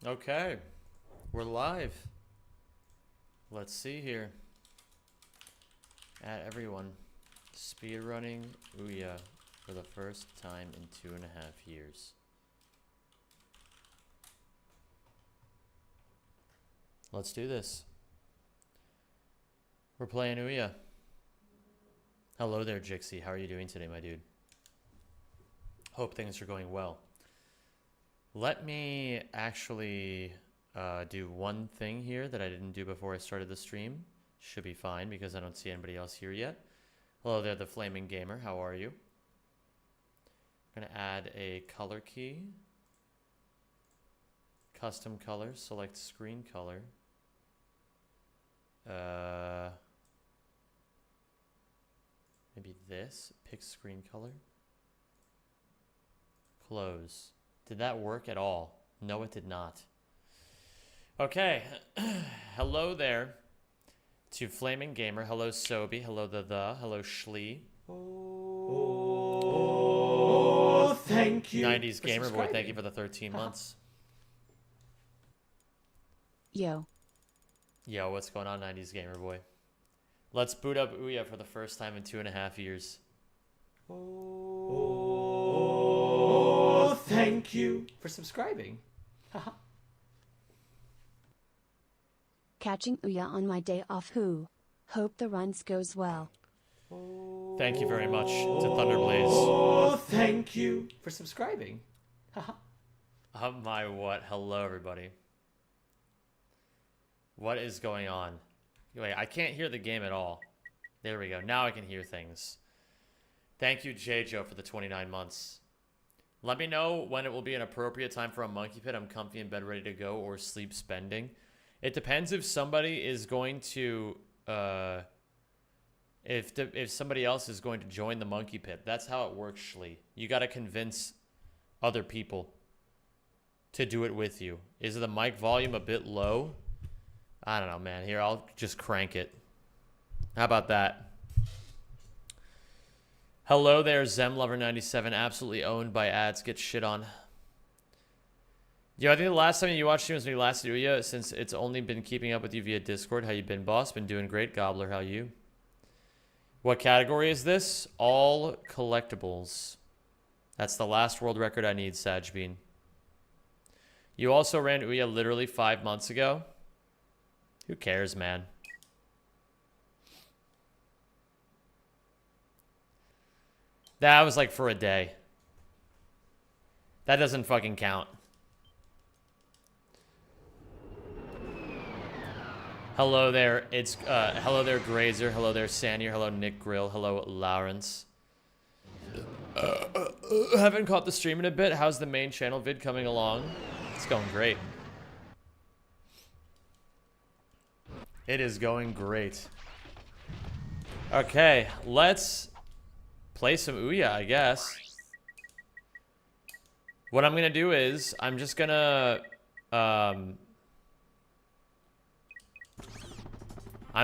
Okay, we're live. Let's see here. At everyone, speedrunning Ouya for the first time in 2.5 years. Let's do this. We're playing Ouya. Hello there, Jixie. How are you doing today, my dude? Hope things are going well. Let me actually do one thing here that I didn't do before I started the stream. Should be fine because I don't see anybody else here yet. Hello there, the Flaming Gamer. How are you? I'm going to add a color key. Custom color. Select screen color. Maybe this. Pick screen color. Close. Did that work at all? No, it did not. Okay. Hello there to Flaming Gamer. Hello, Sobi. Hello, Hello, Schlee. Oh, thank you. 90s Gamer Boy, thank you for the 13 months. Yo. Yo, what's going on, 90s Gamer Boy? Let's boot up Ouya for the first time in 2.5 years. Oh, thank you for subscribing. Catching Ouya on my day off. Hope the runs goes well. Thank you very much to Thunderblaze. Oh, thank you for subscribing. My what? Hello, everybody. What is going on? Wait, I can't hear the game at all. There we go. Now I can hear things. Thank you, JJo, for the 29 months. Let me know when it will be an appropriate time for a monkey pit. I'm comfy in bed, ready to go, or sleep spending. It depends if somebody is going to, if somebody else is going to join the monkey pit. That's how it works, Schlee. You got to convince other people to do it with you. Is the mic volume a bit low? I don't know, man. Here, I'll just crank it. How about that? Hello there, ZemLover97. Absolutely owned by ads. Get shit on. Yo, I think the last time you watched stream was when you last did Ouya, since it's only been keeping up with you via Discord. How you been, boss? Been doing great. Gobbler, how you? What category is this? All collectibles. That's the last world record I need, Sajbean. You also ran Ouya literally 5 months ago. Who cares, man? That was like for a day. That doesn't fucking count. Hello there. It's hello there, Grazer. Hello there, Sanier. Hello, Nick Grill. Hello, Lawrence. Haven't caught the stream in a bit. How's the main channel vid coming along? It's going great. It is going great. Okay, let's play some Ouya, I guess. What I'm gonna do is I'm just gonna I'm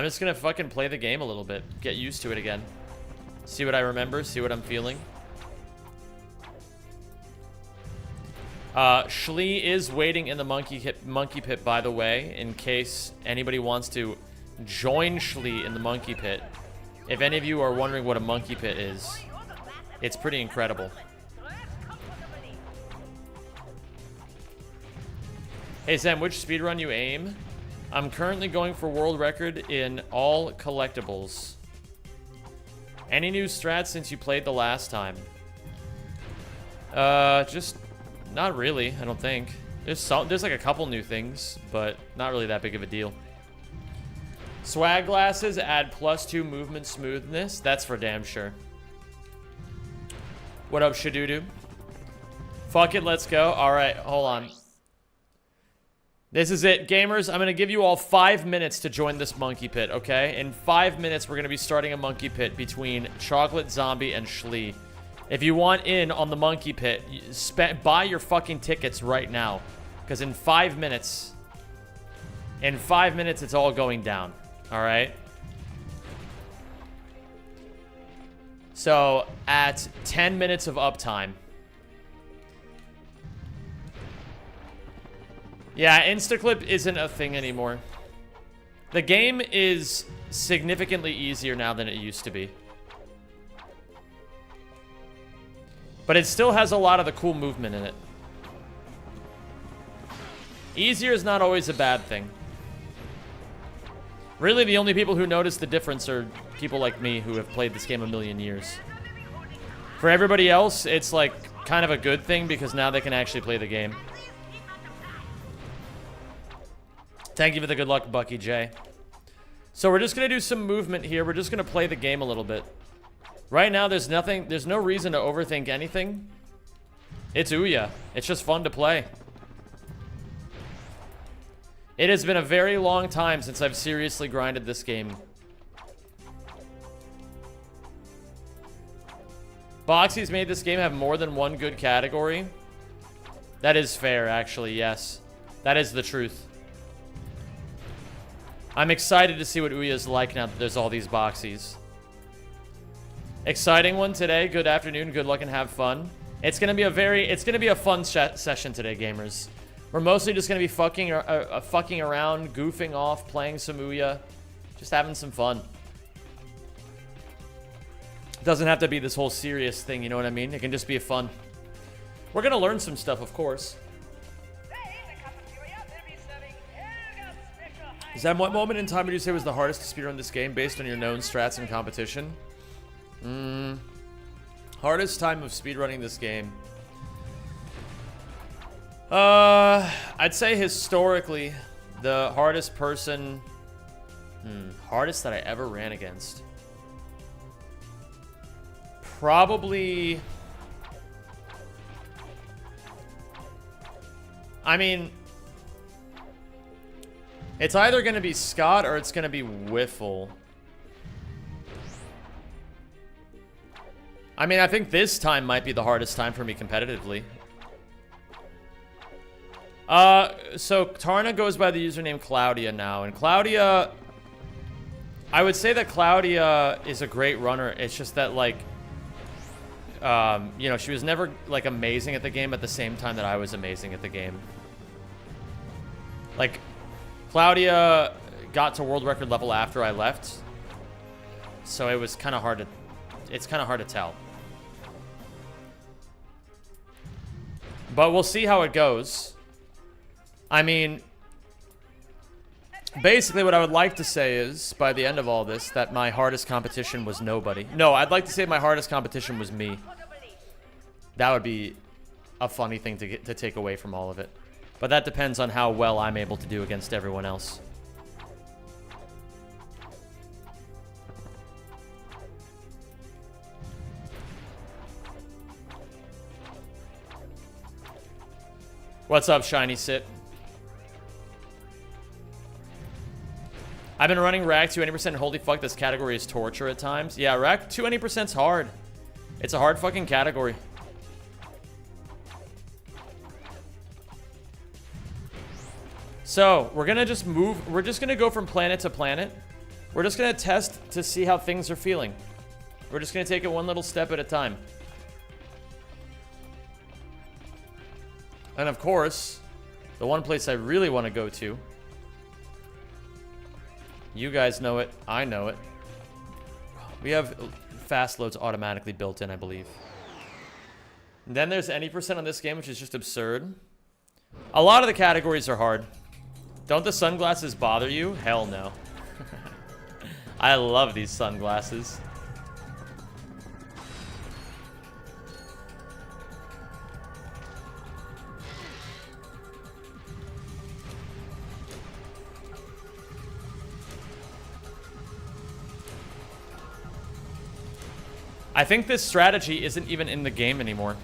just gonna fucking play the game a little bit, get used to it again, see what I remember, see what I'm feeling. Schlee is waiting in the monkey pit, by the way, in case anybody wants to join Schlee in the monkey pit. If any of you are wondering what a monkey pit is, it's pretty incredible. Hey Sam, which speedrun you aim? I'm currently going for world record in all collectibles. Any new strats since you played the last time? Just not really, I don't think. There's like a couple new things, but not really that big of a deal. Swag glasses add +2 movement smoothness. That's for damn sure. What up, Shadoodoo? Fuck it, let's go. All right, hold on. This is it, gamers. I'm gonna give you all 5 minutes to join this monkey pit, okay? In 5 minutes, we're gonna be starting a monkey pit between Chocolate Zombie and Schlee. If you want in on the monkey pit, buy your fucking tickets right now. Because in 5 minutes, it's all going down. All right? So, at 10 minutes of uptime, Yeah, Instaclip isn't a thing anymore. The game is significantly easier now than it used to be. But it still has a lot of the cool movement in it. Easier is not always a bad thing. Really, the only people who notice the difference are people like me who have played this game a million years. For everybody else, it's like kind of a good thing because now they can actually play the game. Thank you for the good luck, Bucky J. So we're just going to do some movement here. We're just going to play the game a little bit. Right now, there's no reason to overthink anything. It's Ouya. It's just fun to play. It has been a very long time since I've seriously grinded this game. Boxy's made this game have more than one good category. That is fair, actually, yes. That is the truth. I'm excited to see what Ouya is like now that there's all these Boxies. Exciting one today. Good afternoon, good luck, and have fun. It's gonna be a fun session today, gamers. We're mostly just gonna be fucking around, goofing off, playing some Ouya, just having some fun. It doesn't have to be this whole serious thing, you know what I mean? It can just be fun. We're gonna learn some stuff, of course. Zem, what moment in time would you say was the hardest to speedrun this game based on your known strats and competition? Hardest time of speedrunning this game. I'd say historically, the hardest person... hardest that I ever ran against. Probably... I mean... It's either going to be Scott or it's going to be Wiffle. I mean, I think this time might be the hardest time for me competitively. So Tarna goes by the username Claudia now, and Claudia, I would say that Claudia is a great runner. It's just that, like, you know, she was never, like, amazing at the game at the same time that I was amazing at the game. Like, Claudia got to world record level after I left, so it was kind of hard to, it's kind of hard to tell. But we'll see how it goes. I mean, basically what I would like to say is, by the end of all this, that my hardest competition was nobody. No, I'd like to say my hardest competition was me. That would be a funny thing to take away from all of it. But that depends on how well I'm able to do against everyone else. What's up, Shiny Sit? I've been running Rack 220%, and holy fuck, this category is torture at times. Yeah, Rack 220%'s hard. It's a hard fucking category. So, we're gonna just move, we're just gonna go from planet to planet. We're just gonna test to see how things are feeling. We're just gonna take it one little step at a time. And of course, the one place I really want to go to, you guys know it, I know it. We have fast loads automatically built in, I believe. And then there's any percent on this game, which is just absurd. A lot of the categories are hard. Don't the sunglasses bother you? Hell no. I love these sunglasses. I think this strategy isn't even in the game anymore.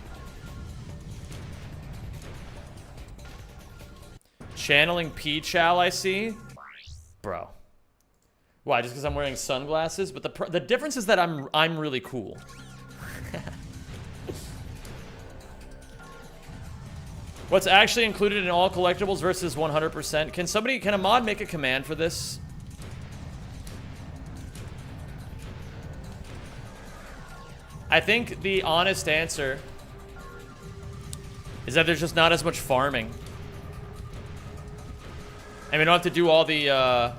Channeling P-Chow, I see. Bro. Why, just because I'm wearing sunglasses? But the difference is that I'm really cool. What's actually included in all collectibles versus 100%? Can a mod make a command for this? I think the honest answer is that there's just not as much farming. And we don't have to do all the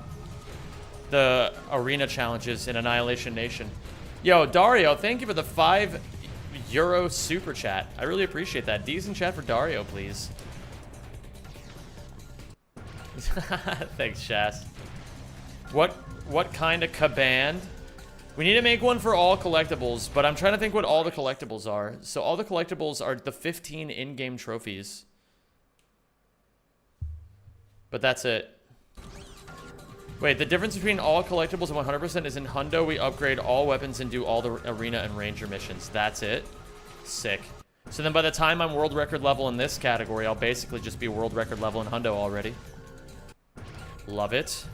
arena challenges in Annihilation Nation. Yo, Dario, thank you for the €5 super chat. I really appreciate that. Decent chat for Dario, please. Thanks, Shas. What kind of caband? We need to make one for all collectibles, but I'm trying to think what all the collectibles are. So all the collectibles are the 15 in-game trophies. But that's it. Wait, the difference between all collectibles and 100% is in Hundo, we upgrade all weapons and do all the arena and ranger missions. That's it? Sick. So then by the time I'm world record level in this category, I'll basically just be world record level in Hundo already. Love it.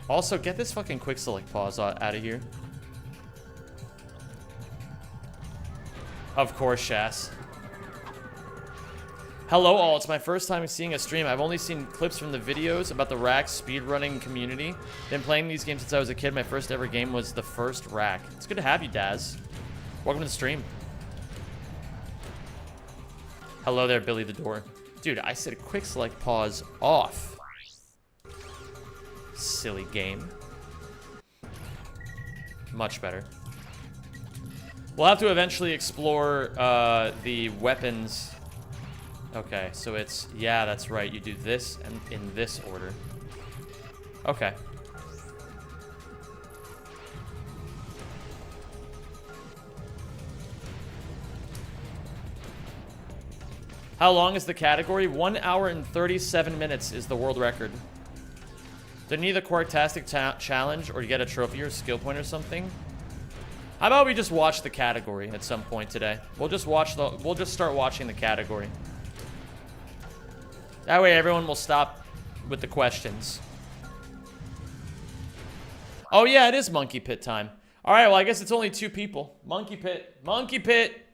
Also, get this fucking quick select pause out of here. Of course, Shas. Hello all, it's my first time seeing a stream. I've only seen clips from the videos about the rack speedrunning community. Been playing these games since I was a kid. My first ever game was the first rack. It's good to have you, Daz. Welcome to the stream. Hello there, Billy the Door. Dude, I said quick select pause off. Silly game. Much better. We'll have to eventually explore the weapons. Okay, so it's... Yeah, that's right. You do this and in this order. Okay. How long is the category? 1 hour and 37 minutes is the world record. Do you need a Quarktastic challenge or you get a trophy or skill point or something? How about we just watch the category at some point today? We'll just start watching the category. That way everyone will stop with the questions. Oh yeah, it is Monkey Pit time. All right, well I guess it's only 2 people. Monkey Pit. Monkey Pit.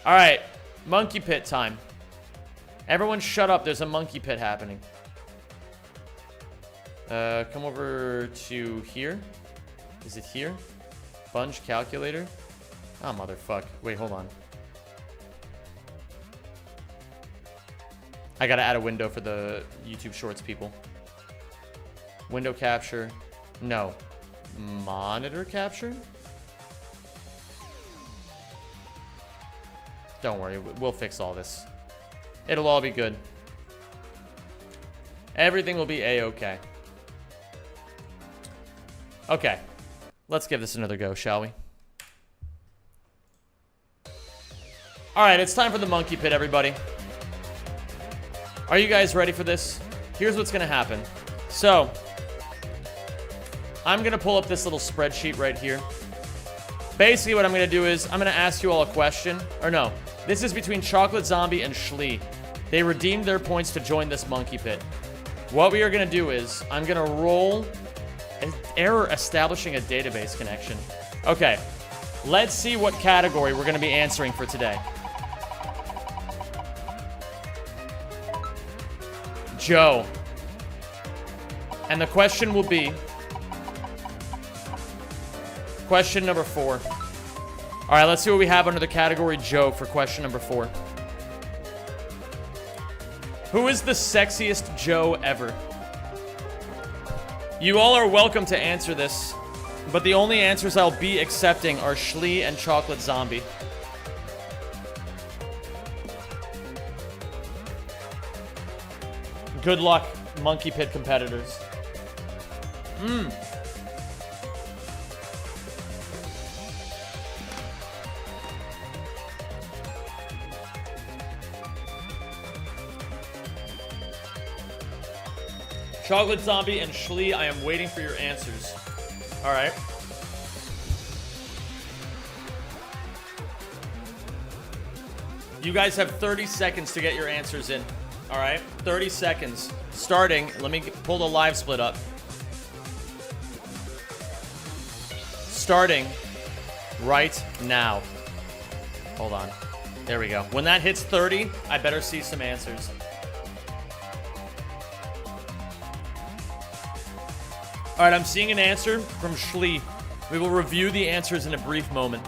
All right, Monkey Pit time. Everyone shut up, there's a Monkey Pit happening. Come over to here. Is it here? Bunch calculator. Oh, motherfuck. Wait, hold on. I gotta add a window for the YouTube Shorts people. Window capture. No. Monitor capture? Don't worry. We'll fix all this. It'll all be good. Everything will be A-okay. Okay, let's give this another go, shall we? All right, it's time for the Monkey Pit, everybody. Are you guys ready for this? Here's what's gonna happen. So, I'm gonna pull up this little spreadsheet right here. Basically, what I'm gonna do is, I'm gonna ask you all a question. Or no, this is between Chocolate Zombie and Schlee. They redeemed their points to join this Monkey Pit. What we are gonna do is, I'm gonna roll... An error establishing a database connection. Okay, let's see what category we're going to be answering for today. Joe. And the question will be... Question number 4. All right, let's see what we have under the category Joe for question number 4. Who is the sexiest Joe ever? You all are welcome to answer this, but the only answers I'll be accepting are Schlee and Chocolate Zombie. Good luck, Monkey Pit competitors. Chocolate Zombie and Schlee, I am waiting for your answers. All right. You guys have 30 seconds to get your answers in. All right, 30 seconds. Starting, let me pull the live split up. Starting right now. Hold on. There we go. When that hits 30, I better see some answers. All right, I'm seeing an answer from Schlee. We will review the answers in a brief moment.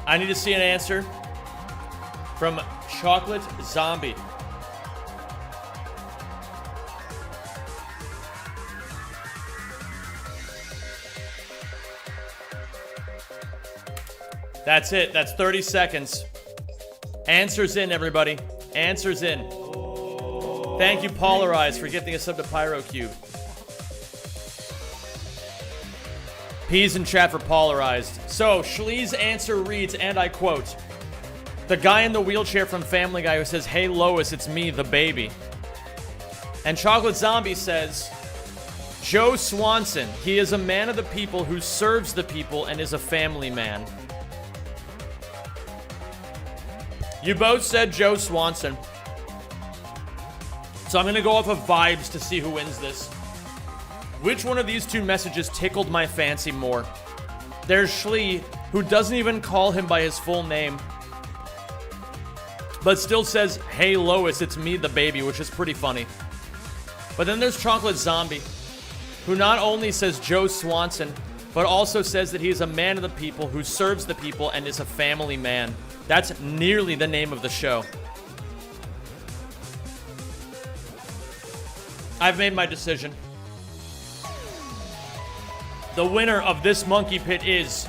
I need to see an answer from Chocolate Zombie. That's it. That's 30 seconds. Answers in, everybody. Answers in. Thank you, Polarize, for gifting us up to PyroCube. P's in chat for Polarized. So, Schlee's answer reads, and I quote, the guy in the wheelchair from Family Guy who says, hey Lois, it's me, the baby. And Chocolate Zombie says, Joe Swanson. He is a man of the people who serves the people and is a family man. You both said Joe Swanson. So I'm going to go off of vibes to see who wins this. Which one of these two messages tickled my fancy more? There's Schlee, who doesn't even call him by his full name, but still says, hey Lois, it's me, the baby, which is pretty funny. But then there's Chocolate Zombie, who not only says Joe Swanson, but also says that he's a man of the people who serves the people and is a family man. That's nearly the name of the show. I've made my decision. The winner of this monkey pit is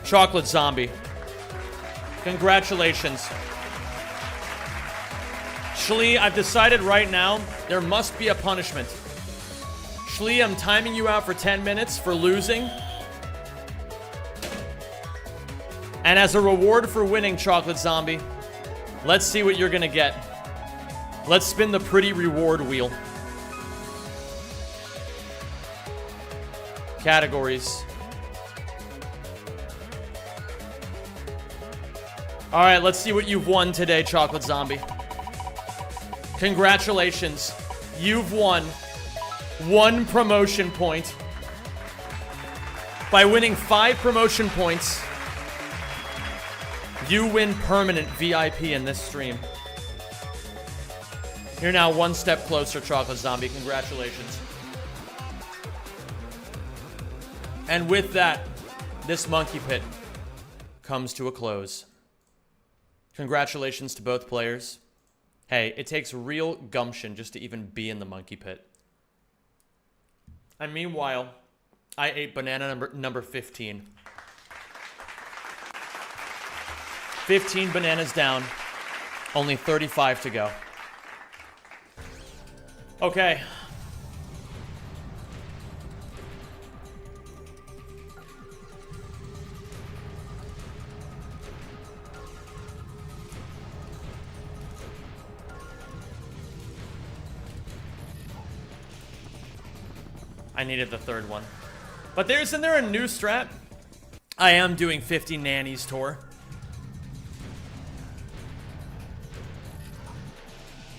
Chocolate Zombie. Congratulations. Schlee, I've decided right now there must be a punishment. Schlee, I'm timing you out for 10 minutes for losing. And as a reward for winning, Chocolate Zombie, let's see what you're gonna get. Let's spin the pretty reward wheel. Categories. Alright, let's see what you've won today, Chocolate Zombie. Congratulations. You've won 1 promotion point. By winning 5 promotion points, you win permanent VIP in this stream. You're now 1 step closer, Chocolate Zombie. Congratulations. And with that, this monkey pit comes to a close. Congratulations to both players. Hey, it takes real gumption just to even be in the monkey pit. And meanwhile, I ate banana number 15. 15 bananas down. Only 35 to go. Okay. I needed the third one. But isn't there a new strat? I am doing 50 nannies tour.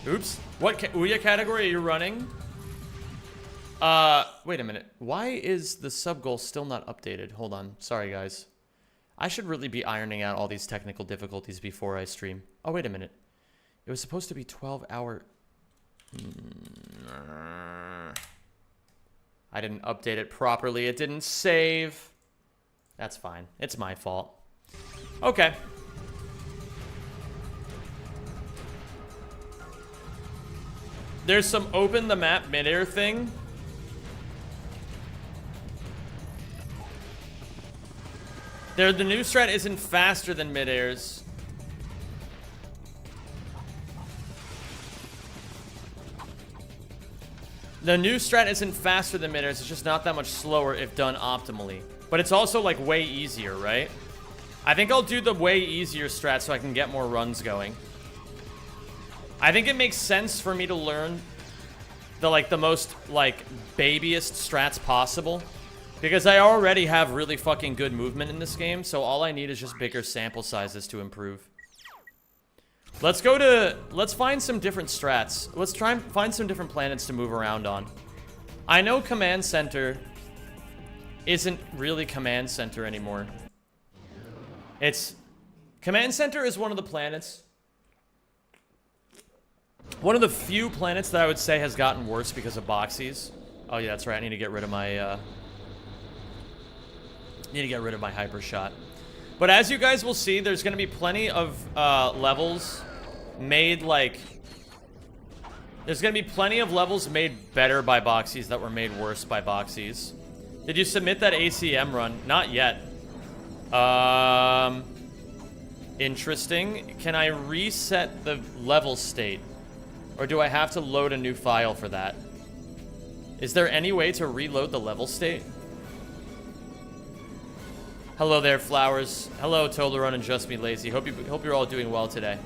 Oops. What Ouya category are you running? Wait a minute. Why is the sub goal still not updated? Hold on. Sorry, guys. I should really be ironing out all these technical difficulties before I stream. Oh, wait a minute. It was supposed to be 12-hour... I didn't update it properly. It didn't save. That's fine. It's my fault. Okay. There's some open the map midair thing. The new strat isn't faster than midairs. The new strat isn't faster than midairs, it's just not that much slower if done optimally. But it's also like way easier, right? I think I'll do the way easier strat so I can get more runs going. I think it makes sense for me to learn the most babyest strats possible. Because I already have really fucking good movement in this game, so all I need is just bigger sample sizes to improve. Let's find some different strats. Let's try and find some different planets to move around on. I know Command Center isn't really Command Center anymore. Command Center is one of the planets. One of the few planets that I would say has gotten worse because of boxies. Oh yeah, that's right. I need to get rid of my hyper shot. But as you guys will see, there's going to be plenty of levels made like... There's going to be plenty of levels made better by Boxies that were made worse by Boxies. Did you submit that ACM run? Not yet. Interesting. Can I reset the level state? Or do I have to load a new file for that? Is there any way to reload the level state? Hello there, Flowers. Hello, Toblerone and Just Me Lazy. Hope you're all doing well today.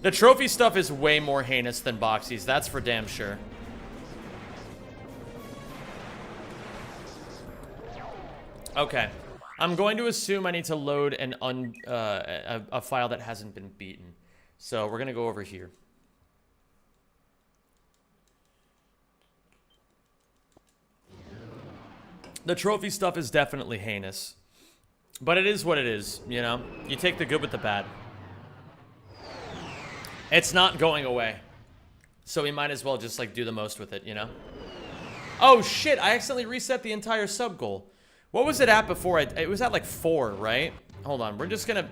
The trophy stuff is way more heinous than Boxies. That's for damn sure. Okay. I'm going to assume I need to load a file that hasn't been beaten. So we're going to go over here. The trophy stuff is definitely heinous. But it is what it is, you know? You take the good with the bad. It's not going away. So we might as well just, like, do the most with it, you know? Oh, shit! I accidentally reset the entire sub goal. What was it at before? It was at, like, 4, right? Hold on. We're just gonna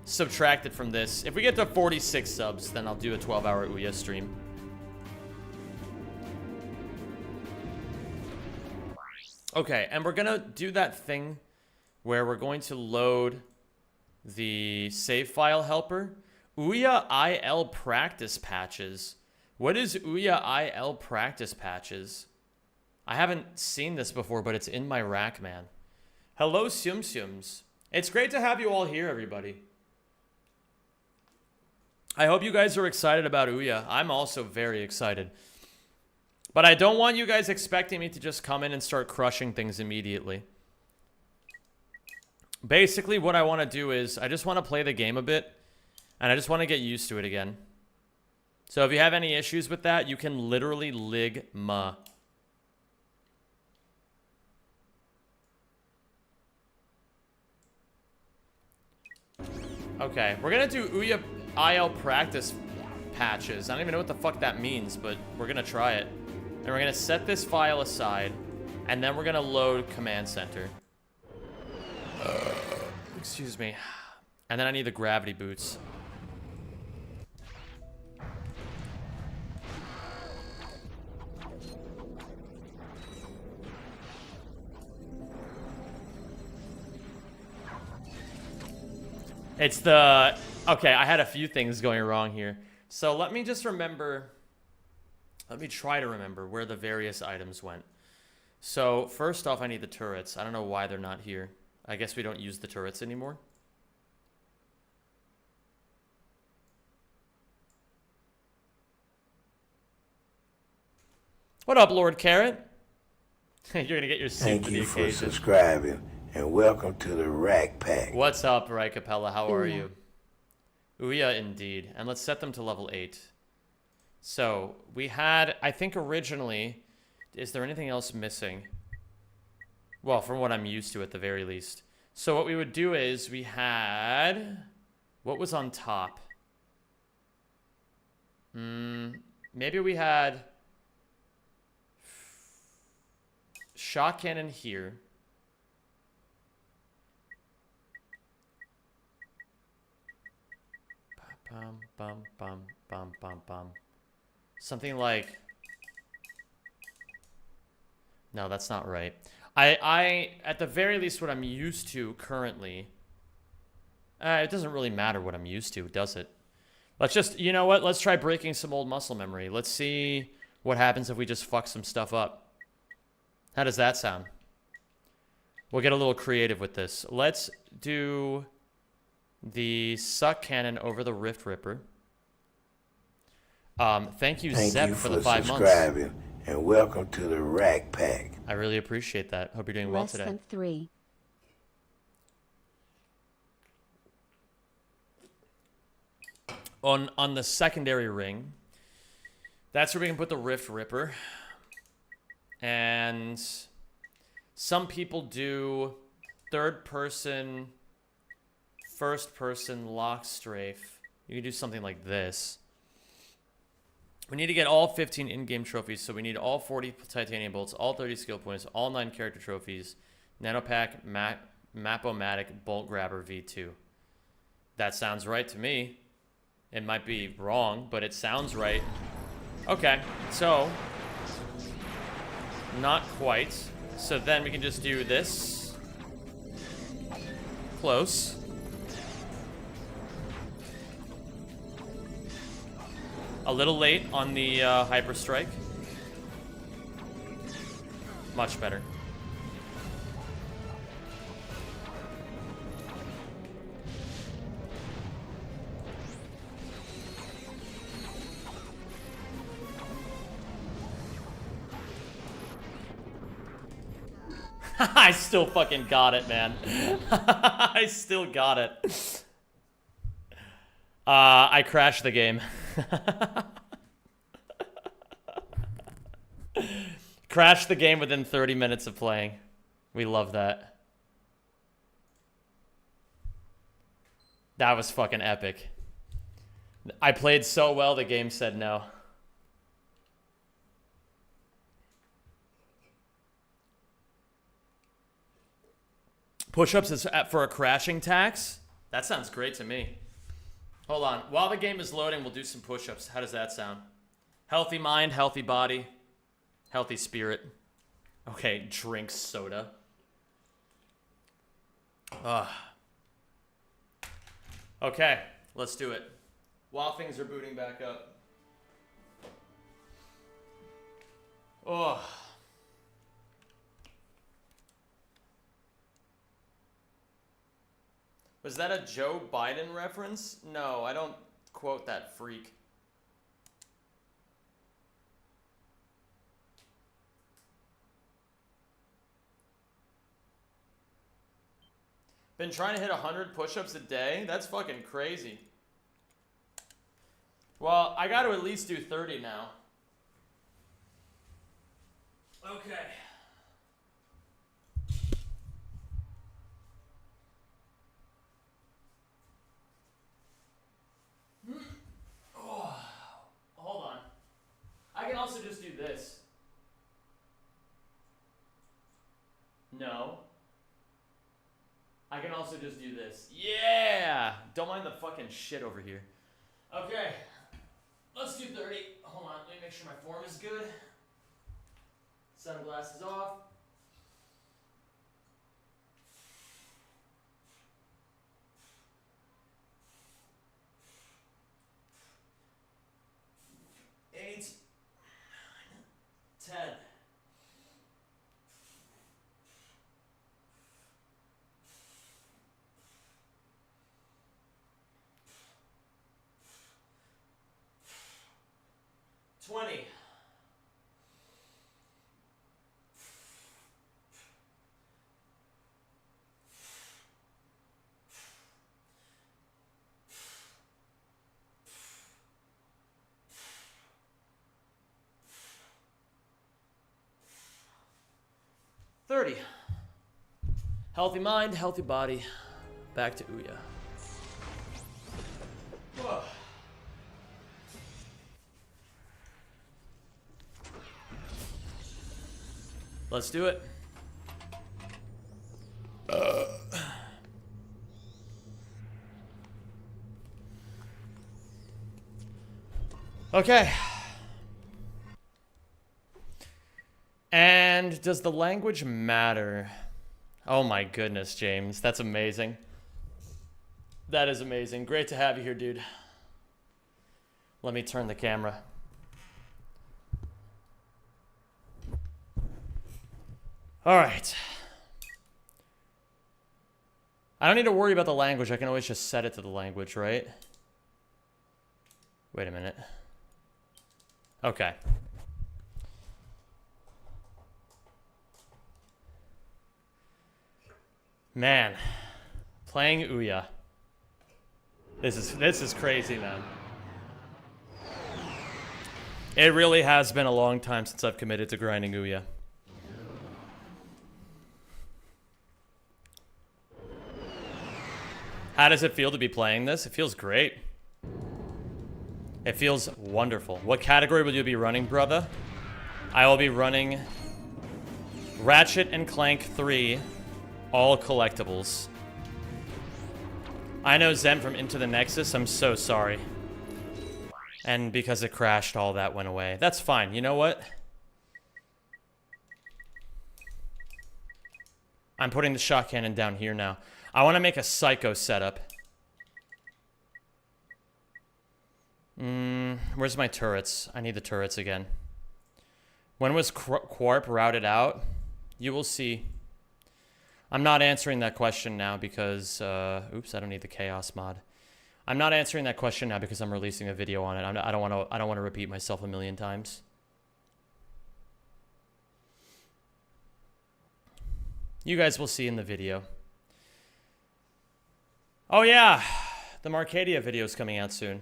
subtract it from this. If we get to 46 subs, then I'll do a 12-hour Ouya stream. Okay, and we're gonna do that thing where we're going to load the save file helper. Ouya IL practice patches. What is Ouya IL practice patches? I haven't seen this before, but it's in my rack, man. Hello, Tsum Tsums. It's great to have you all here, everybody. I hope you guys are excited about Ouya. I'm also very excited. But I don't want you guys expecting me to just come in and start crushing things immediately. Basically, what I want to do is, I just want to play the game a bit, and I just want to get used to it again. So if you have any issues with that, you can literally ligma. Okay, we're gonna do Ouya IL practice patches. I don't even know what the fuck that means, but we're gonna try it. And we're gonna set this file aside, and then we're gonna load Command Center. Excuse me. And then I need the gravity boots. It's the... Okay, I had a few things going wrong here. So let me just remember... Let me try to remember where the various items went. So, first off, I need the turrets. I don't know why they're not here. I guess we don't use the turrets anymore. What up, Lord Carrot? You're gonna get your suit for the occasion. Thank you for subscribing, and welcome to the Rack Pack. What's up, Rai Capella? How are you? Ouya, indeed. And let's set them to level 8. So, we had, I think originally, is there anything else missing? Well, from what I'm used to at the very least. So what we would do is, we had, what was on top? Maybe we had shot cannon here. Bum, bum, bum, bum, bum, bum. Something like... No, that's not right. I at the very least, what I'm used to currently... it doesn't really matter what I'm used to, does it? Let's just... You know what? Let's try breaking some old muscle memory. Let's see what happens if we just fuck some stuff up. How does that sound? We'll get a little creative with this. Let's do the suck cannon over the Rift Ripper. Thank you, Zep, for the 5 months. Subscribing, and welcome to the Rack Pack. I really appreciate that. Hope you're doing well today. Less than 3. On the secondary ring, that's where we can put the Rift Ripper. And some people do third person, first person lock strafe. You can do something like this. We need to get all 15 in-game trophies, so we need all 40 titanium bolts, all 30 skill points, all 9 character trophies, nanopack, Map-O-Matic Bolt Grabber V2. That sounds right to me. It might be wrong, but it sounds right. Okay, so not quite. So then we can just do this. Close. A little late on the Hyper Strike. Much better. I still fucking got it, man. I still got it. I crashed the game. Crashed the game within 30 minutes of playing. We love that. That was fucking epic. I played so well, the game said no. Push-ups is for a crashing tax? That sounds great to me. Hold on. While the game is loading, we'll do some push-ups. How does that sound? Healthy mind, healthy body, healthy spirit. Okay, drink soda. Okay, let's do it. While things are booting back up. Oh. Was that a Joe Biden reference? No, I don't quote that freak. Been trying to hit 100 push-ups a day? That's fucking crazy. Well, I got to at least do 30 now. Okay. Oh, hold on. I can also just do this. No. I can also just do this. Yeah! Don't mind the fucking shit over here. Okay. Let's do 30. Hold on. Let me make sure my form is good. Sunglasses off. Eight. 10. 20. 30. Healthy mind, healthy body. Back to Ouya. Whoa. Let's do it. Okay. And does the language matter? Oh my goodness, James. That's amazing. That is amazing. Great to have you here, dude. Let me turn the camera. All right. I don't need to worry about the language. I can always just set it to the language, right? Wait a minute. Okay. Man, playing Ouya. This is crazy, man. It really has been a long time since I've committed to grinding Ouya. How does it feel to be playing this? It feels great. It feels wonderful. What category will you be running, brother? I will be running Ratchet and Clank 3 All collectibles. I know Zem from Into the Nexus. I'm so sorry. And because it crashed, all that went away. That's fine. You know what? I'm putting the shot cannon down here now. I want to make a psycho setup. Where's my turrets? I need the turrets again. When was Quarp routed out? You will see. I'm not answering that question now because... oops, I don't need the chaos mod. I'm not answering that question now because I'm releasing a video on it. I don't want to repeat myself a million times. You guys will see in the video. Oh yeah, the Marcadia video is coming out soon.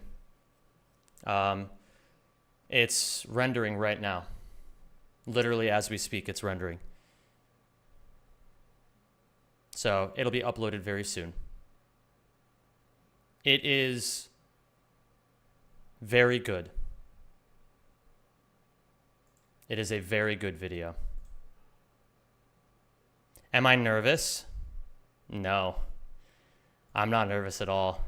It's rendering right now. Literally as we speak, it's rendering. So it'll be uploaded very soon. It is very good. It is a very good video. Am I nervous? No. I'm not nervous at all.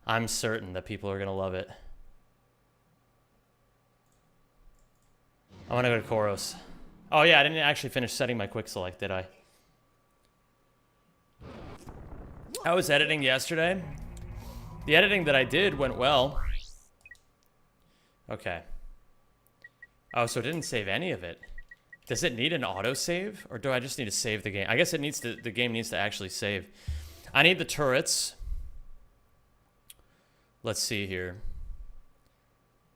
I'm certain that people are going to love it. I want to go to Koros. Oh yeah, I didn't actually finish setting my quick select, did I? I was editing yesterday. The editing that I did went well. Okay. Oh, so it didn't save any of it. Does it need an autosave? Or do I just need to save the game? I guess it needs to, the game needs to actually save. I need the turrets. Let's see here.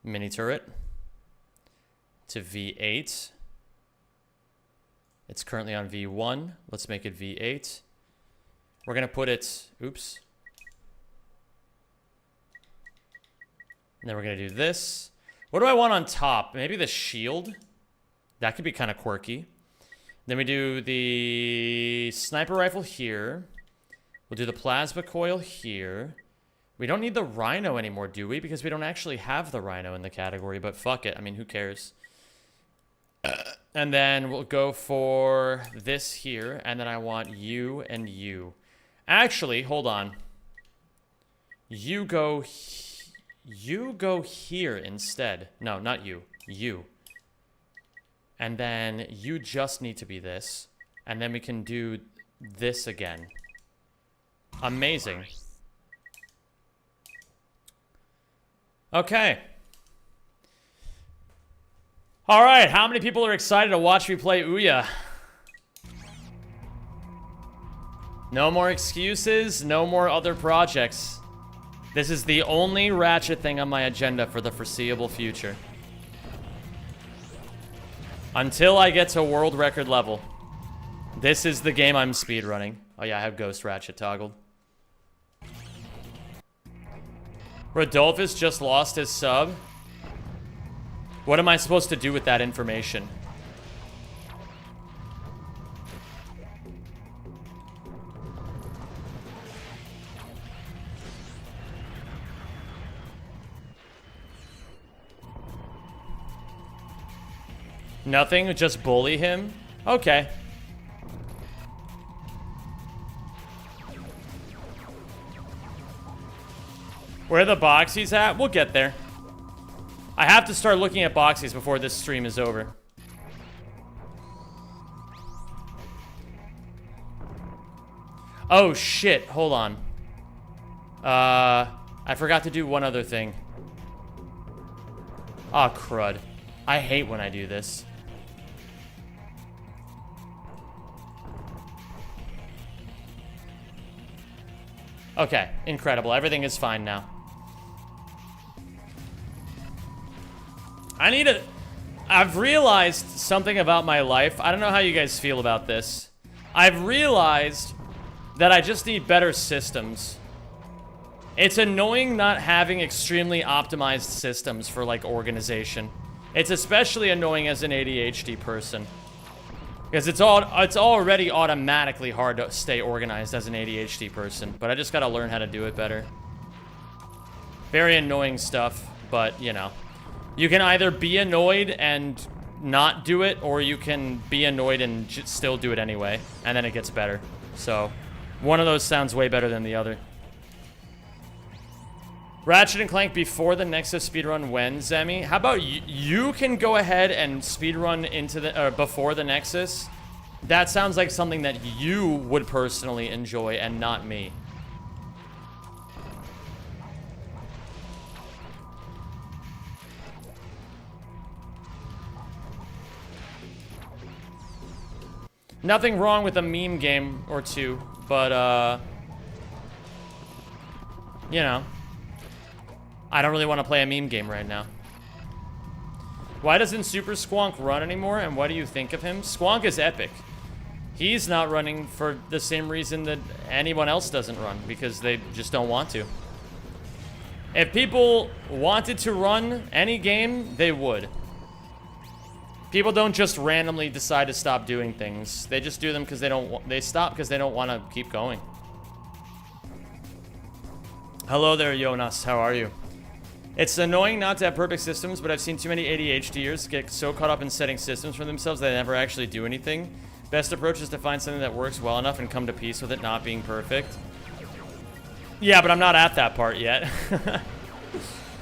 Mini turret. To V8. It's currently on V1. Let's make it V8. We're going to put it... Oops. And then we're going to do this. What do I want on top? Maybe the shield? That could be kind of quirky. Then we do the sniper rifle here. We'll do the plasma coil here. We don't need the rhino anymore, do we? Because we don't actually have the rhino in the category, but fuck it. I mean, who cares? And then we'll go for this here, and then I want you and you. Actually, hold on. You go here instead. No, not you. You. And then you just need to be this. And then we can do this again. Amazing. Okay. All right, how many people are excited to watch me play Ouya? No more excuses, no more other projects. This is the only Ratchet thing on my agenda for the foreseeable future. Until I get to world record level. This is the game I'm speedrunning. Oh yeah, I have Ghost Ratchet toggled. Rodolphus just lost his sub. What am I supposed to do with that information? Nothing? Just bully him? Okay. Where are the boxies at? We'll get there. I have to start looking at boxies before this stream is over. Oh shit, hold on. I forgot to do one other thing. Aw, crud. I hate when I do this. Okay, incredible. Everything is fine now. I've realized something about my life. I don't know how you guys feel about this. I've realized that I just need better systems. It's annoying not having extremely optimized systems for, like, organization. It's especially annoying as an ADHD person. Because it's already automatically hard to stay organized as an ADHD person. But I just gotta learn how to do it better. Very annoying stuff, but, you know. You can either be annoyed and not do it, or you can be annoyed and still do it anyway, and then it gets better. So, one of those sounds way better than the other. Ratchet and Clank before the Nexus speedrun when, Zemi? How about you can go ahead and speedrun into the before the Nexus? That sounds like something that you would personally enjoy and not me. Nothing wrong with a meme game or two, but you know, I don't really want to play a meme game right now. Why doesn't Super Squonk run anymore, and what do you think of him? Squonk is epic. He's not running for the same reason that anyone else doesn't run, because they just don't want to. If people wanted to run any game, they would. People don't just randomly decide to stop doing things. They just do them because they stop because they don't want to keep going. Hello there, Jonas. How are you? It's annoying not to have perfect systems, but I've seen too many ADHDers get so caught up in setting systems for themselves that they never actually do anything. Best approach is to find something that works well enough and come to peace with it not being perfect. Yeah, but I'm not at that part yet.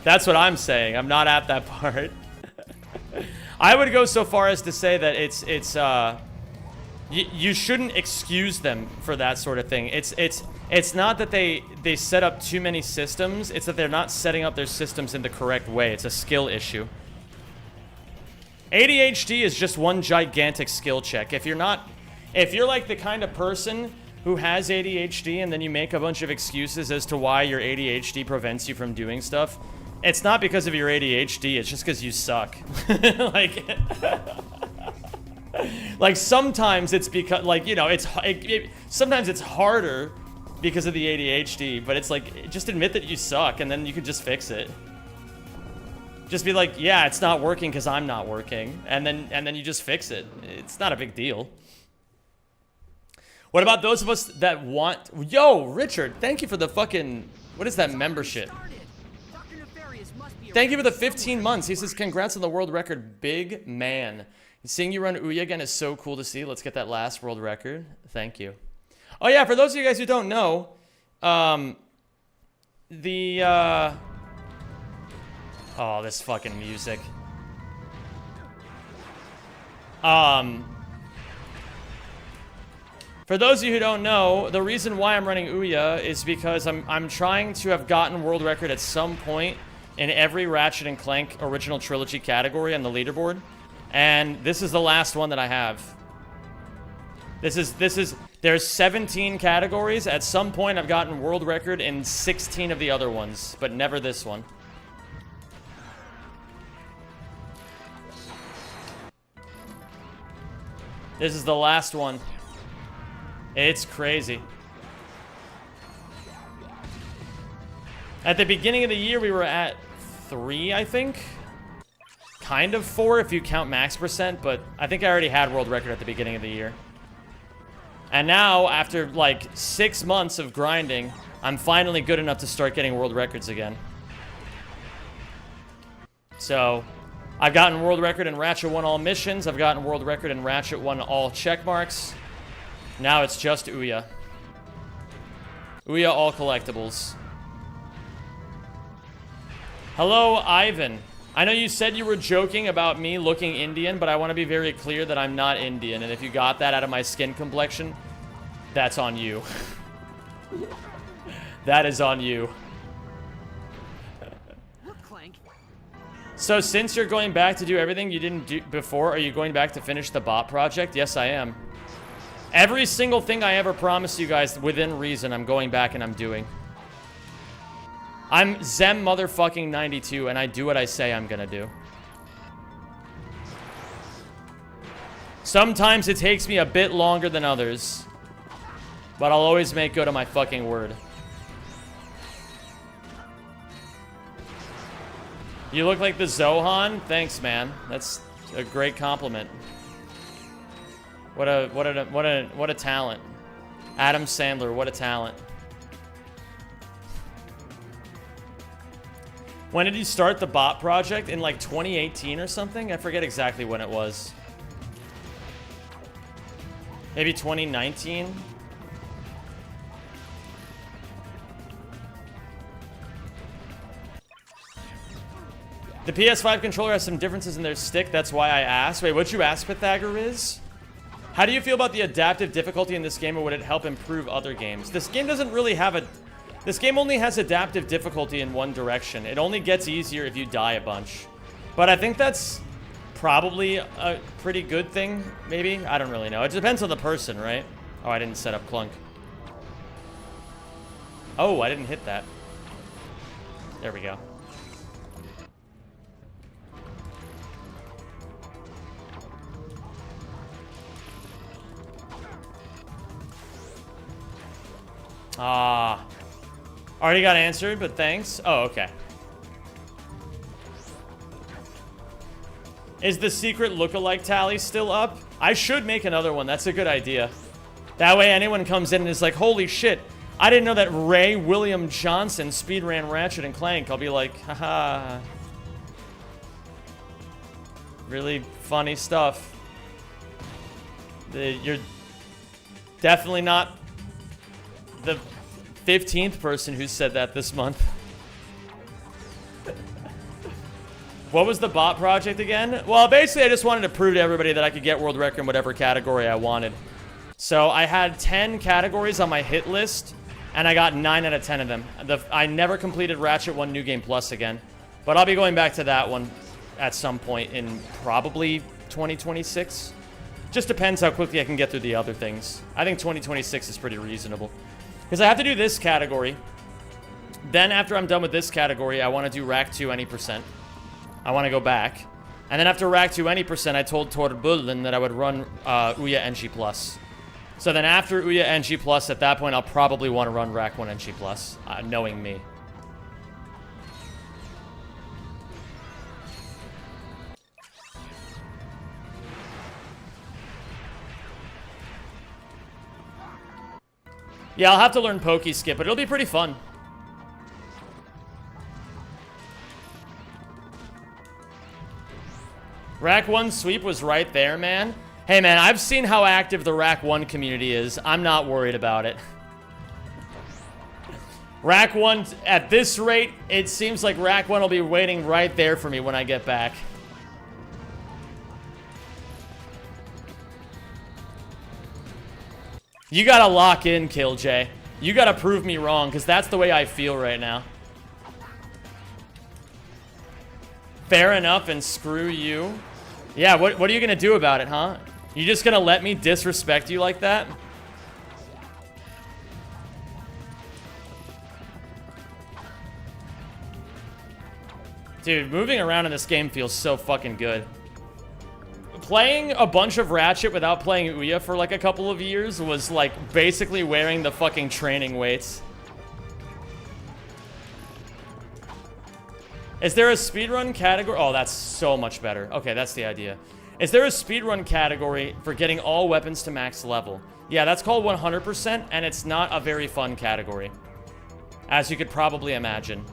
That's what I'm saying. I'm not at that part. I would go so far as to say that you shouldn't excuse them for that sort of thing. It's not that they set up too many systems. It's that they're not setting up their systems in the correct way. It's a skill issue. ADHD is just one gigantic skill check. If you're like the kind of person who has ADHD and then you make a bunch of excuses as to why your ADHD prevents you from doing stuff, it's not because of your ADHD, it's just because you suck. like sometimes it's because, like, you know, sometimes it's harder because of the ADHD, but it's like, just admit that you suck and then you can just fix it. Just be like, yeah, it's not working because I'm not working, and then you just fix it. It's not a big deal. What about those of us that want... Yo, Richard, thank you for the fucking... What is that membership? Thank you for the 15 months. He says, congrats on the world record, big man. Seeing you run Ouya again is so cool to see. Let's get that last world record. Thank you. Oh yeah, for those of you guys who don't know, oh, this fucking music. For those of you who don't know, the reason why I'm running Ouya is because I'm trying to have gotten world record at some point in every Ratchet and Clank original trilogy category on the leaderboard, and this is the last one that I have. There's 17 categories. At some point, I've gotten world record in 16 of the other ones, but never this one. This is the last one. It's crazy. At the beginning of the year, we were at 3, I think. Kind of 4 if you count max percent, but I think I already had world record at the beginning of the year. And now, after like 6 months of grinding, I'm finally good enough to start getting world records again. So, I've gotten world record in Ratchet 1 all missions. I've gotten world record in Ratchet 1 all check marks. Now it's just Ouya. Ouya all collectibles. Hello, Ivan. I know you said you were joking about me looking Indian, but I want to be very clear that I'm not Indian. And if you got that out of my skin complexion, that's on you. That is on you. So since you're going back to do everything you didn't do before, are you going back to finish the bot project? Yes, I am. Every single thing I ever promised you guys within reason, I'm going back and I'm doing. I'm Zem motherfucking 92, and I do what I say I'm gonna do. Sometimes it takes me a bit longer than others, but I'll always make good on my fucking word. You look like the Zohan? Thanks, man. That's a great compliment. What a talent. Adam Sandler, what a talent. When did you start the bot project? In like 2018 or something? I forget exactly when it was. Maybe 2019? The PS5 controller has some differences in their stick, that's why I asked. Wait, what'd you ask, Pythagoras? How do you feel about the adaptive difficulty in this game, or would it help improve other games? This game doesn't really have a... This game only has adaptive difficulty in one direction. It only gets easier if you die a bunch. But I think that's probably a pretty good thing, maybe? I don't really know. It depends on the person, right? Oh, I didn't set up Clunk. Oh, I didn't hit that. There we go. Ah. Already got answered, but thanks. Oh, okay. Is the secret lookalike tally still up? I should make another one. That's a good idea. That way anyone comes in and is like, holy shit, I didn't know that Ray William Johnson speedran Ratchet and Clank. I'll be like, haha. Really funny stuff. You're definitely not the 15th person who said that this month. What was the bot project again? Well, basically I just wanted to prove to everybody that I could get world record in whatever category I wanted. So I had 10 categories on my hit list, and I got 9 out of 10 of them. I never completed Ratchet 1 New Game Plus again, but I'll be going back to that one at some point in probably 2026. Just depends how quickly I can get through the other things. I think 2026 is pretty reasonable. Because I have to do this category. Then after I'm done with this category, I want to do Rack 2 any percent. I want to go back. And then after Rack 2 any percent, I told Torbullen that I would run Ouya NG+. So then after Ouya NG+, at that point, I'll probably want to run Rack 1 NG+, knowing me. Yeah, I'll have to learn Pokey Skip, but it'll be pretty fun. Rack 1 sweep was right there, man. Hey, man, I've seen how active the Rack 1 community is. I'm not worried about it. Rack 1, at this rate, it seems like Rack 1 will be waiting right there for me when I get back. You gotta lock in, Killj. You gotta prove me wrong, because that's the way I feel right now. Fair enough, and screw you. Yeah, what are you gonna do about it, huh? You just gonna let me disrespect you like that? Dude, moving around in this game feels so fucking good. Playing a bunch of Ratchet without playing Ouya for like a couple of years was like basically wearing the fucking training weights. Is there a speedrun category? Oh, that's so much better. Okay, that's the idea. Is there a speedrun category for getting all weapons to max level? Yeah, that's called 100%, and it's not a very fun category, as you could probably imagine.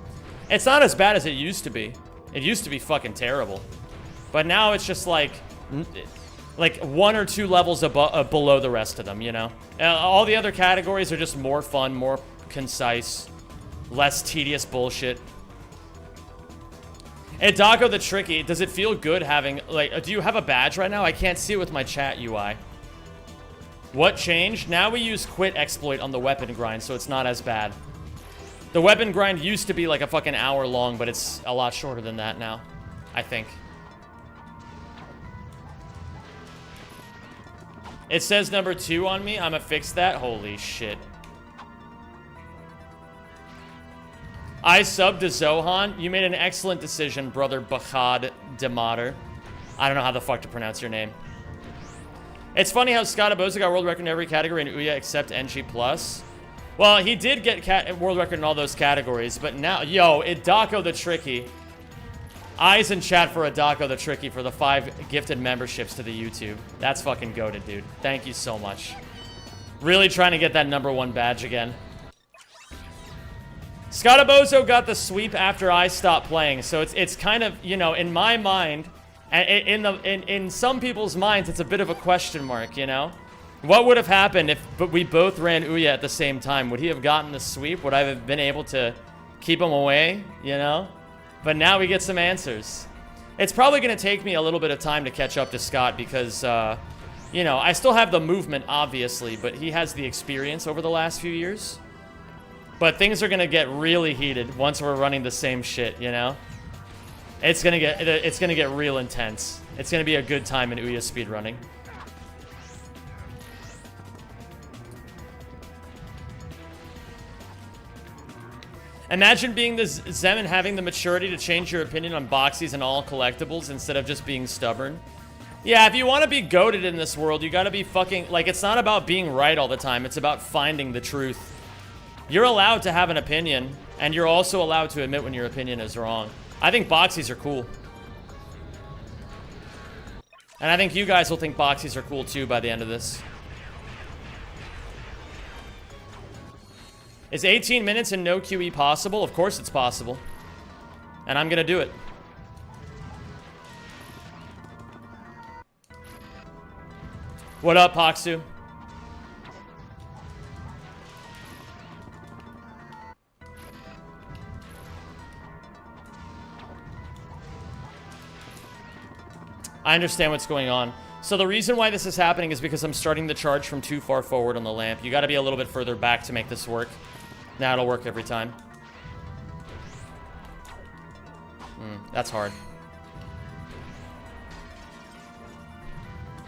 It's not as bad as it used to be. It used to be fucking terrible. But now it's just like 1 or 2 levels above, below the rest of them, you know? All the other categories are just more fun, more concise, less tedious bullshit. Hey, Dago the Tricky, does it feel good having, like, do you have a badge right now? I can't see it with my chat UI. What changed? Now we use quit exploit on the weapon grind, so it's not as bad. The weapon grind used to be like a fucking hour long, but it's a lot shorter than that now, I think. It says number 2 on me. I'ma fix that. Holy shit. I subbed to Zohan. You made an excellent decision, brother Bachad Demater. I don't know how the fuck to pronounce your name. It's funny how Scott Aboza got world record in every category in Ouya except NG+. Well, he did get world record in all those categories, but now... Yo, Idako the Tricky. Eyes in chat for Idako the Tricky for the 5 gifted memberships to the YouTube. That's fucking goated, dude. Thank you so much. Really trying to get that #1 badge again. Scottobozo got the sweep after I stopped playing, so it's kind of, you know, in my mind, and in some people's minds, it's a bit of a question mark, you know? What would have happened if we both ran Ouya at the same time? Would he have gotten the sweep? Would I have been able to keep him away, you know? But now we get some answers. It's probably going to take me a little bit of time to catch up to Scott because, you know, I still have the movement, obviously, but he has the experience over the last few years. But things are going to get really heated once we're running the same shit, you know? It's going to get real intense. It's going to be a good time in Ouya speedrunning. Imagine being this Zem and having the maturity to change your opinion on boxies and all collectibles instead of just being stubborn. Yeah, if you want to be goated in this world, you gotta be fucking... Like, it's not about being right all the time. It's about finding the truth. You're allowed to have an opinion, and you're also allowed to admit when your opinion is wrong. I think boxies are cool. And I think you guys will think boxies are cool too by the end of this. Is 18 minutes and no QE possible? Of course it's possible. And I'm gonna do it. What up, Paksu? I understand what's going on. So the reason why this is happening is because I'm starting the charge from too far forward on the lamp. You gotta be a little bit further back to make this work. Now it'll work every time. That's hard.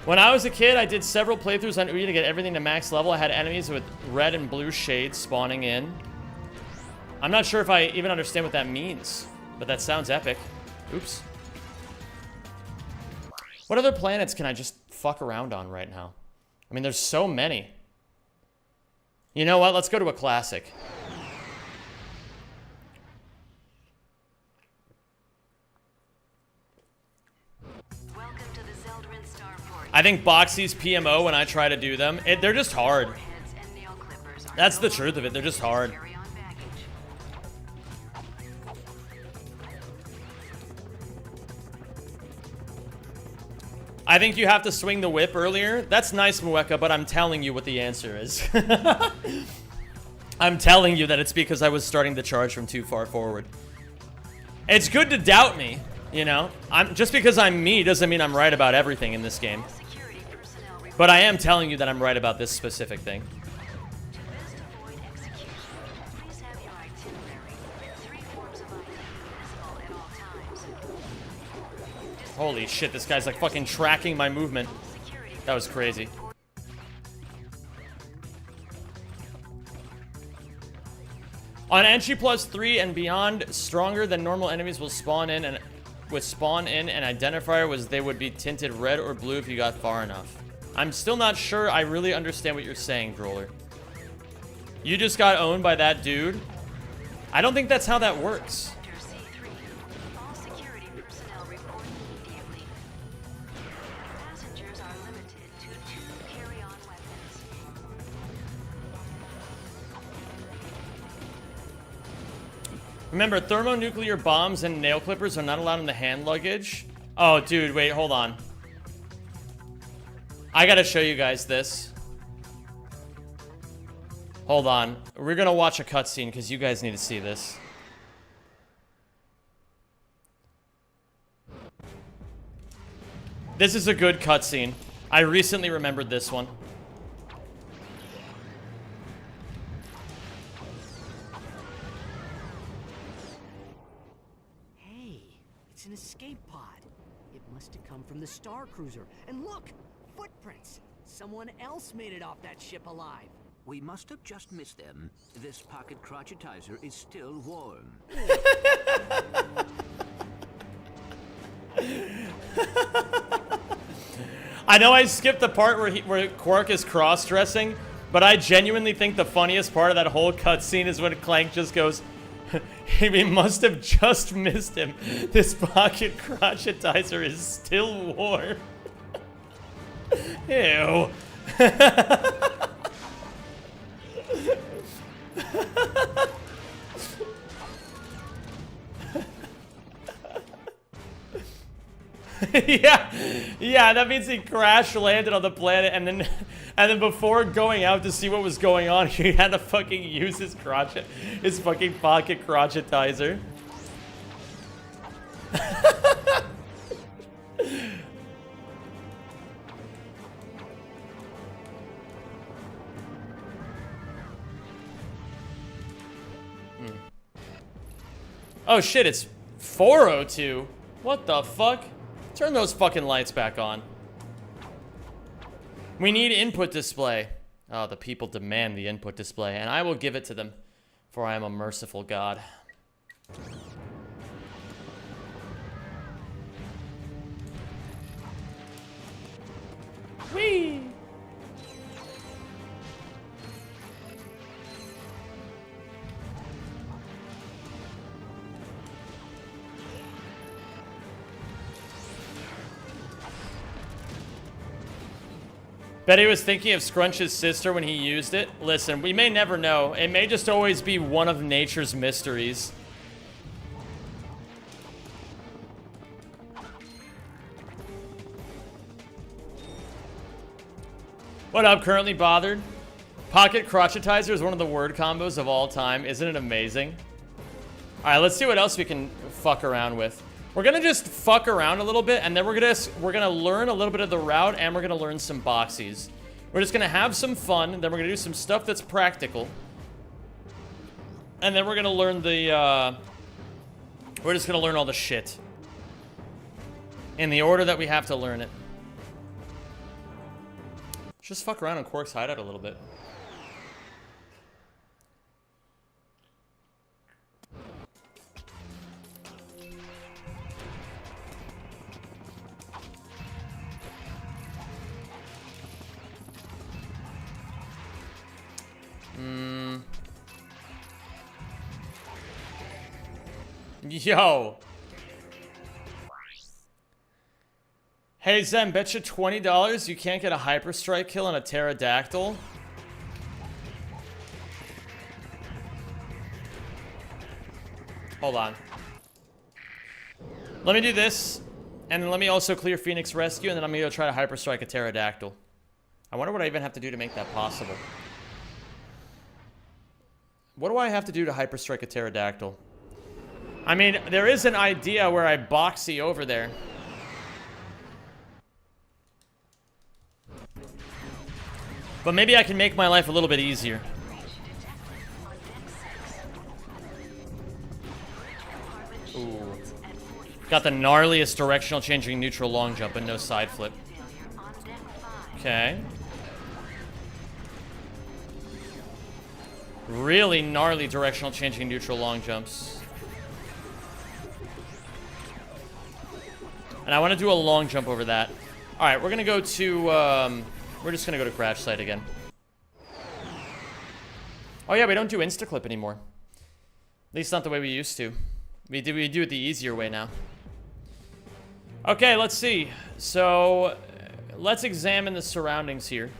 When I was a kid, I did several playthroughs on Ouya to get everything to max level. I had enemies with red and blue shades spawning in. I'm not sure if I even understand what that means, but that sounds epic. Oops. What other planets can I just fuck around on right now? I mean, there's so many. You know what? Let's go to a classic. I think Boxy's PMO when I try to do them, they're just hard. That's the truth of it. They're just hard. I think you have to swing the whip earlier. That's nice, Mueka, but I'm telling you what the answer is. I'm telling you that it's because I was starting the charge from too far forward. It's good to doubt me, you know? Just because I'm me doesn't mean I'm right about everything in this game. But I am telling you that I'm right about this specific thing. Holy shit, this guy's like fucking tracking my movement. That was crazy. On entry +3 and beyond, stronger than normal enemies will spawn in, and with spawn in an identifier was they would be tinted red or blue if you got far enough. I'm still not sure I really understand what you're saying, Droller. You just got owned by that dude? I don't think that's how that works. Remember, thermonuclear bombs and nail clippers are not allowed in the hand luggage. Oh, dude, wait, hold on. I gotta show you guys this. Hold on. We're gonna watch a cutscene because you guys need to see this. This is a good cutscene. I recently remembered this one. It's an escape pod. It must have come from the Star Cruiser. And look! Footprints! Someone else made it off that ship alive. We must have just missed them. This pocket crotchetizer is still warm. I know I skipped the part where Quark is cross-dressing, but I genuinely think the funniest part of that whole cutscene is when Clank just goes, we must have just missed him. This pocket crotchetizer is still warm. Ew. yeah, that means he crash landed on the planet and then before going out to see what was going on, he had to fucking use his fucking pocket crotchetizer. Oh shit, it's 4:02. What the fuck? Turn those fucking lights back on. We need input display. Oh, the people demand the input display, and I will give it to them, for I am a merciful God. Whee! Bet he was thinking of Scrunch's sister when he used it. Listen, we may never know. It may just always be one of nature's mysteries. What up, Currently Bothered? Pocket crotchetizer is one of the word combos of all time. Isn't it amazing? Alright, let's see what else we can fuck around with. We're gonna just fuck around a little bit, and then we're gonna learn a little bit of the route, and we're gonna learn some boxies. We're just gonna have some fun, and then we're gonna do some stuff that's practical. And then we're gonna learn we're just gonna learn all the shit. In the order that we have to learn it. Let's just fuck around on Quark's hideout a little bit. Yo. Hey Zen, betcha $20 you can't get a hyperstrike kill on a pterodactyl. Hold on. Let me do this, and then let me also clear Phoenix Rescue, and then I'm gonna go try to hyperstrike a pterodactyl. I wonder what I even have to do to make that possible. What do I have to do to hyperstrike a pterodactyl? I mean, there is an idea where I boxy over there. But maybe I can make my life a little bit easier. Ooh. Got the gnarliest directional changing neutral long jump and no side flip. Okay. Really gnarly directional changing neutral long jumps. And I want to do a long jump over that. Alright, we're gonna go to, we're just gonna go to Crash Site again. Oh yeah, we don't do Instaclip anymore. At least not the way we used to. We do it the easier way now. Okay, let's see. So, let's examine the surroundings here.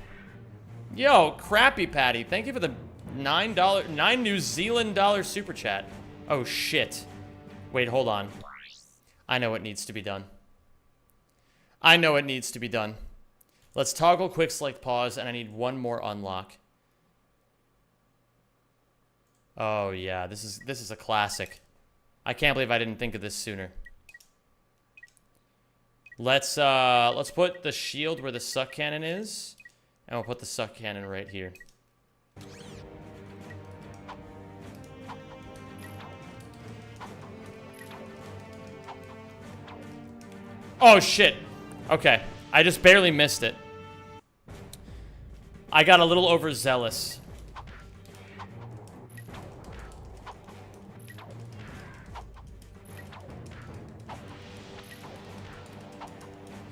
Yo, Crappy Patty, thank you for the $9 New Zealand dollar super chat. Oh shit. Wait, hold on. I know what needs to be done. I know it needs to be done. Let's toggle quick select pause, and I need one more unlock. Oh yeah, this is a classic. I can't believe I didn't think of this sooner. Let's put the shield where the suck cannon is, and we'll put the suck cannon right here. Oh shit. Okay, I just barely missed it. I got a little overzealous.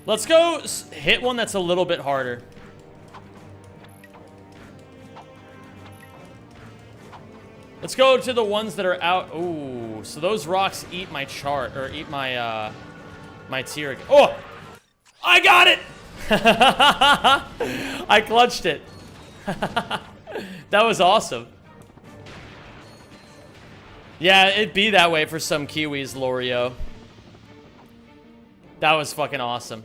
Let's go hit one that's a little bit harder. Let's go to the ones that are out. Ooh, so those rocks eat my chart, or eat my, my tier. Oh! I got it! I clutched it. That was awesome. Yeah, it'd be that way for some Kiwis, Lorio. That was fucking awesome.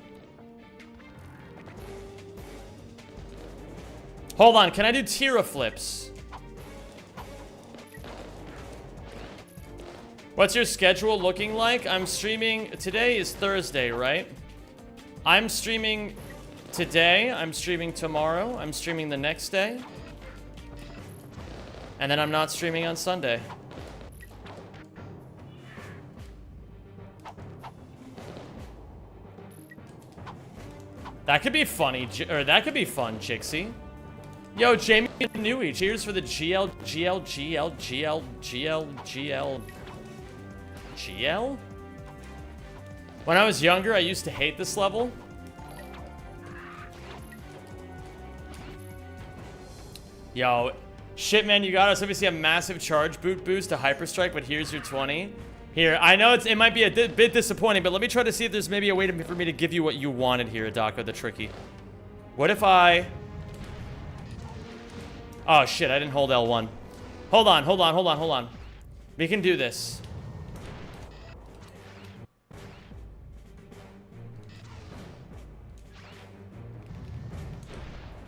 Hold on, can I do Tira flips? What's your schedule looking like? I'm streaming, today is Thursday, right? I'm streaming today, I'm streaming tomorrow, I'm streaming the next day. And then I'm not streaming on Sunday. That could be funny, or that could be fun, Chixie. Yo, Jamie Newey, cheers for the GL. When I was younger, I used to hate this level. Yo, shit, man, you got us. Obviously a massive charge boot boost to Hyperstrike, but here's your 20. Here, I know it might be a bit disappointing, but let me try to see if there's maybe a way for me to give you what you wanted here, Adako the Tricky. What if I... Oh, shit, I didn't hold L1. Hold on. We can do this.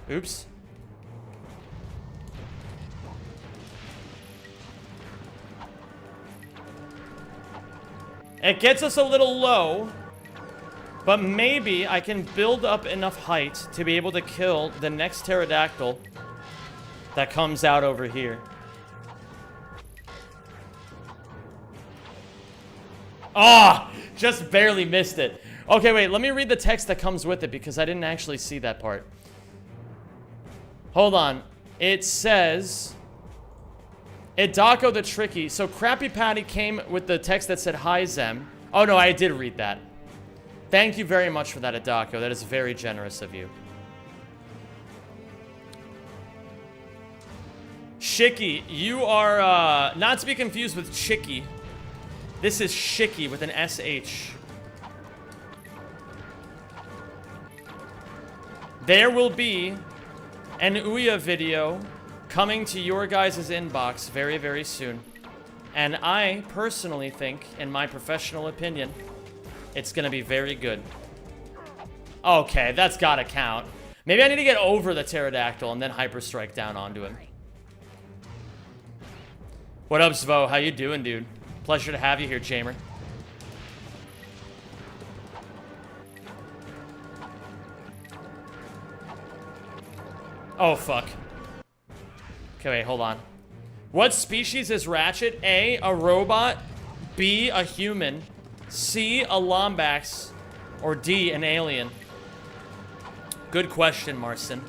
Oops. It gets us a little low, but maybe I can build up enough height to be able to kill the next pterodactyl that comes out over here. Ah, oh, just barely missed it. Okay, wait, let me read the text that comes with it because I didn't actually see that part. Hold on. It says... Idako the Tricky. So Crappy Patty came with the text that said, "Hi, Zem." Oh, no, I did read that. Thank you very much for that, Idako. That is very generous of you. Shiki. You are, not to be confused with Chicky. This is Shiki with an SH. There will be an Ouya video coming to your guys' inbox very, very soon. And I personally think, in my professional opinion, it's gonna be very good. Okay, that's gotta count. Maybe I need to get over the pterodactyl and then hyperstrike down onto him. What up, Svo? How you doing, dude? Pleasure to have you here, Jamer. Oh, fuck. Okay, wait, hold on. What species is Ratchet? A robot. B, a human. C, a Lombax. Or D, an alien? Good question, Marston.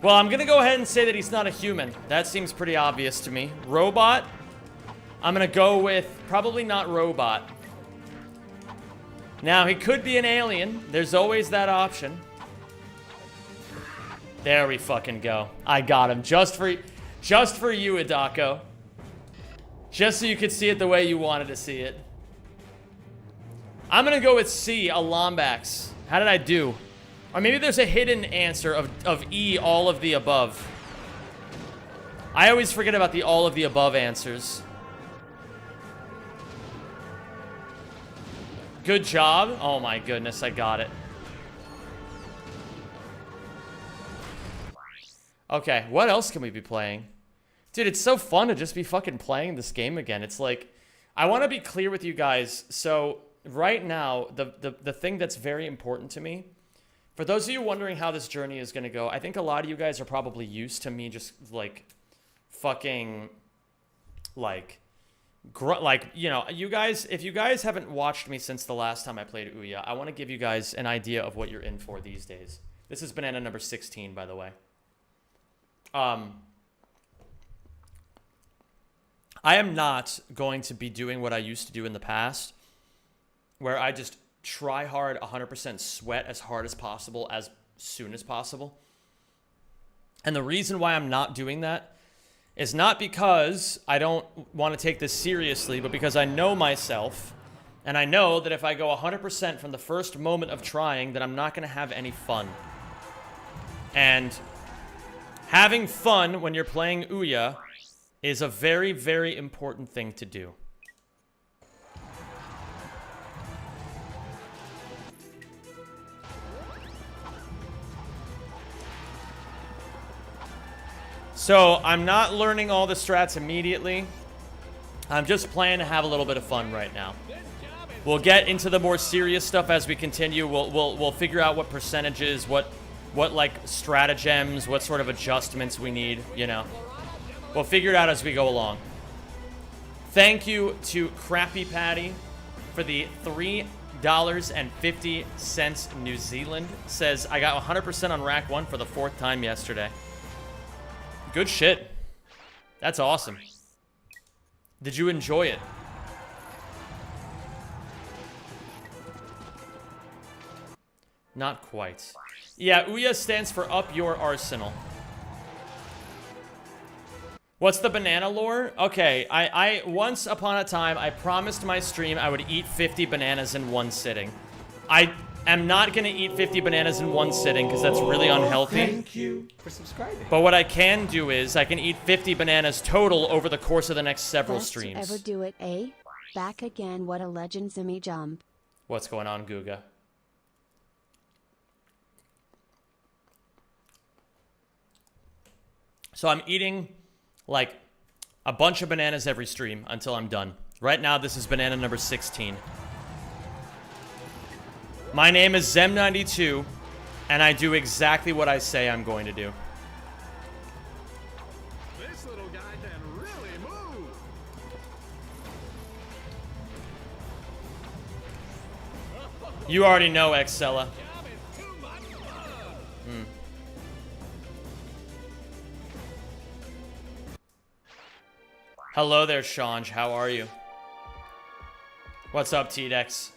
Well, I'm gonna go ahead and say that he's not a human. That seems pretty obvious to me. Robot? I'm gonna go with probably not robot. Now, he could be an alien. There's always that option. There we fucking go. I got him. Just for you, Idako. Just so you could see it the way you wanted to see it. I'm gonna go with C, a Lombax. How did I do? Or maybe there's a hidden answer of E, all of the above. I always forget about the all of the above answers. Good job. Oh my goodness, I got it. Okay, what else can we be playing? Dude, it's so fun to just be fucking playing this game again. It's like, I want to be clear with you guys. So, right now, the thing that's very important to me, for those of you wondering how this journey is going to go, I think a lot of you guys are probably used to me just, like, fucking, like, you know, you guys, if you guys haven't watched me since the last time I played Ouya, I want to give you guys an idea of what you're in for these days. This is banana number 16, by the way. I am not going to be doing what I used to do in the past, where I just try hard, 100% sweat as hard as possible, as soon as possible. And the reason why I'm not doing that is not because I don't want to take this seriously, but because I know myself, and I know that if I go 100% from the first moment of trying, that I'm not going to have any fun. And having fun when you're playing Ouya is a very, very important thing to do. So I'm not learning all the strats immediately. I'm just planning to have a little bit of fun right now. We'll get into the more serious stuff as we continue. We'll figure out what percentages, what like stratagems, what sort of adjustments we need, you know. We'll figure it out as we go along. Thank you to Crappy Patty for the $3.50 New Zealand. Says, I got 100% on rack 1 for the 4th time yesterday. Good shit. That's awesome. Did you enjoy it? Not quite. Yeah, Ouya stands for up your arsenal. What's the banana lore? Okay, I once upon a time, I promised my stream I would eat 50 bananas in one sitting. I am not gonna eat 50 bananas in one sitting because that's really unhealthy. Thank you for subscribing. But what I can do is I can eat 50 bananas total over the course of the next several Best streams. to ever do it, eh? Back again, what a legend, Zimmy jump. What's going on, Guga? So I'm eating like a bunch of bananas every stream until I'm done. Right now, this is banana number 16. My name is Zem92, and I do exactly what I say I'm going to do. This little guy can really move. You already know, Excella. Hello there, Shanj. How are you? What's up, T-Dex?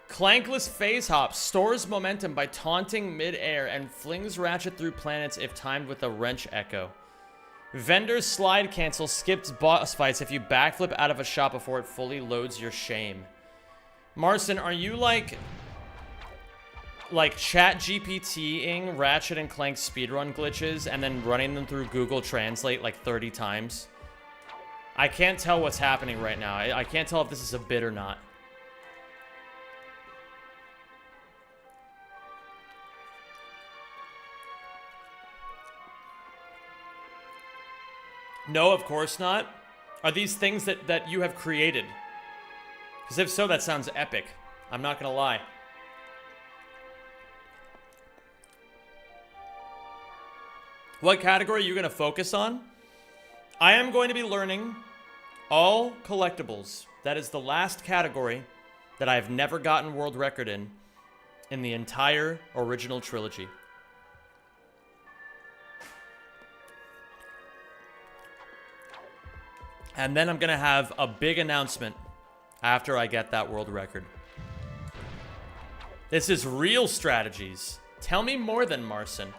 Clankless Phase Hop stores momentum by taunting mid-air and flings Ratchet through planets if timed with a wrench echo. Vendor's slide cancel skips boss fights if you backflip out of a shot before it fully loads your shame. Marcin, are you like chat GPT-ing Ratchet and Clank speedrun glitches and then running them through Google Translate like 30 times? I can't tell what's happening right now. I can't tell if this is a bit or not. No, of course not. Are these things that you have created? Because if so, that sounds epic. I'm not gonna lie. What category are you gonna focus on? I am going to be learning all collectibles. That is the last category that I have never gotten world record in the entire original trilogy. And then I'm going to have a big announcement after I get that world record. This is real strategies. Tell me more than Marcin.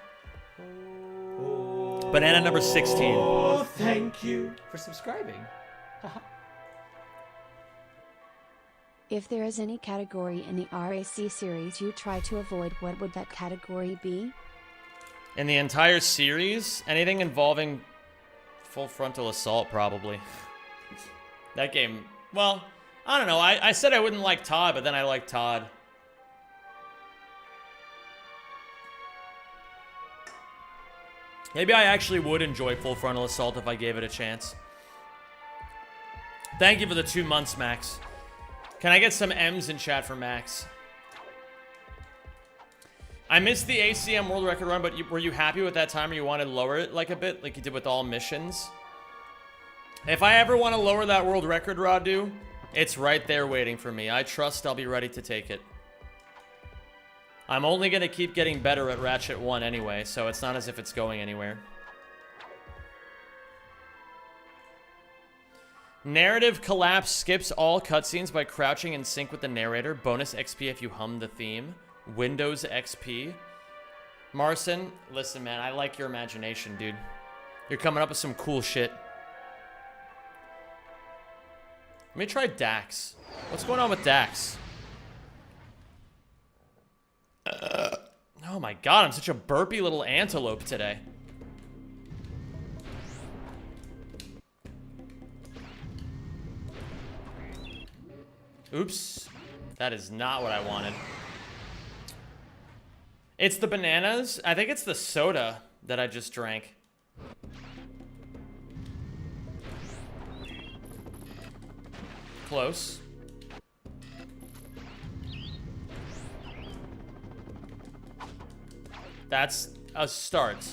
Banana number 16. Oh, thank you for subscribing. If there is any category in the RAC series you try to avoid, what would that category be? In the entire series, anything involving full frontal assault, probably. That game, well, I don't know. I said I wouldn't like Todd, but then I like Todd. Maybe I actually would enjoy full frontal assault if I gave it a chance. Thank you for the 2 months, Max. Can I get some M's in chat for Max? I missed the ACM world record run, but were you happy with that time or you wanted to lower it like a bit, like you did with all missions? If I ever want to lower that world record, Radu, it's right there waiting for me. I trust I'll be ready to take it. I'm only going to keep getting better at Ratchet 1 anyway, so it's not as if it's going anywhere. Narrative collapse skips all cutscenes by crouching in sync with the narrator. Bonus XP if you hum the theme. Windows XP. Marcin, listen, man, I like your imagination, dude. You're coming up with some cool shit. Let me try Dax. What's going on with Dax? Oh Oh my god, I'm such a burpy little antelope today. Oops. That is not what I wanted. It's the bananas. I think it's the soda that I just drank. Close. That's a start.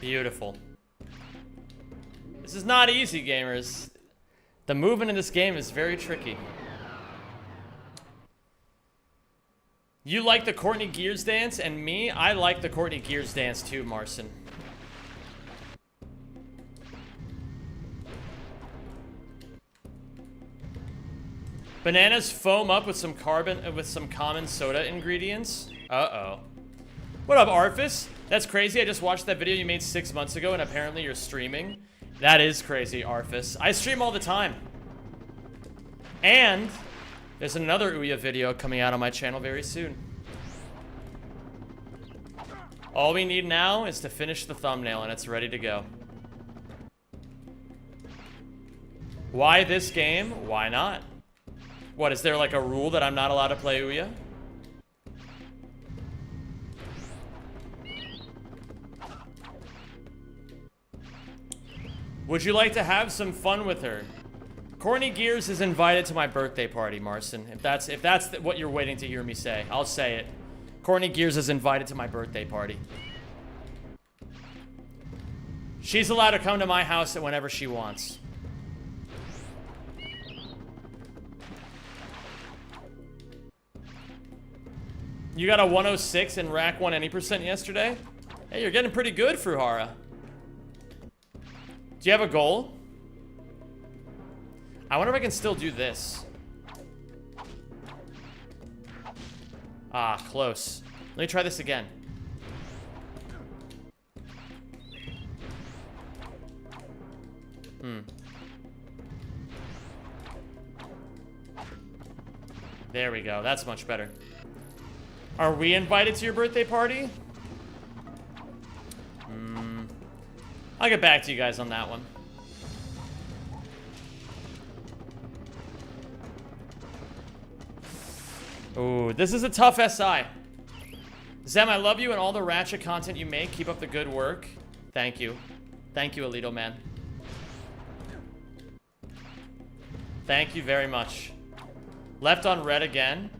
Beautiful. This is not easy, gamers. The movement in this game is very tricky. You like the Courtney Gears dance, and me, I like the Courtney Gears dance too, Marcin. Bananas foam up with some common soda ingredients. Uh-oh. What up, Arfus? That's crazy. I just watched that video you made 6 months ago, and apparently you're streaming. That is crazy, Arfus. I stream all the time. And there's another Ouya video coming out on my channel very soon. All we need now is to finish the thumbnail, and it's ready to go. Why this game? Why not? What, is there like a rule that I'm not allowed to play Ouya? Would you like to have some fun with her? Courtney Gears is invited to my birthday party, Marcin. If that's what you're waiting to hear me say, I'll say it. Courtney Gears is invited to my birthday party. She's allowed to come to my house whenever she wants. You got a 106 and rack 1 any percent yesterday? Hey, you're getting pretty good, Fruhara. Do you have a goal? I wonder if I can still do this. Ah, close. Let me try this again. There we go. That's much better. Are we invited to your birthday party? I'll get back to you guys on that one. Ooh, this is a tough SI. Zem, I love you and all the Ratchet content you make. Keep up the good work. Thank you. Thank you, Alito man. Thank you very much. Left on red again.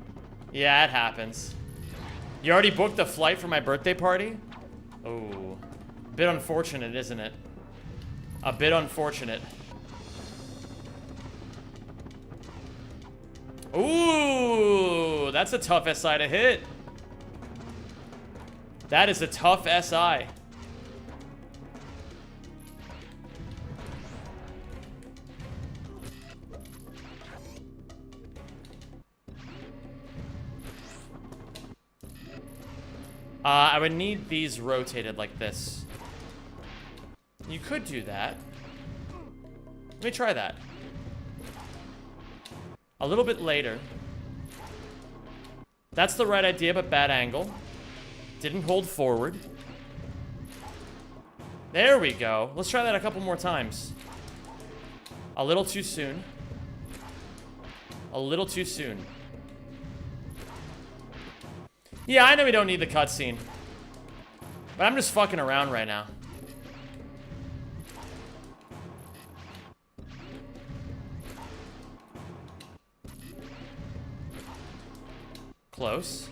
Yeah, it happens. You already booked a flight for my birthday party? Ooh. Bit unfortunate, isn't it? A bit unfortunate. Ooh, that's a tough SI to hit. That is a tough SI. I would need these rotated like this. You could do that. Let me try that. A little bit later. That's the right idea, but bad angle. Didn't hold forward. There we go. Let's try that a couple more times. A little too soon. A little too soon. Yeah, I know we don't need the cutscene. But I'm just fucking around right now. Close.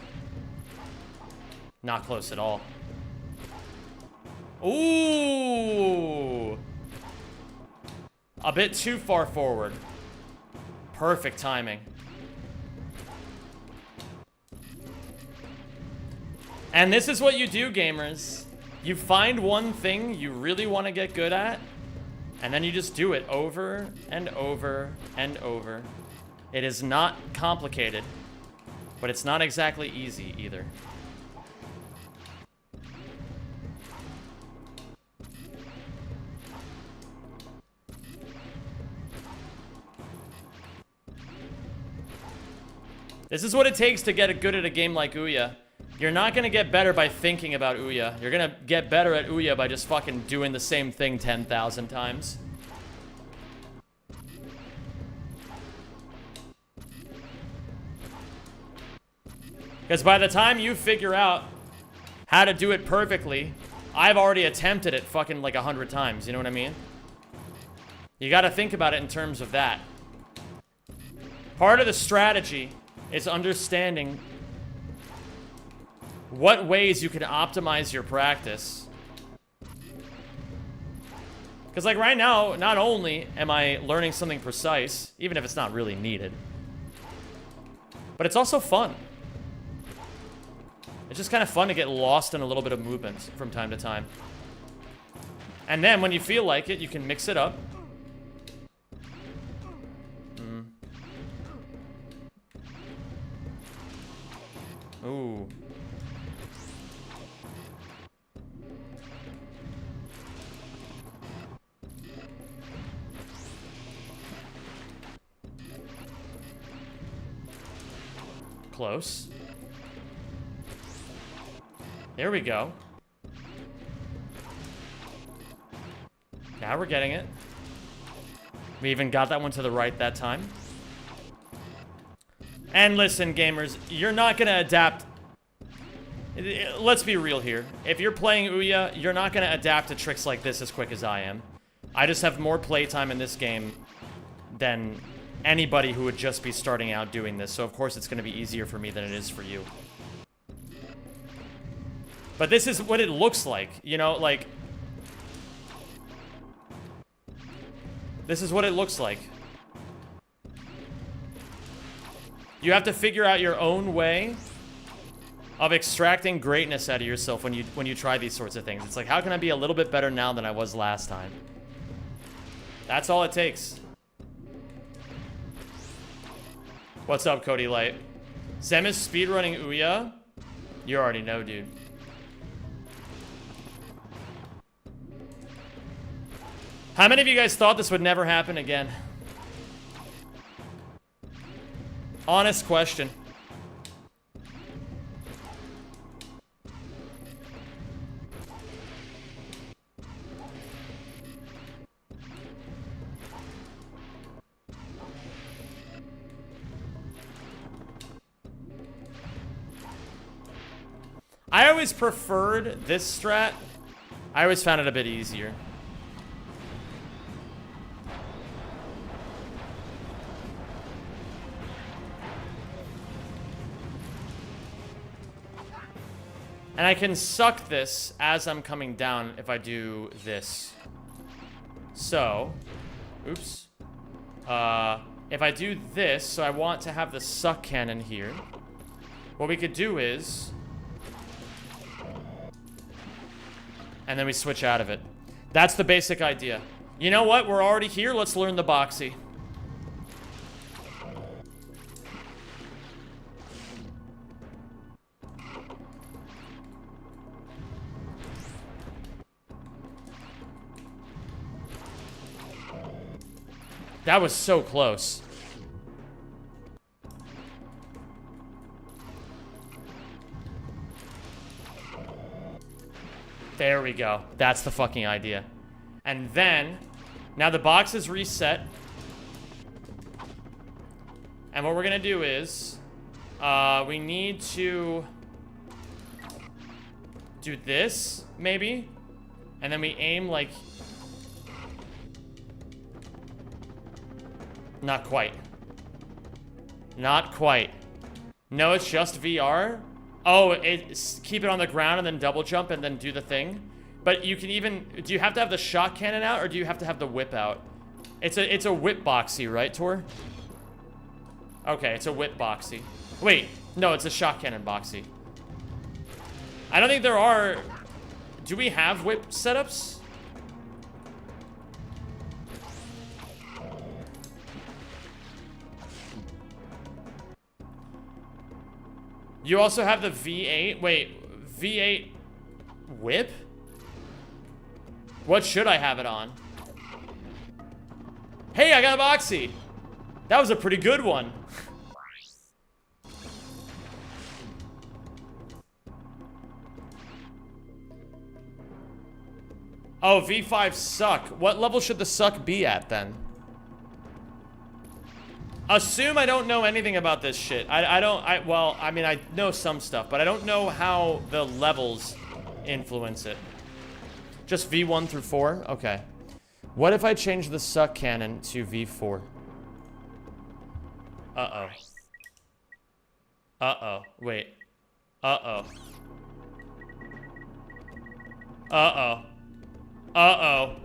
Not close at all. Ooh! A bit too far forward. Perfect timing. And this is what you do, gamers. You find one thing you really want to get good at, and then you just do it over and over and over. It is not complicated, but it's not exactly easy either. This is what it takes to get good at a game like Ouya. You're not gonna get better by thinking about Ouya. You're gonna get better at Ouya by just fucking doing the same thing 10,000 times. Because by the time you figure out how to do it perfectly, I've already attempted it fucking like 100 times, you know what I mean? You gotta think about it in terms of that. Part of the strategy is understanding what ways you can optimize your practice. Because like right now, not only am I learning something precise, even if it's not really needed, but it's also fun. It's just kind of fun to get lost in a little bit of movement from time to time. And then when you feel like it, you can mix it up. Ooh. Close. There we go. Now we're getting it. We even got that one to the right that time. And listen, gamers, you're not gonna adapt. Let's be real here. If you're playing Ouya, you're not gonna adapt to tricks like this as quick as I am. I just have more playtime in this game than anybody who would just be starting out doing this. So of course it's gonna be easier for me than it is for you. But this is what it looks like, you know, like... This is what it looks like. You have to figure out your own way of extracting greatness out of yourself when you try these sorts of things. It's like, how can I be a little bit better now than I was last time? That's all it takes. What's up, Cody Light? Zem is speedrunning Ouya? You already know, dude. How many of you guys thought this would never happen again? Honest question. I always preferred this strat. I always found it a bit easier. And I can suck this as I'm coming down if I do this. So, oops. If I do this, so I want to have the suck cannon here. What we could do is... And then we switch out of it. That's the basic idea. You know what? We're already here. Let's learn the boxy. That was so close. There we go. That's the fucking idea. And then, now the box is reset. And what we're gonna do is, we need to do this, maybe. And then we aim like... Not quite. Not quite. No, it's just VR. Oh, it's keep it on the ground and then double jump and then do the thing. But you can even... Do you have to have the shot cannon out or do you have to have the whip out? It's a whip boxy, right, Tor? Okay, it's a whip boxy. Wait, no, it's a shot cannon boxy. I don't think there are... Do we have whip setups? You also have the V8. Wait, V8 whip? What should I have it on? Hey, I got a boxy. That was a pretty good one. Oh, V5 suck. What level should the suck be at then? Assume I don't know anything about this shit. Well, I mean, I know some stuff, but I don't know how the levels influence it. Just V1 through 4? Okay. What if I change the suck cannon to V4? Uh-oh. Uh-oh. Wait. Uh-oh. Uh-oh. Uh-oh.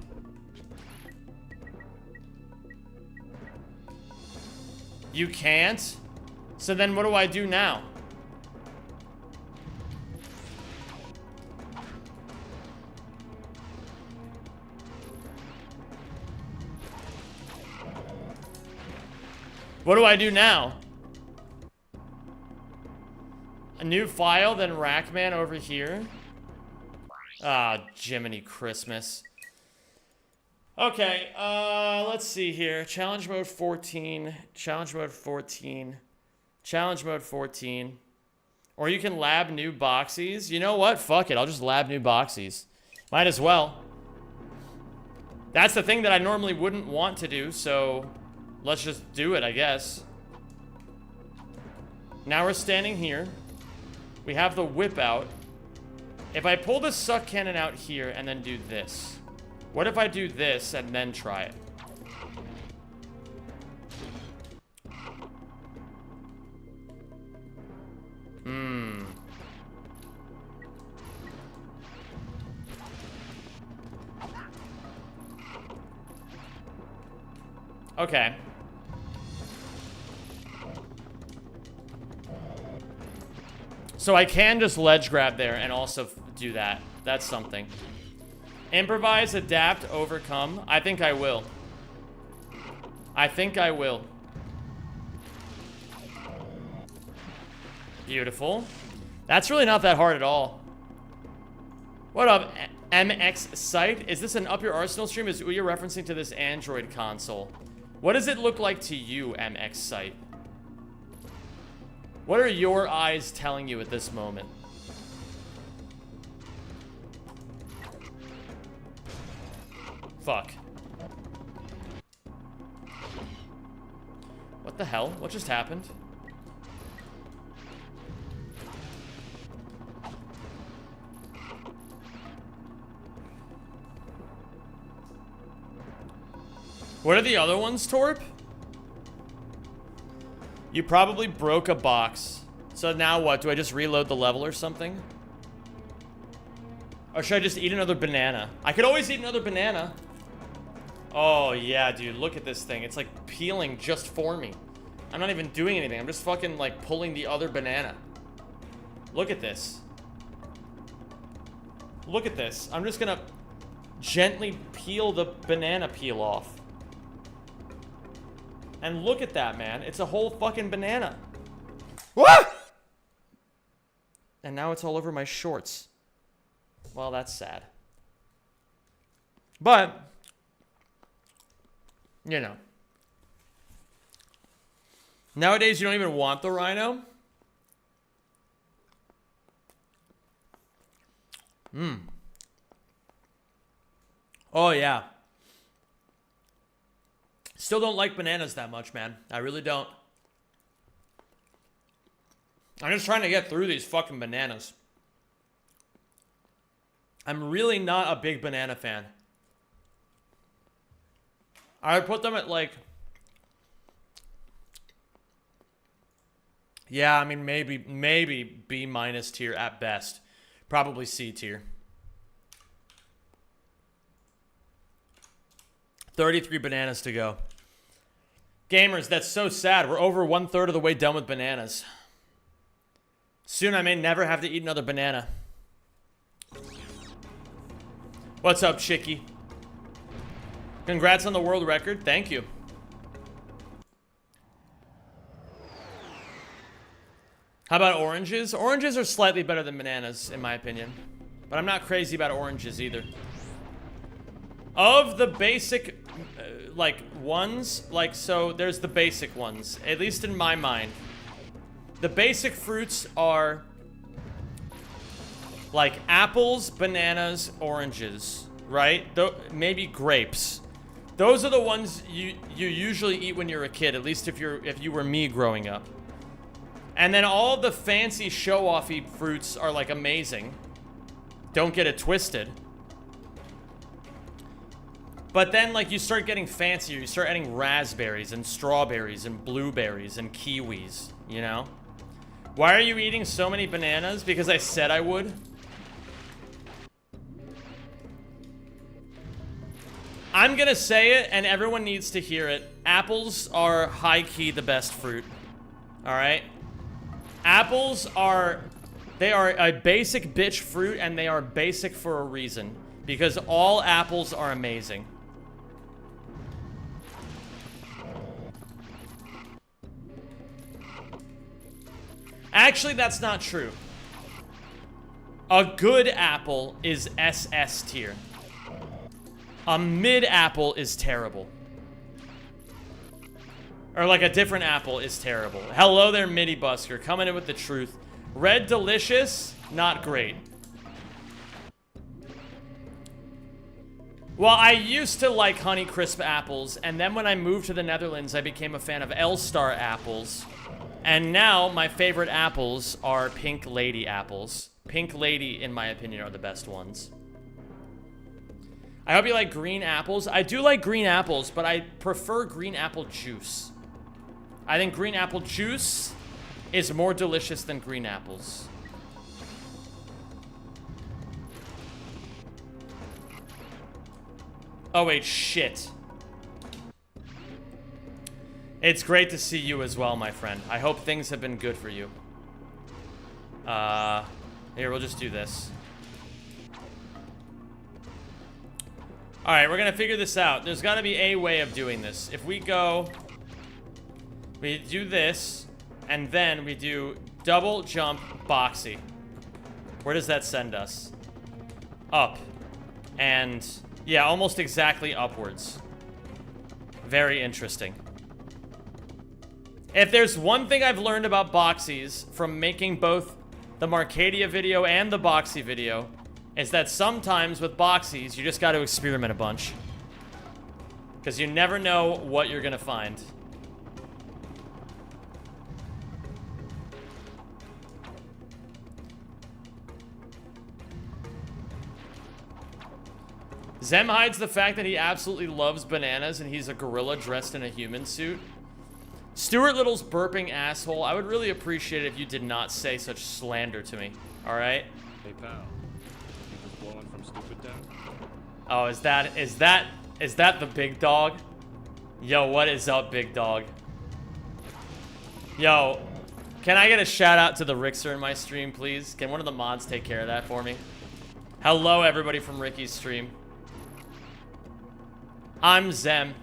You can't? So then what do I do now? What do I do now? A new file, then Rackman over here? Ah, Jiminy Christmas. Okay, let's see here. Challenge mode 14. Challenge mode 14. Challenge mode 14. Or you can lab new boxies. You know what? Fuck it. I'll just lab new boxies. Might as well. That's the thing that I normally wouldn't want to do, so let's just do it, I guess. Now we're standing here. We have the whip out. If I pull the suck cannon out here and then do this. What if I do this and then try it? Okay. So I can just ledge grab there and also do that. That's something. Improvise, adapt, overcome. I think I will. I think I will. Beautiful. That's really not that hard at all. What up, MX Site? Is this an Up Your Arsenal stream? Is Ouya referencing to this Android console? What does it look like to you, MX Site? What are your eyes telling you at this moment? Fuck. What the hell? What just happened? What are the other ones, Torp? You probably broke a box. So now what? Do I just reload the level or something? Or should I just eat another banana? I could always eat another banana. Oh, yeah, dude. Look at this thing. It's like peeling just for me. I'm not even doing anything. I'm just fucking like pulling the other banana. Look at this. Look at this. I'm just gonna gently peel the banana peel off. And look at that, man. It's a whole fucking banana. What? And now it's all over my shorts. Well, that's sad. But, you know. Nowadays, you don't even want the rhino. Oh, yeah. Still don't like bananas that much, man. I really don't. I'm just trying to get through these fucking bananas. I'm really not a big banana fan. I would put them at like... Yeah, I mean, maybe B minus tier at best. Probably C tier. 33 bananas to go. Gamers, that's so sad. We're over 1/3 of the way done with bananas. Soon I may never have to eat another banana. What's up, Chicky? Congrats on the world record. Thank you. How about oranges? Oranges are slightly better than bananas, in my opinion. But I'm not crazy about oranges either. Of the basic, like, ones, like, so there's the basic ones, at least in my mind. The basic fruits are, like, apples, bananas, oranges, right? Maybe grapes. Those are the ones you usually eat when you're a kid, at least if you were me growing up. And then all the fancy show-offy fruits are like amazing. Don't get it twisted. But then like you start getting fancier. You start adding raspberries and strawberries and blueberries and kiwis, you know? Why are you eating so many bananas? Because I said I would. I'm gonna say it, and everyone needs to hear it. Apples are high-key the best fruit. Alright? Apples are... They are a basic bitch fruit, and they are basic for a reason. Because all apples are amazing. Actually, that's not true. A good apple is SS tier. A mid apple is terrible. Or like a different apple is terrible. Hello there, Midi Busker. Coming in with the truth. Red Delicious, not great. Well, I used to like Honeycrisp apples, and then when I moved to the Netherlands, I became a fan of L-Star apples. And now, my favorite apples are Pink Lady apples. Pink Lady, in my opinion, are the best ones. I hope you like green apples. I do like green apples, but I prefer green apple juice. I think green apple juice is more delicious than green apples. Oh, wait, shit. It's great to see you as well, my friend. I hope things have been good for you. Here, we'll just do this. Alright, we're gonna figure this out. There's gotta be a way of doing this. If we go... We do this, and then we do double jump boxy. Where does that send us? Up. And, yeah, almost exactly upwards. Very interesting. If there's one thing I've learned about boxies from making both the Marcadia video and the boxy video, is that sometimes with boxies, you just got to experiment a bunch. Because you never know what you're going to find. Zem hides the fact that he absolutely loves bananas and he's a gorilla dressed in a human suit. Stuart Little's burping asshole. I would really appreciate it if you did not say such slander to me. Alright? Hey pal, you just blowing from stupid town? Oh, is that the big dog? Yo, what is up, big dog? Yo, can I get a shout out to the Rixer in my stream, please? Can one of the mods take care of that for me? Hello, everybody from Ricky's stream. I'm Zem.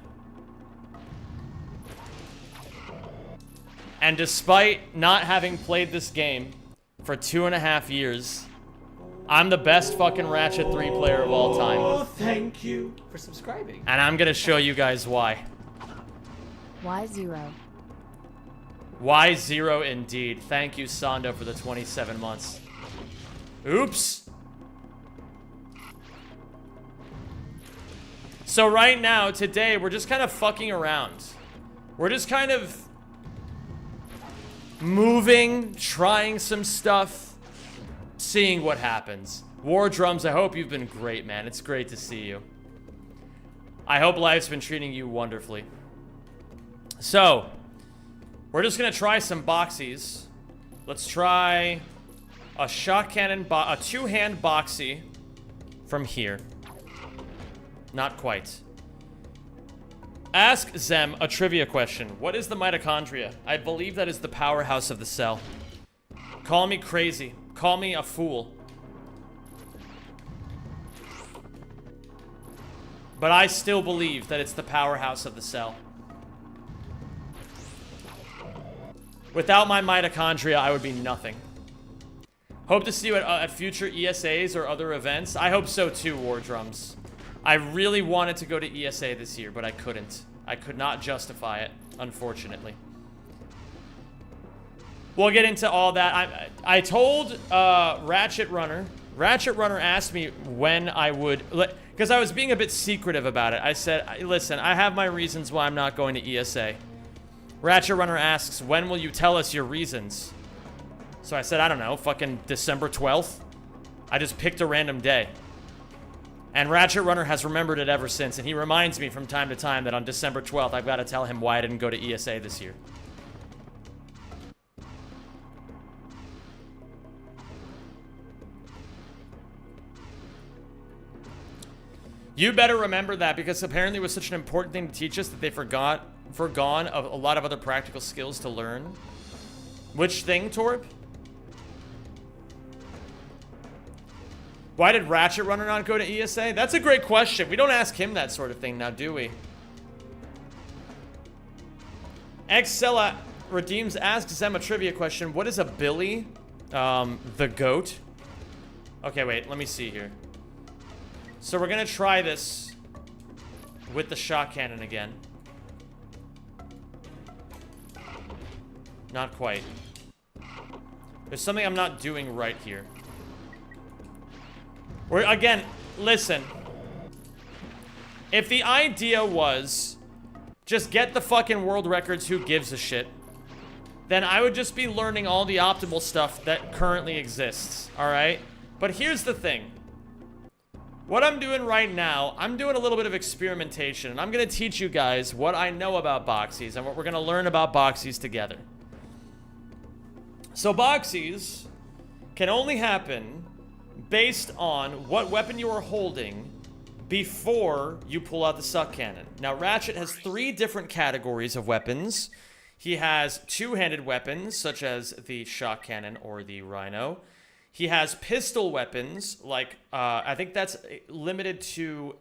And despite not having played this game for 2.5 years, I'm the best fucking Ratchet 3 player of all time. Oh, thank you for subscribing. And I'm gonna show you guys why. Y0. Y0 indeed. Thank you, Sando, for the 27 months. Oops. So right now, today, we're just kind of fucking around. We're just kind of moving, trying some stuff, seeing what happens. War Drums, I hope you've been great, man. It's great to see you. I hope life's been treating you wonderfully. So, we're just gonna try some boxies. Let's try a shot cannon, a two-hand boxy from here. Not quite. Ask Zem a trivia question. What is the mitochondria? I believe that is the powerhouse of the cell. Call me crazy. Call me a fool. But I still believe that it's the powerhouse of the cell. Without my mitochondria, I would be nothing. Hope to see you at future ESAs or other events. I hope so too, War Drums. I really wanted to go to ESA this year, but I couldn't. I could not justify it, unfortunately. We'll get into all that. I told Ratchet Runner, Ratchet Runner asked me when I would, because I was being a bit secretive about it. I said, listen, I have my reasons why I'm not going to ESA. Ratchet Runner asks, when will you tell us your reasons? So I said, I don't know, fucking December 12th. I just picked a random day. And Ratchet Runner has remembered it ever since, and he reminds me from time to time that on December 12th, I've got to tell him why I didn't go to ESA this year. You better remember that, because apparently it was such an important thing to teach us that they forgone a lot of other practical skills to learn. Which thing, Torb? Why did Ratchet Runner not go to ESA? That's a great question. We don't ask him that sort of thing now, do we? Xcella Redeems asks Zem a trivia question. What is a Billy? The goat? Okay, wait. Let me see here. So we're gonna try this with the shot cannon again. Not quite. There's something I'm not doing right here. Again, listen. If the idea was just get the fucking world records, who gives a shit, then I would just be learning all the optimal stuff that currently exists, alright? But here's the thing. What I'm doing right now, I'm doing a little bit of experimentation, and I'm going to teach you guys what I know about boxies and what we're going to learn about boxies together. So boxies can only happen based on what weapon you are holding before you pull out the suck cannon. Now, Ratchet has 3 different categories of weapons. He has two-handed weapons, such as the shot cannon or the rhino. He has pistol weapons, like, I think that's limited to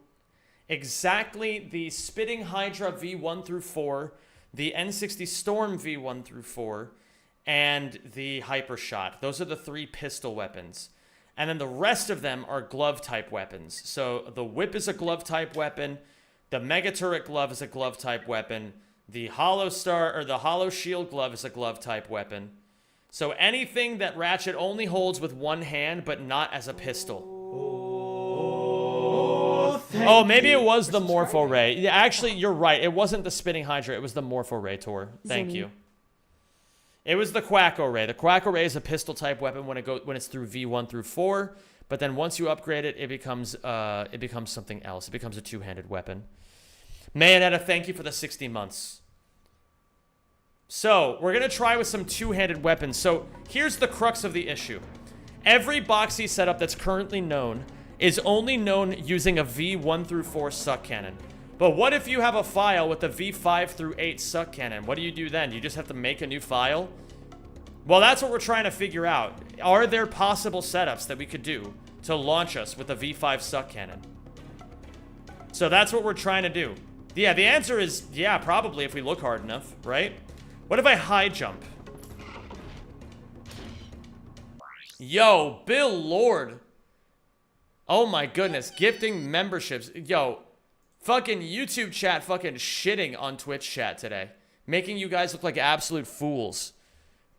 exactly the Spitting Hydra V1 through 4, the N60 Storm V1 through 4, and the Hyper Shot. Those are the 3 pistol weapons. And then the rest of them are glove-type weapons. So the whip is a glove-type weapon, the Mega Turret glove is a glove-type weapon, the Hollow Star, or the Hollow Shield glove is a glove-type weapon. So anything that Ratchet only holds with one hand, but not as a pistol. Oh, maybe it was the Morpho Ray. Yeah, actually, you're right. It wasn't the Spitting Hydra. It was the Morpho Ray, Tor. Thank you. It was the Quacko Ray. The Quacko Ray is a pistol-type weapon when it's through V1 through 4. But then once you upgrade it, it becomes something else. It becomes a two-handed weapon. Mayonetta, thank you for the 60 months. So, we're going to try with some two-handed weapons. So, here's the crux of the issue. Every boxy setup that's currently known is only known using a V1 through 4 suck cannon. But what if you have a file with a V5 through 8 suck cannon? What do you do then? You just have to make a new file? Well, that's what we're trying to figure out. Are there possible setups that we could do to launch us with a V5 suck cannon? So that's what we're trying to do. Yeah, the answer is, yeah, probably if we look hard enough, right? What if I high jump? Yo, Bill Lord. Oh my goodness, gifting memberships. Yo, fucking YouTube chat fucking shitting on Twitch chat today. Making you guys look like absolute fools.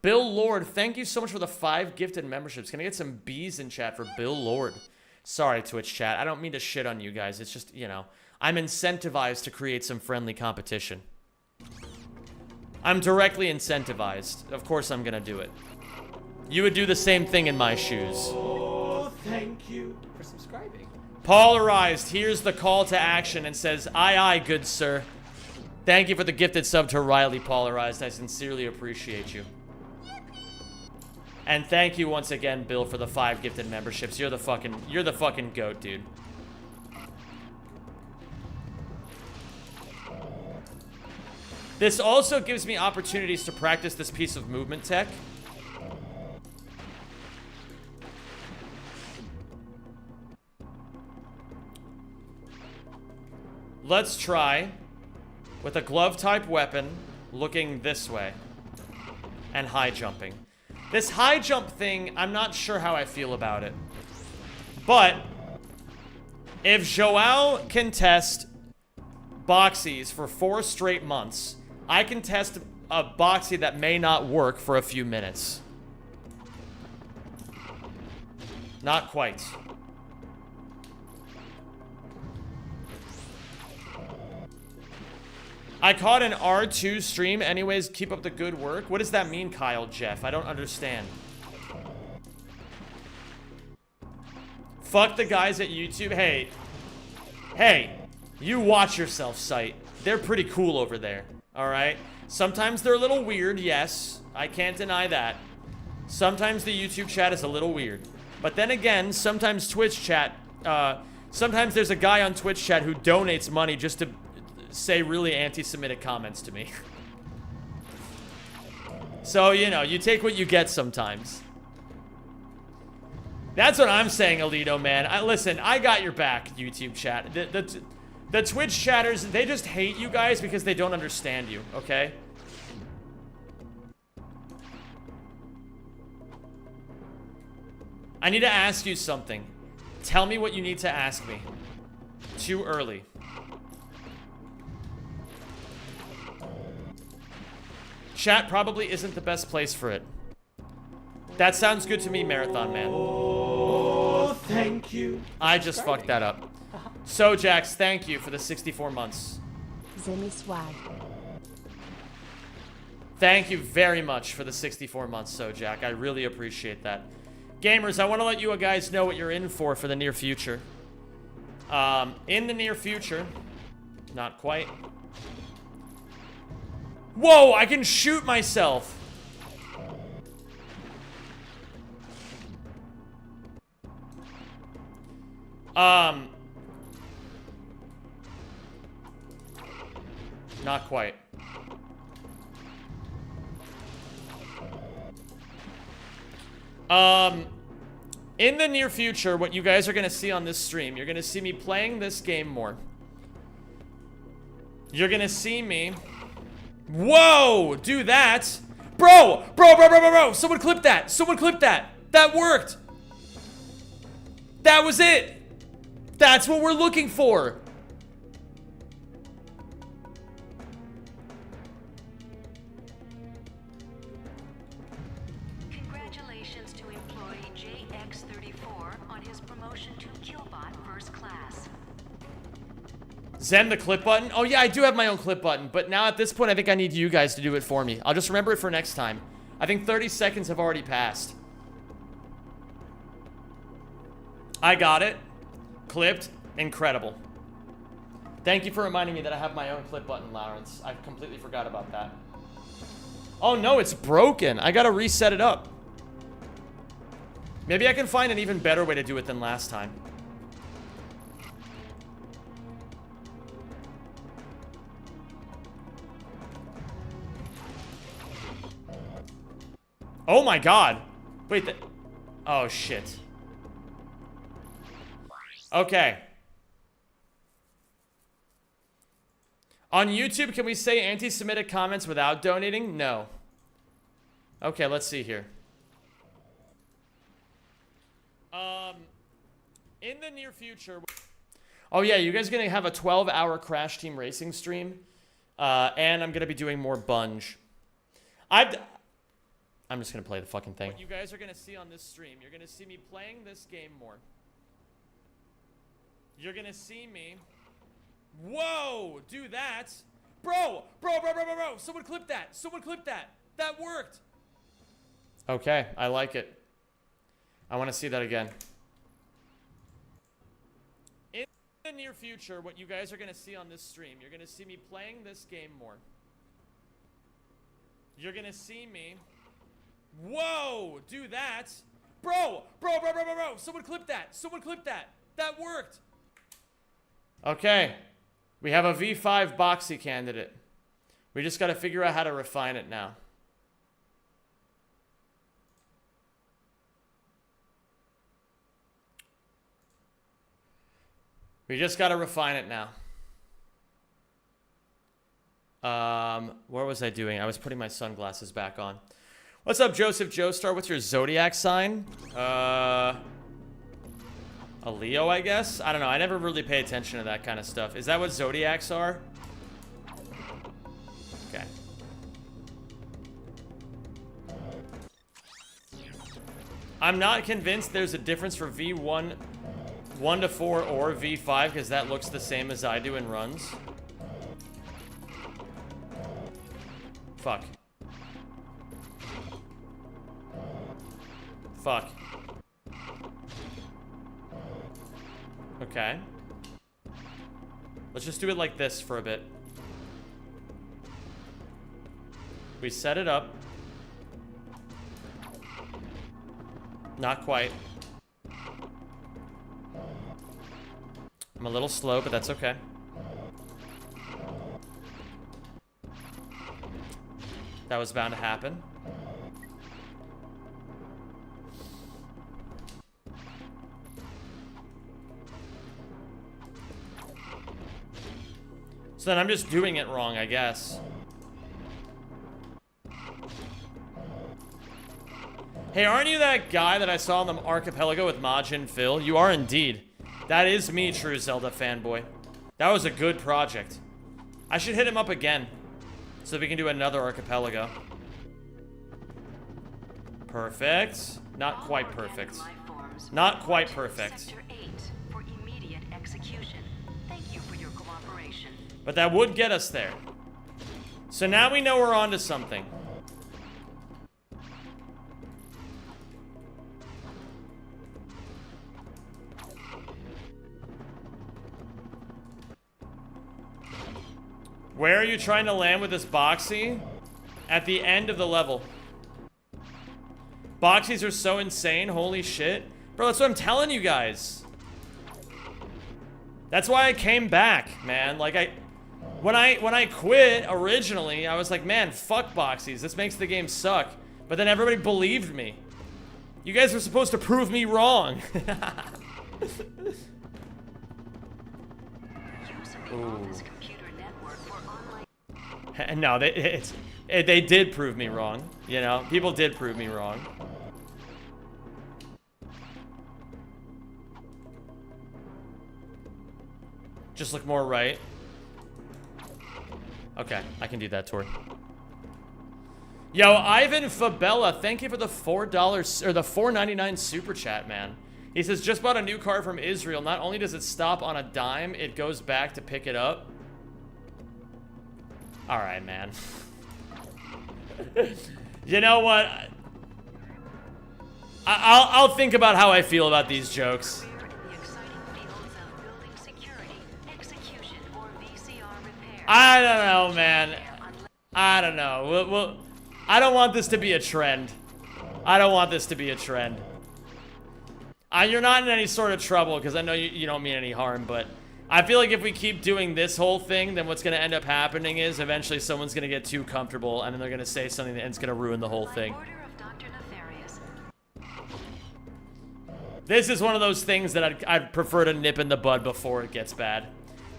Bill Lord, thank you so much for the 5 gifted memberships. Can I get some B's in chat for Bill Lord? Sorry, Twitch chat. I don't mean to shit on you guys. It's just, you know, I'm incentivized to create some friendly competition. I'm directly incentivized. Of course I'm gonna do it. You would do the same thing in my shoes. Oh, thank you for subscribing. Polarized hears the call to action and says, aye, aye, good sir. Thank you for the gifted sub to Riley Polarized. I sincerely appreciate you. And thank you once again, Bill, for the 5 gifted memberships. You're the fucking goat, dude. This also gives me opportunities to practice this piece of movement tech. Let's try with a glove-type weapon looking this way and high jumping. This high jump thing, I'm not sure how I feel about it. But if Joao can test boxies for 4 straight months, I can test a boxy that may not work for a few minutes. Not quite. I caught an R2 stream. Anyways, keep up the good work. What does that mean, Kyle Jeff? I don't understand. Fuck the guys at YouTube. Hey. Hey. You watch yourself, site. They're pretty cool over there. Alright? Sometimes they're a little weird, yes. I can't deny that. Sometimes the YouTube chat is a little weird. But then again, sometimes Twitch chat... sometimes there's a guy on Twitch chat who donates money just to say really anti-Semitic comments to me. So, you know, you take what you get sometimes. That's what I'm saying, Alito, man. Listen, I got your back, YouTube chat. The Twitch chatters, they just hate you guys because they don't understand you, okay? I need to ask you something. Tell me what you need to ask me. Too early. Chat probably isn't the best place for it. That sounds good to me, Marathon Man. Oh, thank you. I just fucked that up. So, Jax, thank you for the 64 months. Zimmy swag. Thank you very much for the 64 months, So Jack. I really appreciate that. Gamers, I want to let you guys know what you're in for the near future. In the near future, not quite. Whoa, I can shoot myself. Not quite. In the near future, what you guys are gonna see on this stream, you're gonna see me playing this game more. You're gonna see me... Whoa! Do that! Bro! Bro! Someone clip that! Someone clip that! That worked! That was it! That's what we're looking for! Congratulations to employee JX34 on his promotion to Killbot First Class. Zen the clip button? Oh yeah, I do have my own clip button, but now at this point I think I need you guys to do it for me. I'll just remember it for next time. I think 30 seconds have already passed. I got it. Clipped. Incredible. Thank you for reminding me that I have my own clip button, Lawrence. I completely forgot about that. Oh no, it's broken. I gotta reset it up. Maybe I can find an even better way to do it than last time. Oh my god. Wait, oh shit. Okay. On YouTube, can we say anti-Semitic comments without donating? No. Okay, let's see here. In the near future... Oh yeah, you guys are gonna have a 12-hour Crash Team Racing stream. And I'm gonna be doing more Bunge. I'm just gonna play the fucking thing. What you guys are gonna see on this stream, you're gonna see me playing this game more. You're gonna see me... Whoa! Do that! Bro! Someone clip that! Someone clip that! That worked! Okay, I like it. I want to see that again. In the near future, what you guys are gonna see on this stream, you're gonna see me playing this game more. You're gonna see me... Whoa! Do that! Bro! Someone clip that! Someone clip that! That worked! Okay. We have a V5 Boxy candidate. We just gotta figure out how to refine it now. We just gotta refine it now. What was I doing? I was putting my sunglasses back on. What's up, Joseph Joestar? What's your zodiac sign? A Leo, I guess? I don't know. I never really pay attention to that kind of stuff. Is that what zodiacs are? Okay. I'm not convinced there's a difference for V1 1 to 4 or V5 because that looks the same as I do in runs. Fuck. Fuck. Okay. Let's just do it like this for a bit. We set it up. Not quite. I'm a little slow, but that's okay. That was bound to happen. So then I'm just doing it wrong, I guess. Hey, aren't you that guy that I saw on the archipelago with Majin Phil? You are indeed. That is me, true Zelda fanboy. That was a good project. I should hit him up again, so that we can do another archipelago. Perfect. Not quite perfect. Not quite perfect. Sector 8 for immediate execution. Thank you for your cooperation. But that would get us there. So now we know we're onto something. Where are you trying to land with this Boxy? At the end of the level. Boxies are so insane, holy shit. Bro, that's what I'm telling you guys. That's why I came back, man. Like, when I quit originally, I was like, man, fuck Boxies. This makes the game suck. But then everybody believed me. You guys were supposed to prove me wrong. Ooh. No, they did prove me wrong. You know, people did prove me wrong. Just look more right. Okay, I can do that, Tor. Yo, Ivan Fabella, thank you for the $4 or the $4.99 super chat, man. He says, just bought a new car from Israel. Not only does it stop on a dime, it goes back to pick it up. All right, man. You know what? I'll think about how I feel about these jokes. I don't know, man. I don't know. I don't want this to be a trend. I don't want this to be a trend. You're not in any sort of trouble because I know you don't mean any harm, but I feel like if we keep doing this whole thing, then what's going to end up happening is eventually someone's going to get too comfortable and then they're going to say something and it's going to ruin the whole thing. This is one of those things that I'd prefer to nip in the bud before it gets bad.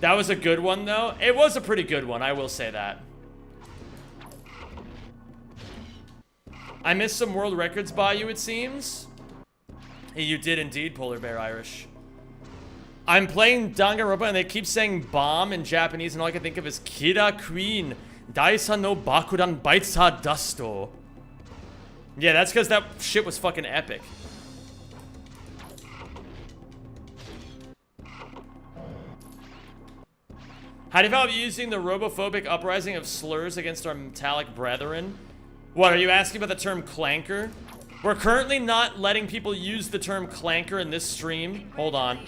That was a good one, though. It was a pretty good one, I will say that. I missed some world records by you, it seems. Hey, you did indeed, Polar Bear Irish. I'm playing Danganronpa and they keep saying bomb in Japanese and all I can think of is Kira Queen Daisa no Bakudan Baitsa Dusto. Yeah, that's because that shit was fucking epic. How do you feel about using the robophobic uprising of slurs against our metallic brethren? What, are you asking about the term clanker? We're currently not letting people use the term clanker in this stream. Hold on.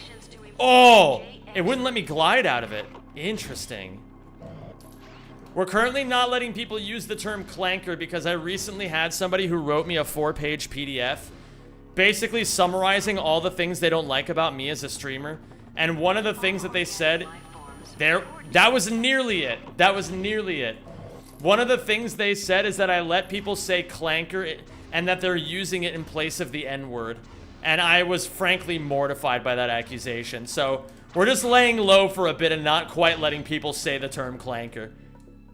Oh! It wouldn't let me glide out of it. Interesting. We're currently not letting people use the term clanker because I recently had somebody who wrote me a 4-page PDF basically summarizing all the things they don't like about me as a streamer. And one of the things that they said... that was nearly it. That was nearly it. One of the things they said is that I let people say clanker and that they're using it in place of the N-word. And I was frankly mortified by that accusation. So we're just laying low for a bit and not quite letting people say the term clanker.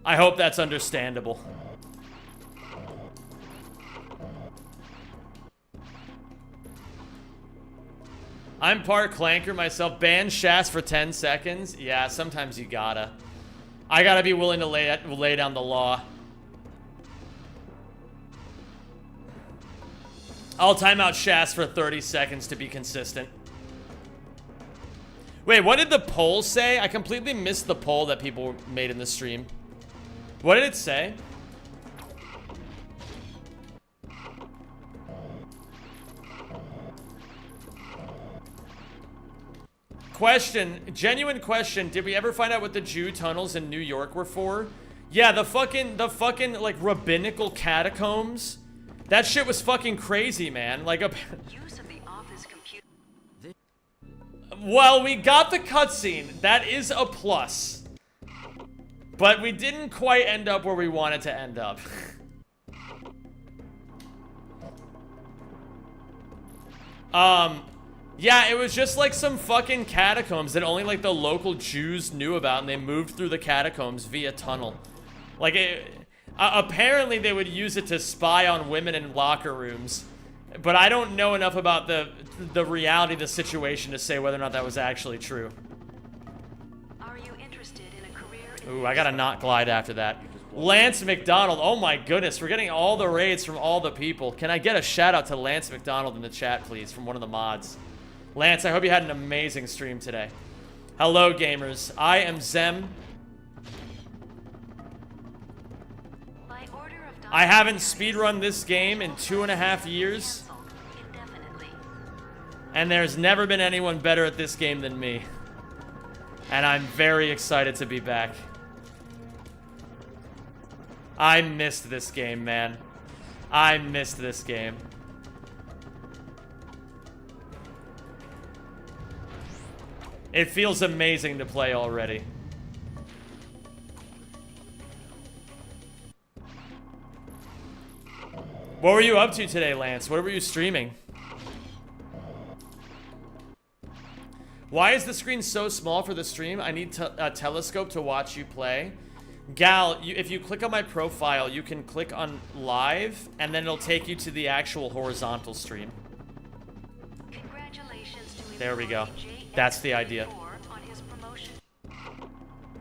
I hope that's understandable. I'm part clanker myself. Ban Shas for 10 seconds. Yeah, sometimes you gotta. I gotta be willing to lay down the law. I'll time out Shaz for 30 seconds to be consistent. Wait, what did the poll say? I completely missed the poll that people made in the stream. What did it say? Question, genuine question. Did we ever find out what the Jew tunnels in New York were for? Yeah, the fucking like rabbinical catacombs. That shit was fucking crazy, man. Like a Use of the office computer. well, we got the cutscene. That is a plus. But we didn't quite end up where we wanted to end up. Yeah, it was just like some fucking catacombs that only like the local Jews knew about, and they moved through the catacombs via tunnel. Like, apparently they would use it to spy on women in locker rooms. But I don't know enough about the reality of the situation to say whether or not that was actually true. Are you interested in a career in Ooh, I gotta not glide after that. Lance McDonald, oh my goodness, we're getting all the raids from all the people. Can I get a shout out to Lance McDonald in the chat, please, from one of the mods? Lance, I hope you had an amazing stream today. Hello, gamers. I am Zem. by order of Dr. I haven't Nefarious, speedrun this game in 2.5 years, canceled indefinitely. and there's never been anyone better at this game than me. And I'm very excited to be back. I missed this game, man. I missed this game. It feels amazing to play already. What were you up to today, Lance? What were you streaming? Why is the screen so small for the stream? I need a telescope to watch you play. Gal, if you click on my profile, you can click on live, and then it'll take you to the actual horizontal stream. Congratulations to There we go. employee That's the idea. JX34 on his promotion.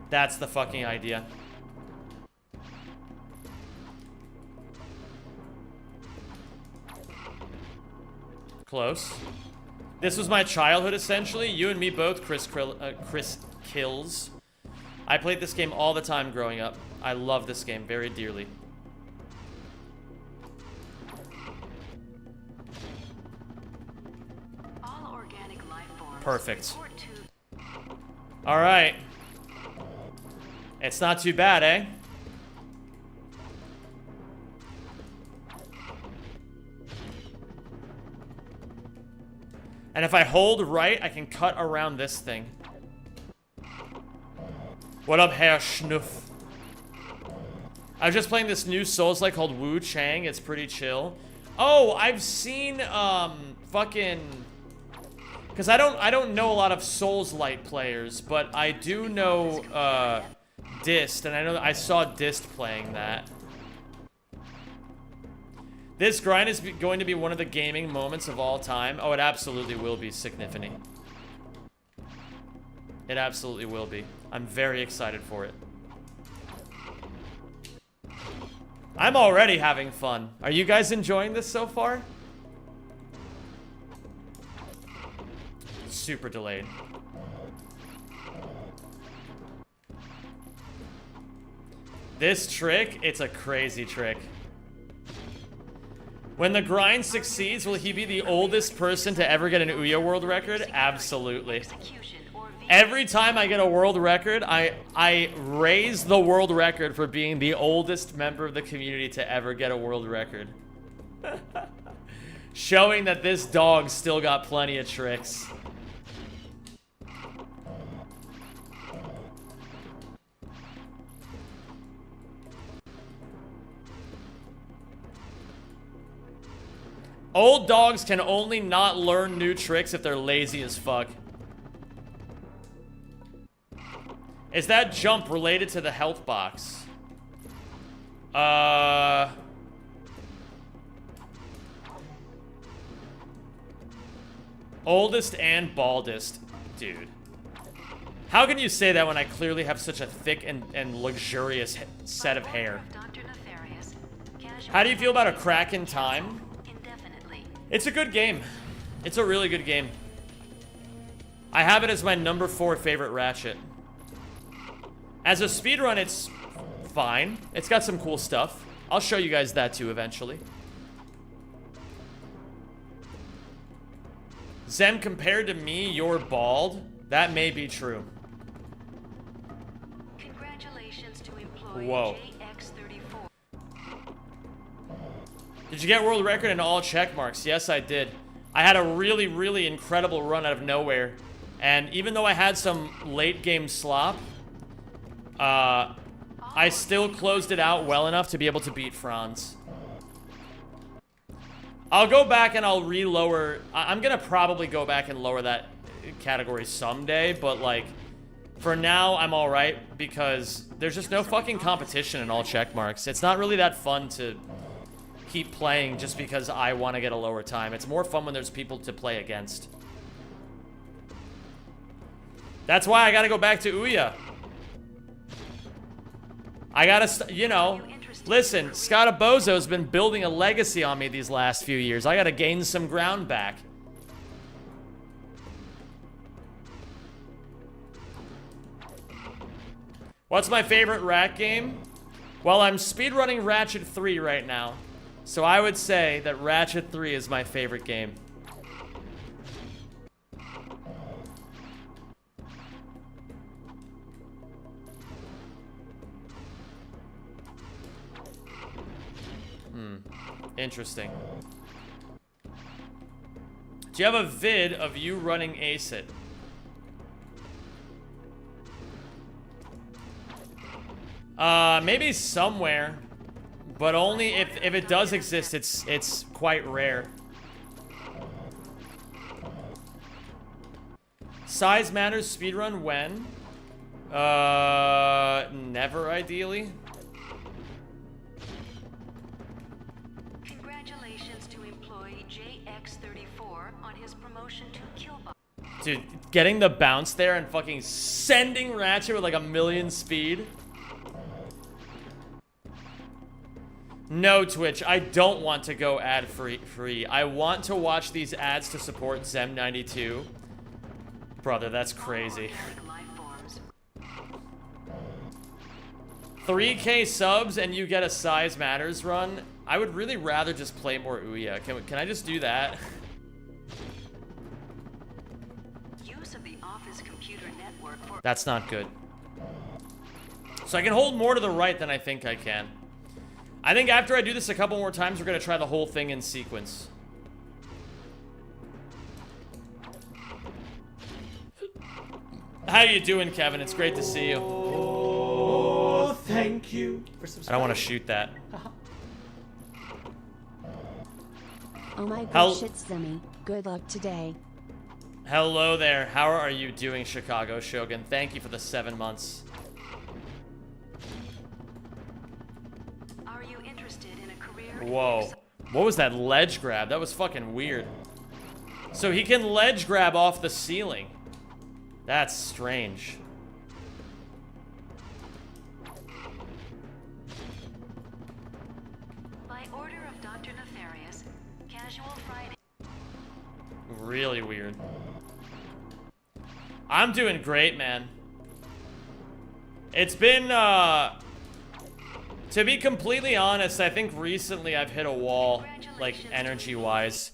That's the fucking idea. Close. This was my childhood, essentially. You and me both, Chris Kills. I played this game all the time growing up. I love this game very dearly. All organic life forms Perfect. report to All right. It's not too bad, eh? And if I hold right, I can cut around this thing. What up, Herr Schnuff? I was just playing this new Souls-like called Wu Chang. It's pretty chill. Oh, I've seen fucking, because I don't know a lot of Souls-like players, but I do know Dist, and I saw Dist playing that. This grind is going to be one of the gaming moments of all time. Oh, it absolutely will be, Significant. It absolutely will be. I'm very excited for it. I'm already having fun. Are you guys enjoying this so far? Super delayed. This trick, it's a crazy trick. When the grind succeeds, will he be the oldest person to ever get an Ouya world record? Absolutely. execution or Every time I get a world record, I raise the world record for being the oldest member of the community to ever get a world record. Showing that this dog still got plenty of tricks. Old dogs can only not learn new tricks if they're lazy as fuck. Is that jump related to the health box? Oldest and baldest. Dude. How can you say that when I clearly have such a thick and luxurious set of hair? Dr. Nefarious, casual How do you feel about a crack in time? indefinitely. It's a good game. It's a really good game. I have it as my number 4 favorite Ratchet. As a speedrun, it's fine. It's got some cool stuff. I'll show you guys that too eventually. Zem, compared to me, you're bald. That may be true. Congratulations to employee Whoa. JX34. Did you get world record in all check marks? Yes, I did. I had a really, really incredible run out of nowhere. And even though I had some late game slop, I still closed it out well enough to be able to beat Franz. I'll go back and I'll re-lower. I'm gonna probably go back and lower that category someday, but like, for now, I'm alright because there's just no fucking competition in all check marks. It's not really that fun to keep playing just because I want to get a lower time. It's more fun when there's people to play against. That's why I gotta go back to Ouya. I gotta, you know, listen, Scottobozo's been building a legacy on me these last few years. I gotta gain some ground back. What's my favorite rat game? Well, I'm speedrunning Ratchet 3 right now. So I would say that Ratchet 3 is my favorite game. Interesting. Do you have a vid of you running ACID? Maybe somewhere, but only if it does exist. It's quite rare. Size matters. Speedrun when? Never ideally. Congratulations to employee JX34 on his promotion to Killbot. Dude, getting the bounce there and fucking sending Ratchet with like a million speed. No, Twitch, I don't want to go ad-free. I want to watch these ads to support Zem92. Brother, that's crazy. 3K subs and you get a Size Matters run? I would really rather just play more Ouya. Can I just do that? Use of the office computer network for That's not good. So I can hold more to the right than I think I can. I think after I do this a couple more times, we're gonna try the whole thing in sequence. How you doing, Kevin? It's great to see you. Oh, thank you for I subscribing. don't want to shoot that. Oh my How- gosh, it's Zimmy. Good luck today. Hello there. How are you doing, Chicago Shogun? Thank you for the 7 months. Are you interested in a career? Whoa. What was that ledge grab? That was fucking weird. So he can ledge grab off the ceiling. That's strange. By order of Dr. Nefarious, Casual Friday. Really weird. I'm doing great, man. It's been, to be completely honest, I think recently I've hit a wall, like, energy-wise.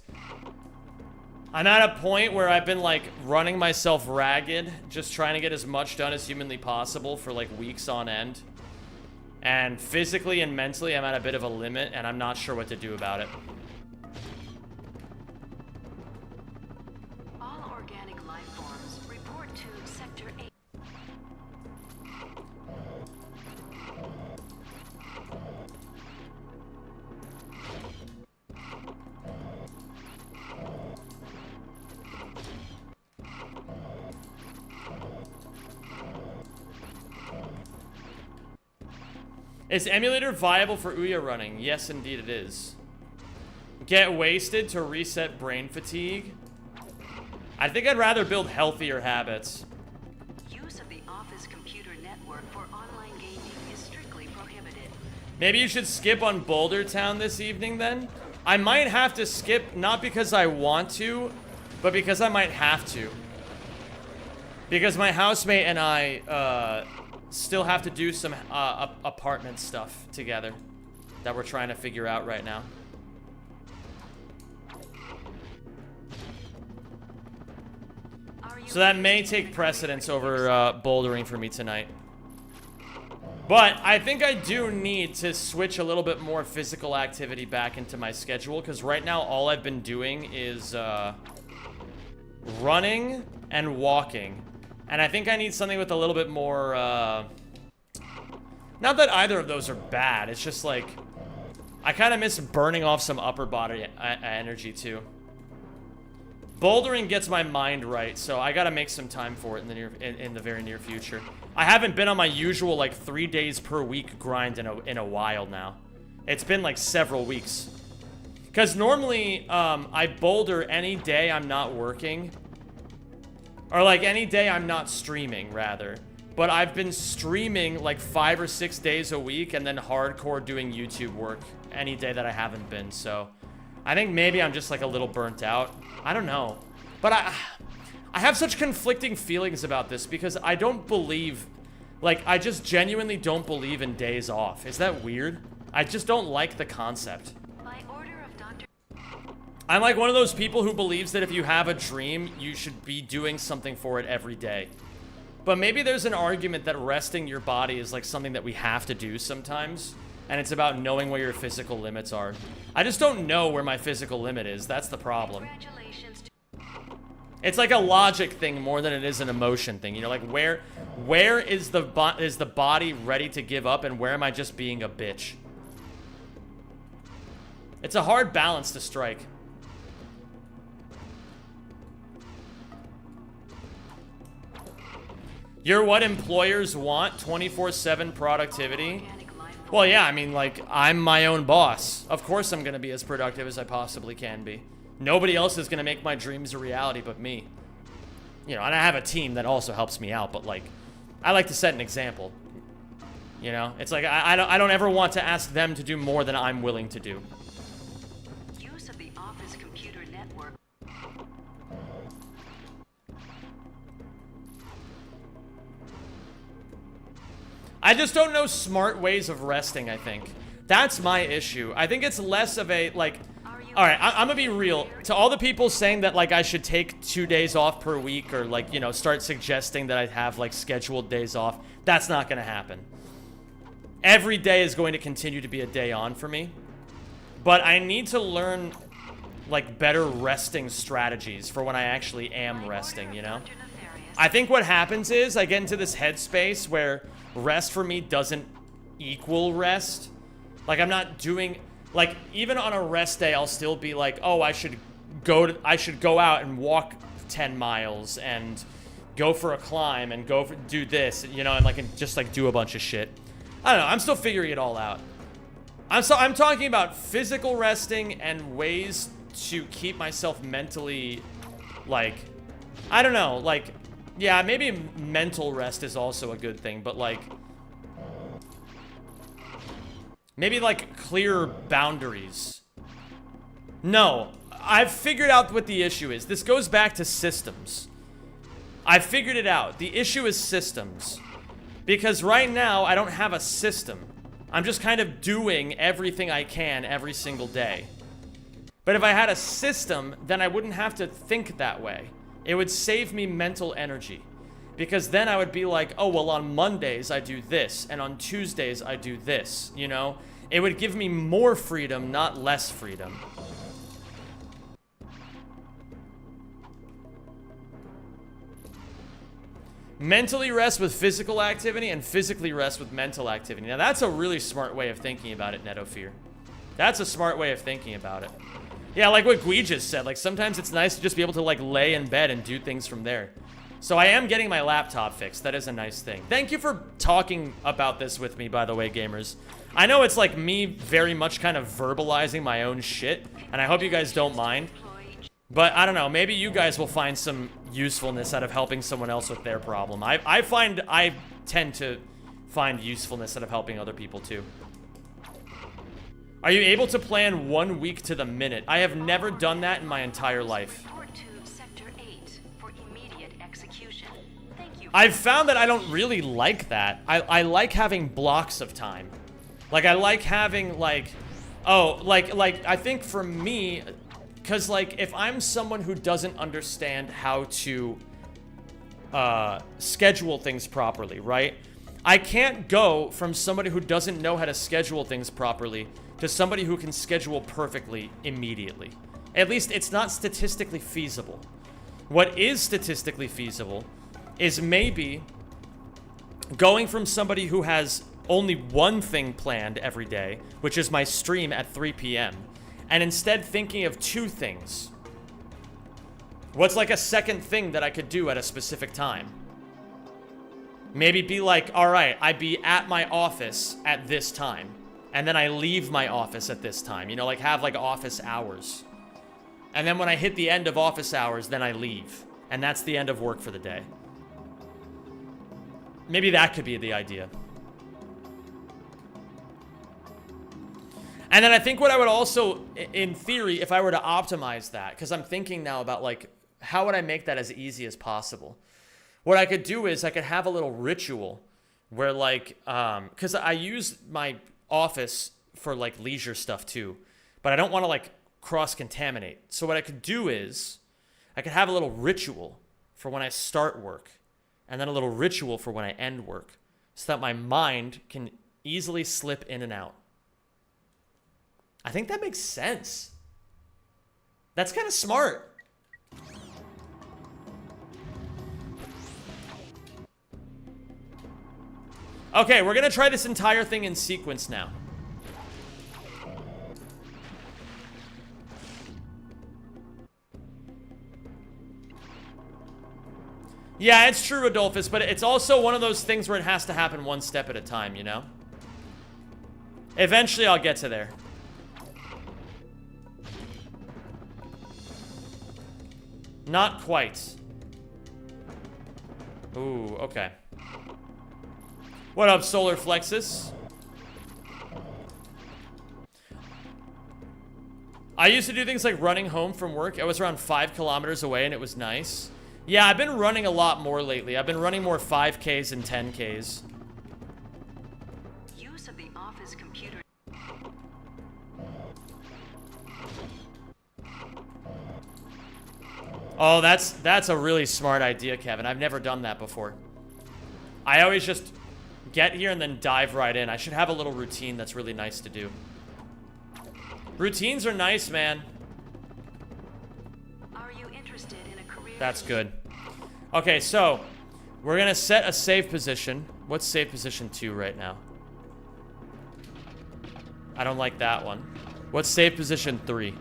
I'm at a point where I've been, like, running myself ragged, just trying to get as much done as humanly possible for, like, weeks on end. And physically and mentally, I'm at a bit of a limit, and I'm not sure what to do about it. All organic life forms report to Sector 8. Is emulator viable for Ouya running? Yes, indeed it is. Get wasted to reset brain fatigue? I think I'd rather build healthier habits. Use of the office computer network for online gaming is strictly prohibited. Maybe you should skip on Boulder Town this evening then? I might have to skip, not because I want to, but because I might have to. Because my housemate and I still have to do some apartment stuff together that we're trying to figure out right now. So that may take precedence over bouldering for me tonight. But I think I do need to switch a little bit more physical activity back into my schedule, because right now all I've been doing is running and walking. And I think I need something with a little bit more, not that either of those are bad, it's just like, I kind of miss burning off some upper body energy too. Bouldering gets my mind right, so I gotta make some time for it in the very near future. I haven't been on my usual like 3 days per week grind in a while now. It's been like several weeks. Cause normally I boulder any day I'm not working, or like any day I'm not streaming rather. But I've been streaming like 5 or 6 days a week, and then hardcore doing YouTube work any day that I haven't been. So I think maybe I'm just like a little burnt out. I don't know. But I have such conflicting feelings about this because I don't believe, like, I just genuinely don't believe in days off. Is that weird? I just don't like the concept. By order of Dr. I'm like one of those people who believes that if you have a dream, you should be doing something for it every day. But maybe there's an argument that resting your body is like something that we have to do sometimes. And it's about knowing where your physical limits are. I just don't know where my physical limit is. That's the problem. Congratulations to It's like a logic thing more than it is an emotion thing. You know, like where is the body ready to give up, and where am I just being a bitch? It's a hard balance to strike. You're what employers want, 24/7 productivity. Well, yeah, I mean, like, I'm my own boss. Of course I'm gonna be as productive as I possibly can be. Nobody else is gonna make my dreams a reality but me. You know, and I have a team that also helps me out, but, like, I like to set an example. You know? It's like, I don't ever want to ask them to do more than I'm willing to do. use of the office computer network. I just don't know smart ways of resting, I think. That's my issue. I think it's less of a, like... Alright, I'm gonna be real. To all the people saying that, like, I should take 2 days off per week, or, like, you know, start suggesting that I have, like, scheduled days off, that's not gonna happen. Every day is going to continue to be a day on for me. But I need to learn, like, better resting strategies for when I actually am resting, you know? I think what happens is I get into this headspace where rest for me doesn't equal rest. Like, I'm not doing, like, even on a rest day, I'll still be like, oh, I should go out and walk 10 miles and go for a climb and do this, you know, and like, and just like do a bunch of shit. I don't know. I'm still figuring it all out. I'm talking about physical resting and ways to keep myself mentally, like, I don't know, like, yeah, maybe mental rest is also a good thing, but like, maybe like clear boundaries. No, I've figured out what the issue is. This goes back to systems. I figured it out. The issue is systems. Because right now, I don't have a system. I'm just kind of doing everything I can every single day. But if I had a system, then I wouldn't have to think that way. It would save me mental energy. Because then I would be like, oh, well, on Mondays I do this, and on Tuesdays I do this, you know? It would give me more freedom, not less freedom. Mentally rest with physical activity, and physically rest with mental activity. Now, that's a really smart way of thinking about it, Netofear. That's a smart way of thinking about it. Yeah, like what Gui just said, like, sometimes it's nice to just be able to, like, lay in bed and do things from there. So I am getting my laptop fixed. That is a nice thing. Thank you for talking about this with me, by the way, gamers. I know it's, like, me very much kind of verbalizing my own shit, and I hope you guys don't mind. But, I don't know, maybe you guys will find some usefulness out of helping someone else with their problem. I tend to find usefulness out of helping other people, too. Are you able to plan 1 week to the minute? I have never done that in my entire life. Report to Sector 8 for immediate execution. Thank you. I've found that I don't really like that. I like having blocks of time. Like, I like having, like... Oh, like, I think for me... Because, like, if I'm someone who doesn't understand how to... schedule things properly, right? I can't go from somebody who doesn't know how to schedule things properly to somebody who can schedule perfectly immediately. At least it's not statistically feasible. What is statistically feasible is maybe going from somebody who has only one thing planned every day, which is my stream at 3 p.m., and instead thinking of 2 things. What's like a second thing that I could do at a specific time? Maybe be like, all right, I'd be at my office at this time. And then I leave my office at this time. You know, like have like office hours. And then when I hit the end of office hours, then I leave. And that's the end of work for the day. Maybe that could be the idea. And then I think what I would also, in theory, if I were to optimize that, because I'm thinking now about like, how would I make that as easy as possible? What I could do is I could have a little ritual where like, because I use my office for like leisure stuff too, but I don't want to like cross-contaminate. So what I could do is I could have a little ritual for when I start work and then a little ritual for when I end work so that my mind can easily slip in and out. I think that makes sense. That's kind of smart. Okay, we're gonna try this entire thing in sequence now. Yeah, it's true, Rodolphus, but it's also one of those things where it has to happen one step at a time, you know? Eventually, I'll get to there. Not quite. Ooh, okay. What up, Solar Flexus? I used to do things like running home from work. I was around 5 kilometers away and it was nice. Yeah, I've been running a lot more lately. I've been running more 5Ks and 10Ks. Use of the office computer. Oh, that's a really smart idea, Kevin. I've never done that before. I always just get here and then dive right in. I should have a little routine that's really nice to do. Routines are nice, man. Are you interested in a career? That's good. Okay, so we're gonna set a save position. What's save position 2 right now? I don't like that one. What's save position 3?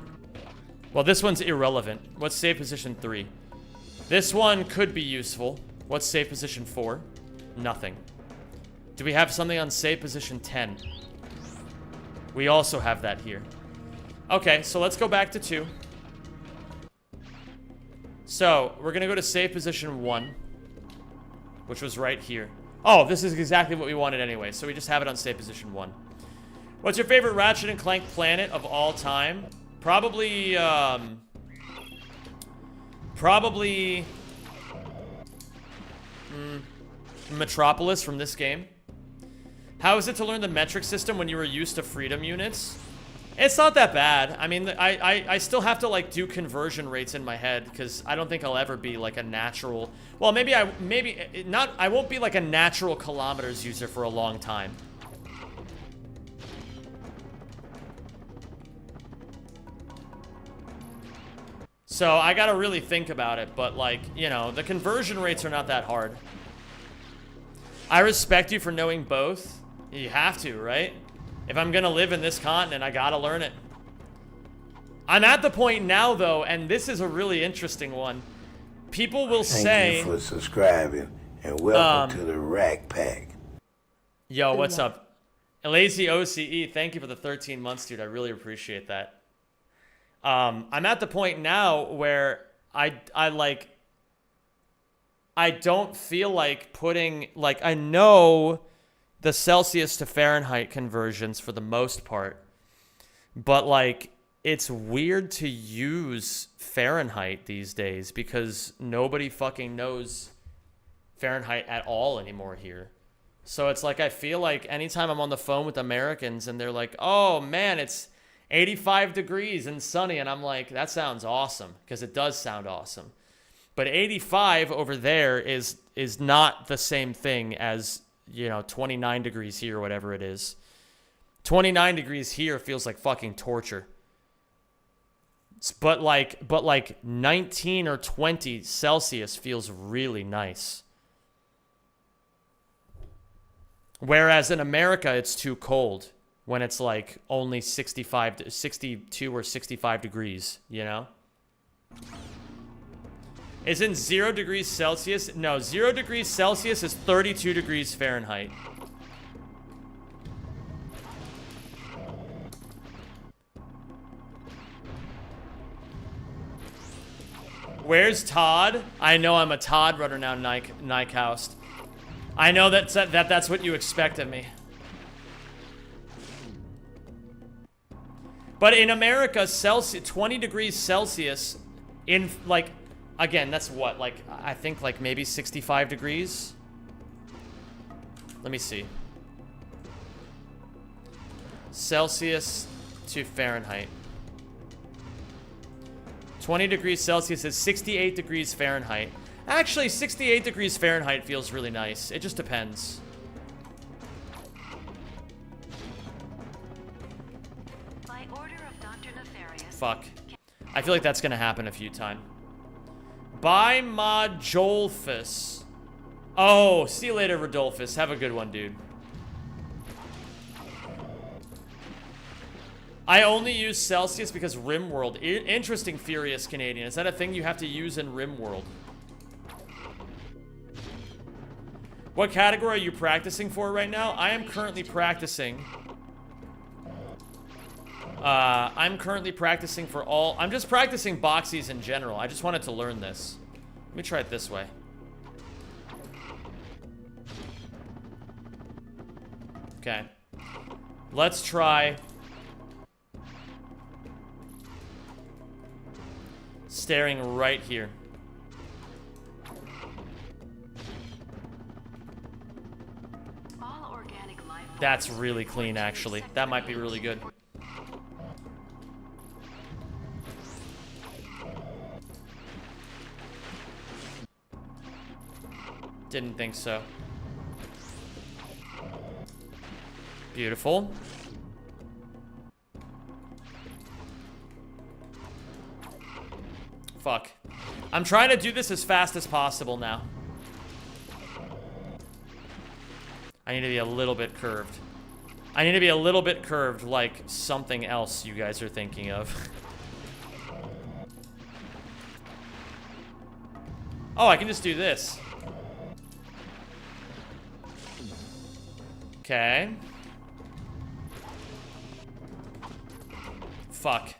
Well, this one's irrelevant. What's save position 3? This one could be useful. What's save position 4? Nothing. Do we have something on save position 10? We also have that here. Okay, so let's go back to 2. So, we're gonna go to save position 1, which was right here. Oh, this is exactly what we wanted anyway, so we just have it on save position 1. What's your favorite Ratchet and Clank planet of all time? Probably, Metropolis from this game. How is it to learn the metric system when you were used to freedom units? It's not that bad. I mean, I still have to like do conversion rates in my head because I don't think I'll ever be like a natural. Well, I won't be like a natural kilometers user for a long time. So I gotta really think about it, but like, you know, the conversion rates are not that hard. I respect you for knowing both. You have to, right? If I'm gonna live in this continent, I gotta learn it. I'm at the point now, though, and this is a really interesting one. People will say... Thank you for subscribing, and welcome to the Rack Pack. Yo, what's up? Lazy OCE, thank you for the 13 months, dude. I really appreciate that. I'm at the point now where I don't feel like putting, like, I know the Celsius to Fahrenheit conversions for the most part. But like, it's weird to use Fahrenheit these days because nobody fucking knows Fahrenheit at all anymore here. So it's like, I feel like anytime I'm on the phone with Americans and they're like, oh man, it's 85 degrees and sunny. And I'm like, that sounds awesome, because it does sound awesome. But 85 over there is not the same thing as, you know, 29 degrees here or whatever it is. 29 degrees here feels like fucking torture. But like 19 or 20 Celsius feels really nice. Whereas in America, it's too cold when it's like only 62 or 65 degrees, you know? Isn't 0 degrees Celsius? No, 0 degrees Celsius is 32 degrees Fahrenheit. Where's Todd? I know I'm a Todd runner now, Nykaust. I know that's what you expect of me. But in America, 20 degrees Celsius in, like, again, that's what, like, I think like maybe 65 degrees. Let me see. Celsius to Fahrenheit. 20 degrees Celsius is 68 degrees Fahrenheit. Actually, 68 degrees Fahrenheit feels really nice. It just depends. By order of Dr. Nefarious. Fuck. I feel like that's gonna happen a few times. Bye, Ma Jolfus. Oh, see you later, Rodolphus. Have a good one, dude. I only use Celsius because RimWorld. Interesting, Furious Canadian. Is that a thing you have to use in RimWorld? What category are you practicing for right now? I am currently practicing. I'm currently practicing for all... I'm just practicing boxies in general. I just wanted to learn this. Let me try it this way. Okay. Let's try... staring right here. All organic life forms. That's really clean, actually. That might be really good. Didn't think so. Beautiful. Fuck. I'm trying to do this as fast as possible now. I need to be a little bit curved. I need to be a little bit curved like something else you guys are thinking of. Oh, I can just do this. Okay. Fuck.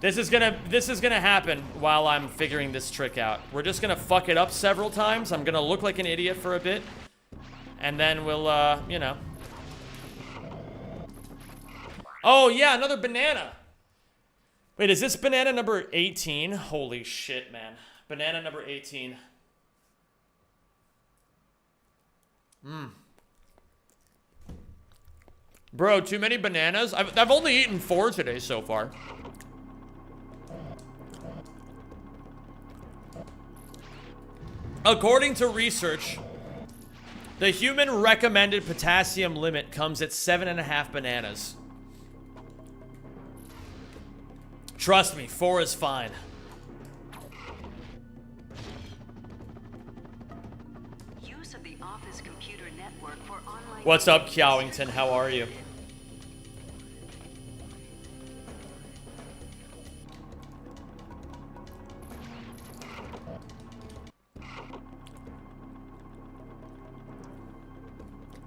This is gonna happen while I'm figuring this trick out. We're just gonna fuck it up several times. I'm gonna look like an idiot for a bit. And then we'll, you know. Oh, yeah, another banana. Wait, is this banana number 18? Holy shit, man. Banana number 18. Bro, too many bananas? I've only eaten 4 today so far. According to research, the human recommended potassium limit comes at 7.5 bananas. Trust me, 4 is fine. Use of the office computer network for online. What's up, Kyowington? How are you?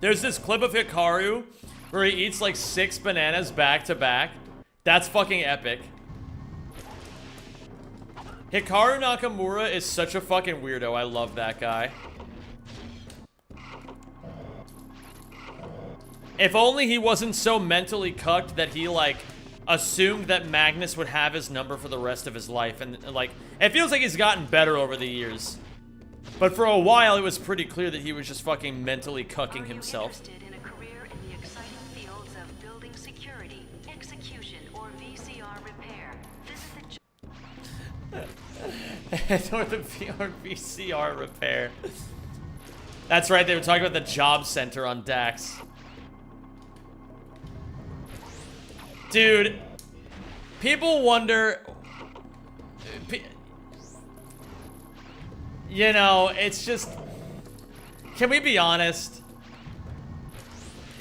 There's this clip of Hikaru where he eats like 6 bananas back to back. That's fucking epic. Hikaru Nakamura is such a fucking weirdo. I love that guy. If only he wasn't so mentally cucked that he, like, assumed that Magnus would have his number for the rest of his life. And, like, it feels like he's gotten better over the years. But for a while, it was pretty clear that he was just fucking mentally cucking himself. Are you interested in a career in the exciting fields of building security, execution, or VCR repair? Visit the Or the VCR repair. That's right, they were talking about the job center on Dax. Dude, people wonder... You know, it's just... Can we be honest?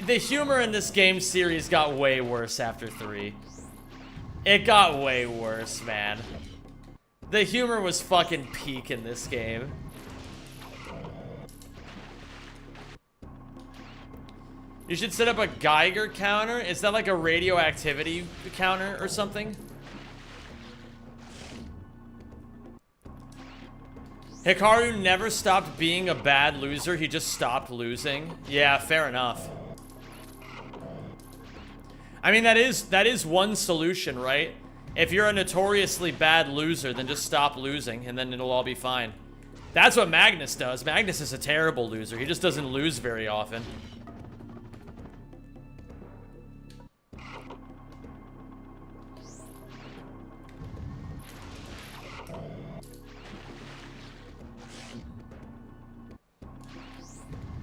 The humor in this game series got way worse after 3. It got way worse, man. The humor was fucking peak in this game. You should set up a Geiger counter. Is that like a radioactivity counter or something? Hikaru never stopped being a bad loser. He just stopped losing. Yeah, fair enough. I mean, that is one solution, right? If you're a notoriously bad loser, then just stop losing, and then it'll all be fine. That's what Magnus does. Magnus is a terrible loser. He just doesn't lose very often.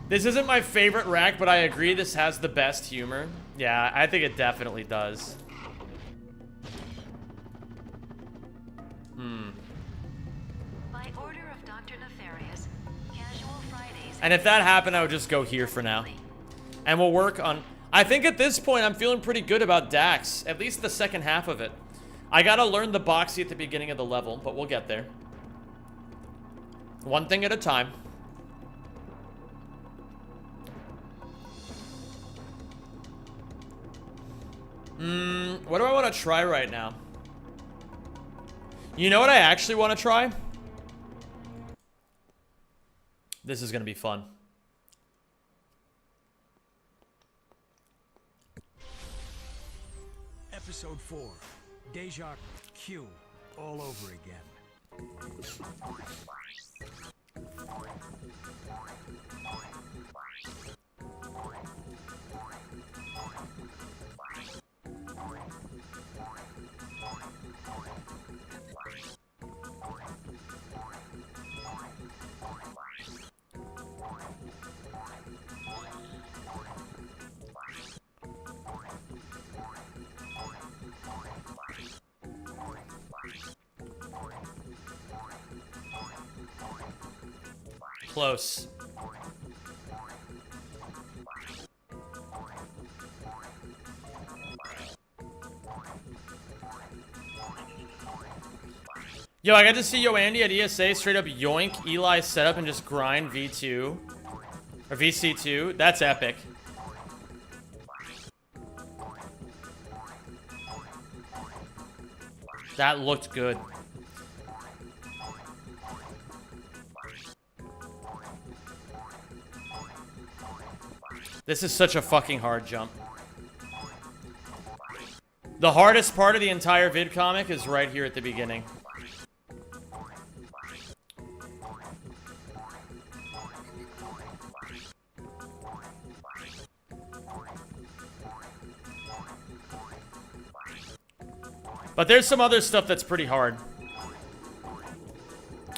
This isn't my favorite rack, but I agree this has the best humor. Yeah, I think it definitely does. by order of Dr. Nefarious, Casual Fridays. And if that happened, I would just go here for now. And we'll work on... I think at this point, I'm feeling pretty good about Dax. At least the second half of it. I gotta learn the boxy at the beginning of the level, but we'll get there. One thing at a time. What do I want to try right now? You know what I actually want to try? This is going to be fun. Episode 4. Deja Q all over again. Close. Yo, I got to see Yo Andy at ESA straight up yoink Eli setup and just grind V2 or VC2. That's epic. That looked good. This is such a fucking hard jump. The hardest part of the entire vid comic is right here at the beginning. But there's some other stuff that's pretty hard.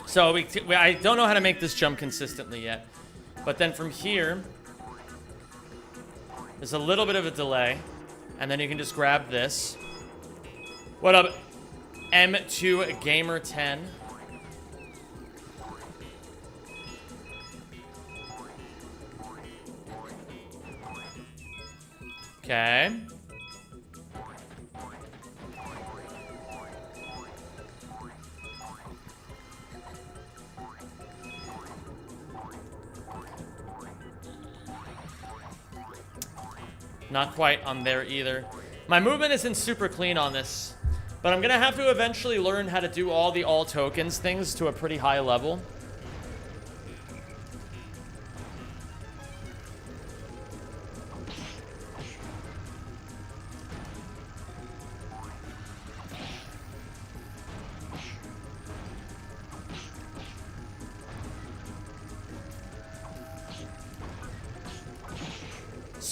So I don't know how to make this jump consistently yet. But then from here, there's a little bit of a delay. And then you can just grab this. What up, M2 Gamer 10? Okay. Not quite on there either. My movement isn't super clean on this, but I'm gonna have to eventually learn how to do all the all tokens things to a pretty high level.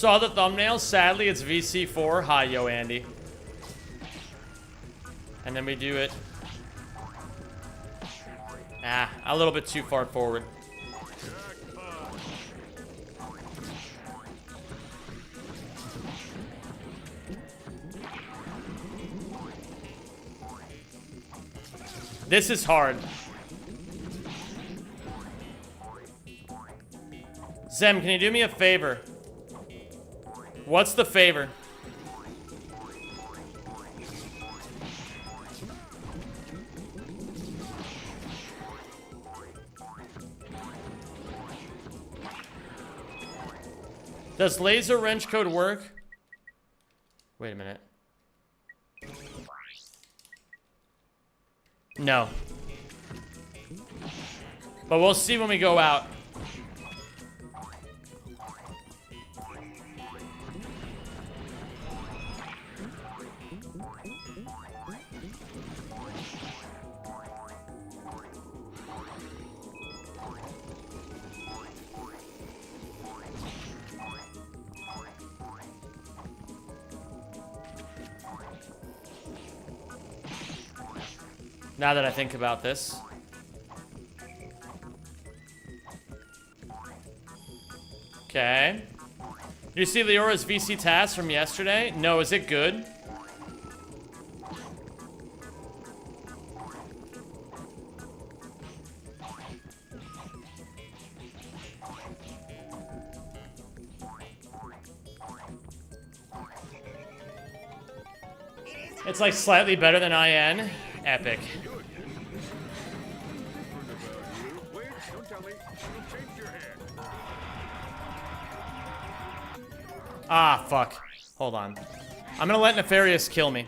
Saw the thumbnail. Sadly, it's VC4. Hi, yo, Andy. And then we do it. Ah, a little bit too far forward. This is hard. Zem, can you do me a favor? What's the favor? Does laser wrench code work? Wait a minute. No. But we'll see when we go out. Now that I think about this. Okay. Do you see Leora's VC task from yesterday? No, is it good? It's like slightly better than IN. Epic. Ah, fuck. Hold on. I'm gonna let Nefarious kill me.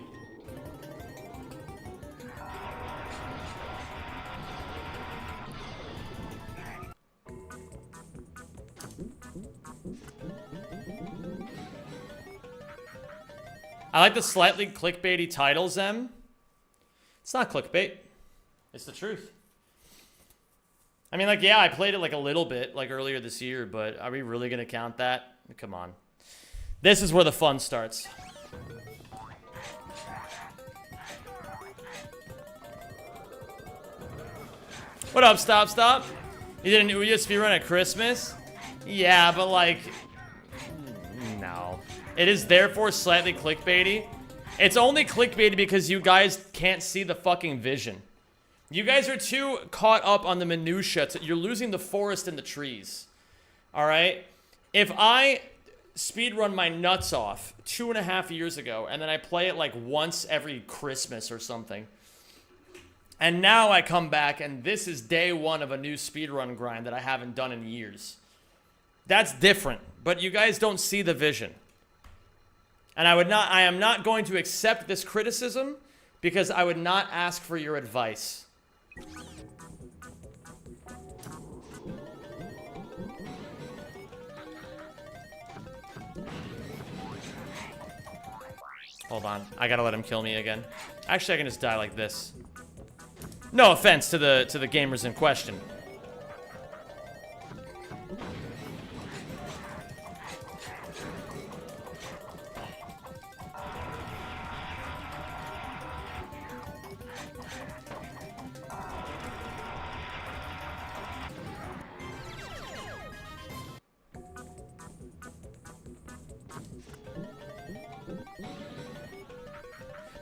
I like the slightly clickbaity titles, Em. It's not clickbait. It's the truth. I mean, like, yeah, I played it like a little bit, like earlier this year, but are we really gonna count that? Come on. This is where the fun starts. What up, Stop? You did an Ouya speedrun at Christmas? Yeah, but like, no. It is therefore slightly clickbaity. It's only clickbaity because you guys can't see the fucking vision. You guys are too caught up on the minutia. You're losing the forest and the trees. All right? If I speedrun my nuts off 2.5 years ago, and then I play it like once every Christmas or something, and now I come back and this is day one of a new speedrun grind that I haven't done in years. That's different, but you guys don't see the vision. And I am not going to accept this criticism because I would not ask for your advice. Hold on. I gotta let him kill me again. Actually, I can just die like this. No offense to the gamers in question.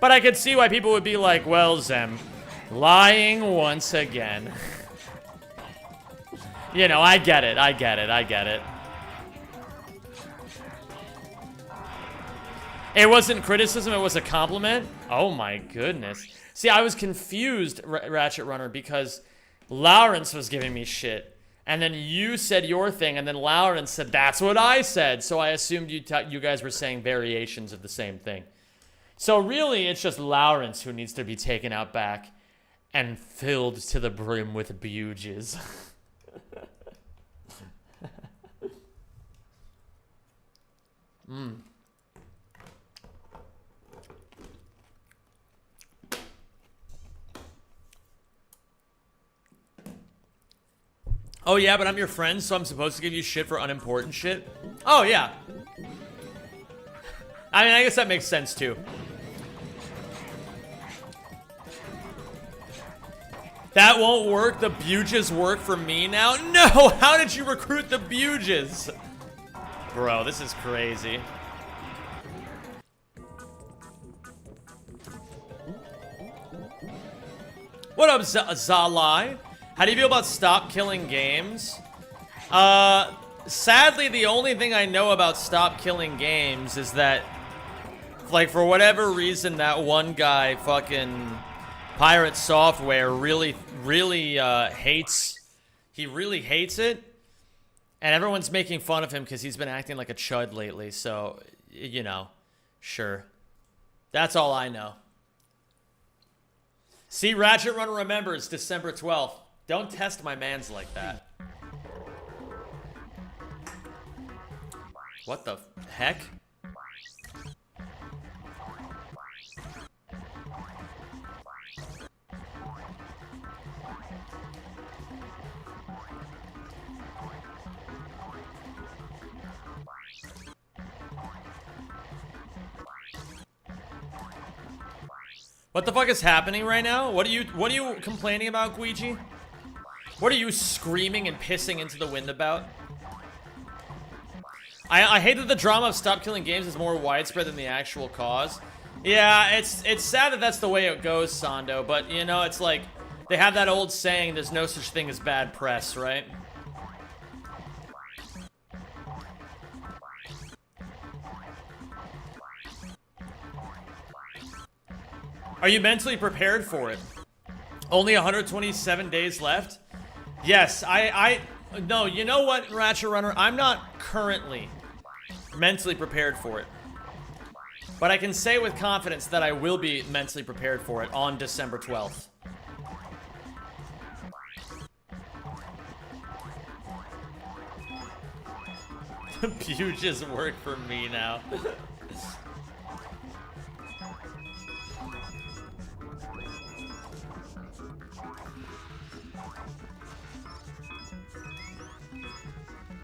But I could see why people would be like, well, Zem, lying once again. You know, I get it. It wasn't criticism, it was a compliment? Oh my goodness. See, I was confused, Ratchet Runner, because Lawrence was giving me shit. And then you said your thing, and then Lawrence said, that's what I said. So I assumed you guys were saying variations of the same thing. So really, it's just Lawrence who needs to be taken out back and filled to the brim with buges. Oh yeah, but I'm your friend, so I'm supposed to give you shit for unimportant shit? Oh yeah. I mean, I guess that makes sense too. That won't work. The Buges work for me now. No, how did you recruit the Buges? Bro, this is crazy. What up, Zalai? How do you feel about Stop Killing Games? Sadly, the only thing I know about Stop Killing Games is that, like, for whatever reason, that one guy, fucking Pirate Software, really hates. He really hates it, and everyone's making fun of him because he's been acting like a chud lately. So, you know, sure. That's all I know. See, Ratchet Runner remembers December 12th. Don't test my mans like that. What the heck? What the fuck is happening right now? What are you complaining about, Guiji? What are you screaming and pissing into the wind about? I hate that the drama of Stop Killing Games is more widespread than the actual cause. Yeah, it's sad that that's the way it goes, Sando, but you know, it's like they have that old saying, there's no such thing as bad press, right? Are you mentally prepared for it? Only 127 days left? Yes, no, you know what, Ratchet Runner? I'm not currently mentally prepared for it. But I can say with confidence that I will be mentally prepared for it on December 12th. Buges work for me now.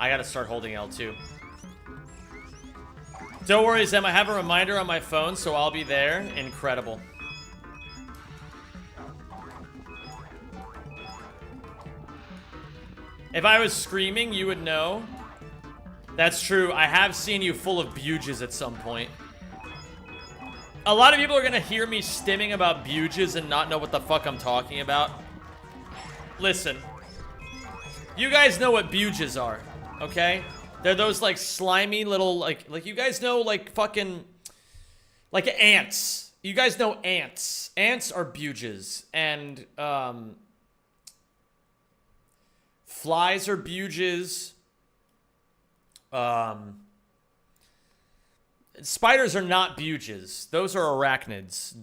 I gotta start holding L2. Don't worry, Zem. I have a reminder on my phone, so I'll be there. Incredible. If I was screaming, you would know. That's true. I have seen you full of Buges at some point. A lot of people are gonna hear me stimming about Buges and not know what the fuck I'm talking about. Listen. You guys know what Buges are. Okay? They're those, like, slimy little, like you guys know, like, fucking, like, ants. You guys know ants. Ants are Buges. And, flies are Buges. Spiders are not Buges. Those are arachnids.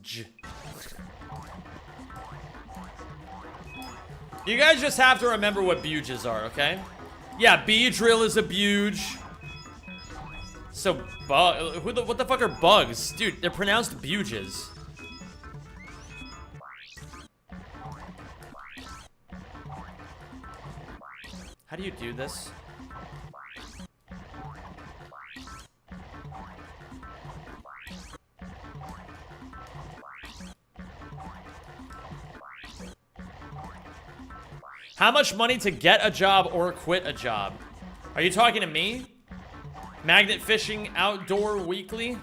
You guys just have to remember what Buges are, okay? Yeah, Beedrill is a Buge. So, what the fuck are bugs? Dude, they're pronounced Buges. How do you do this? How much money to get a job or quit a job? Are you talking to me? Magnet Fishing Outdoor Weekly?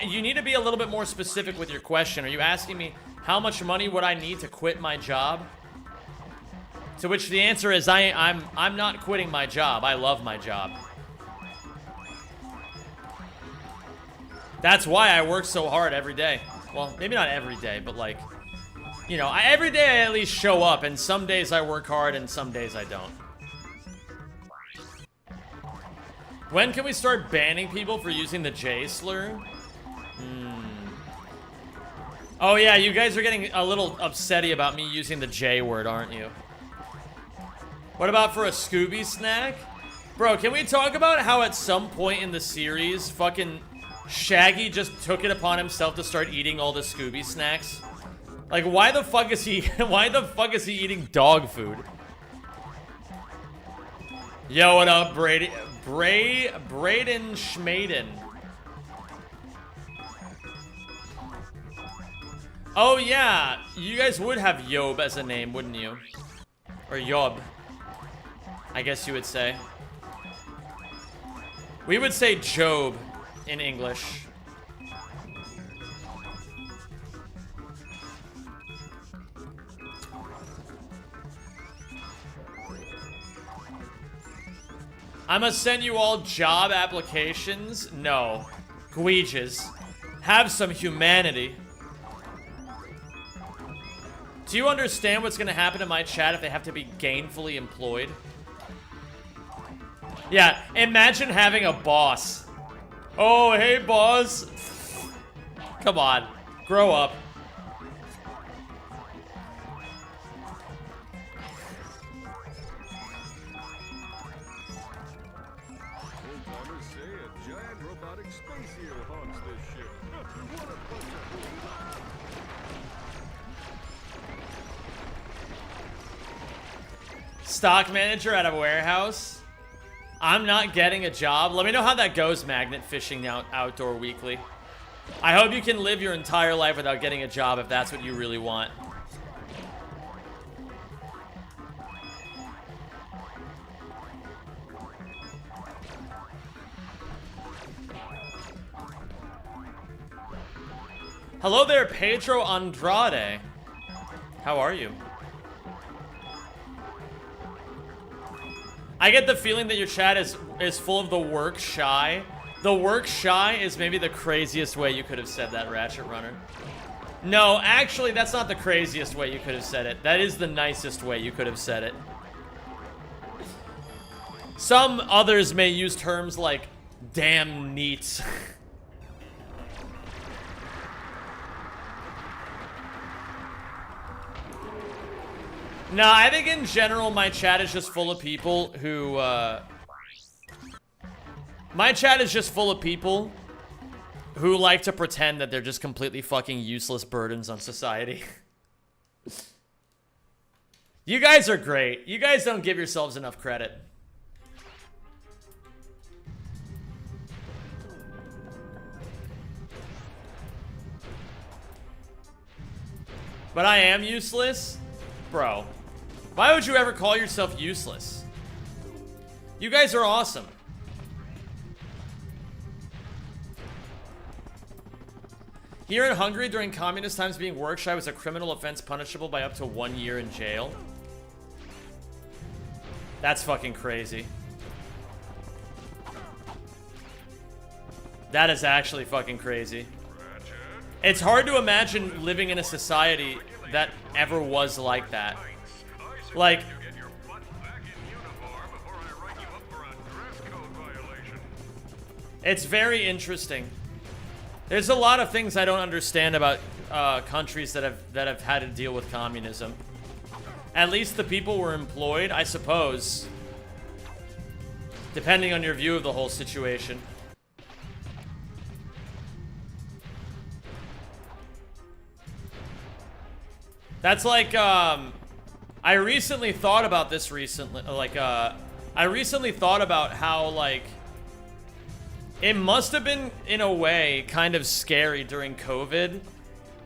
You need to be a little bit more specific with your question. Are you asking me how much money would I need to quit my job? To which the answer is I'm not quitting my job. I love my job. That's why I work so hard every day. Well, maybe not every day, but like, you know, every day I at least show up, and some days I work hard and some days I don't. When can we start banning people for using the J slur? Oh yeah, you guys are getting a little upsetty about me using the J word, aren't you? What about for a Scooby snack? Bro, can we talk about how at some point in the series, fucking Shaggy just took it upon himself to start eating all the Scooby snacks? Like, why the fuck is he eating dog food? Yo, what up, Braden Schmaden. Oh yeah, you guys would have Yob as a name, wouldn't you? Or Yob, I guess you would say. We would say Job in English. I'ma send you all job applications? No. Gweeges. Have some humanity. Do you understand what's gonna happen to my chat if they have to be gainfully employed? Yeah, imagine having a boss. Oh, hey, boss. Come on, grow up. Stock manager at a warehouse. I'm not getting a job. Let me know how that goes, Magnet Fishing Outdoor Weekly. I hope you can live your entire life without getting a job if that's what you really want. Hello there, Pedro Andrade. How are you? I get the feeling that your chat is full of the work shy. The work shy is maybe the craziest way you could have said that, Ratchet Runner. No, actually, that's not the craziest way you could have said it. That is the nicest way you could have said it. Some others may use terms like damn neat. No, I think in general my chat is just full of people who, my chat is just full of people who like to pretend that they're just completely fucking useless burdens on society. You guys are great. You guys don't give yourselves enough credit. But I am useless? Bro. Why would you ever call yourself useless? You guys are awesome. Here in Hungary, during communist times, being work shy was a criminal offense punishable by up to 1 year in jail. That's fucking crazy. That is actually fucking crazy. It's hard to imagine living in a society that ever was like that. Like, it's very interesting. There's a lot of things I don't understand about countries that have had to deal with communism. At least the people were employed, I suppose. Depending on your view of the whole situation. That's like, I recently thought about this recently, I recently thought about how, like, it must have been, in a way, kind of scary during COVID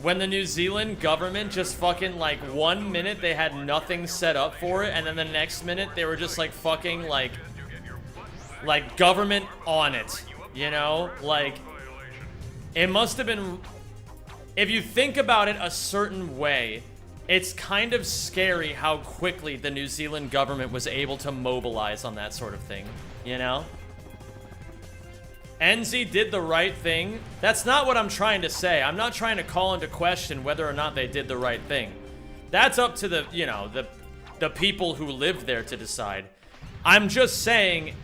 when the New Zealand government just fucking, like, 1 minute they had nothing set up for it, and then the next minute they were just, like, fucking, like government on it, you know? Like, it must have been, if you think about it a certain way, it's kind of scary how quickly the New Zealand government was able to mobilize on that sort of thing, you know? NZ did the right thing. That's not what I'm trying to say. I'm not trying to call into question whether or not they did the right thing. That's up to the, you know, the people who lived there to decide. I'm just saying,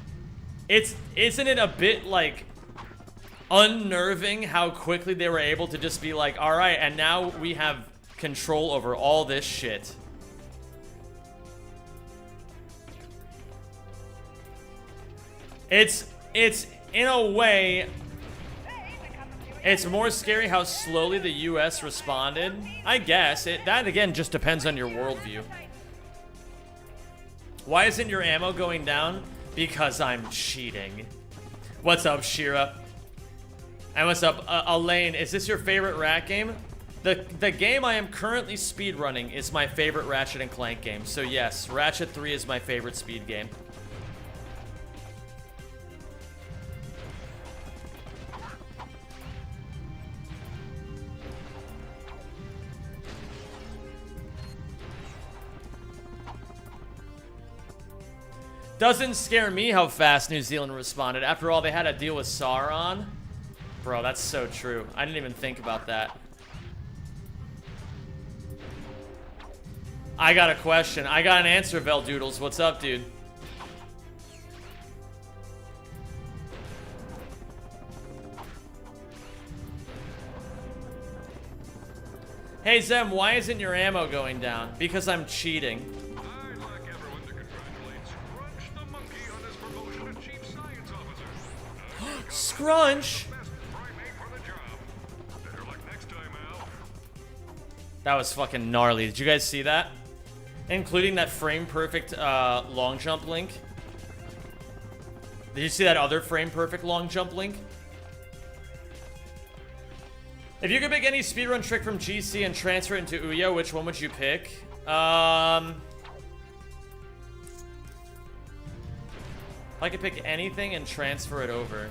isn't it a bit, like, unnerving how quickly they were able to just be like, all right, and now we have control over all this shit. It's in a way, it's more scary how slowly the US responded. I guess that again just depends on your worldview. Why isn't your ammo going down? Because I'm cheating. What's up, Shira? And what's up, Elaine? Is this your favorite Rat game? The game I am currently speedrunning is my favorite Ratchet and Clank game. So yes, Ratchet 3 is my favorite speed game. Doesn't scare me how fast New Zealand responded. After all, they had to deal with Sauron. Bro, that's so true. I didn't even think about that. I got a question. I got an answer, Veldoodles. What's up, dude? Hey, Zem, why isn't your ammo going down? Because I'm cheating. I'd like everyone to congratulate Scrunch the Monkey on his promotion to Chief Science Officer. Scrunch! Best primate for the job. Better luck next time, Al. That was fucking gnarly. Did you guys see that? Including that frame perfect long jump link. Did you see that other frame perfect long jump link? If you could pick any speedrun trick from GC and transfer it into Ouya, which one would you pick? If I could pick anything and transfer it over.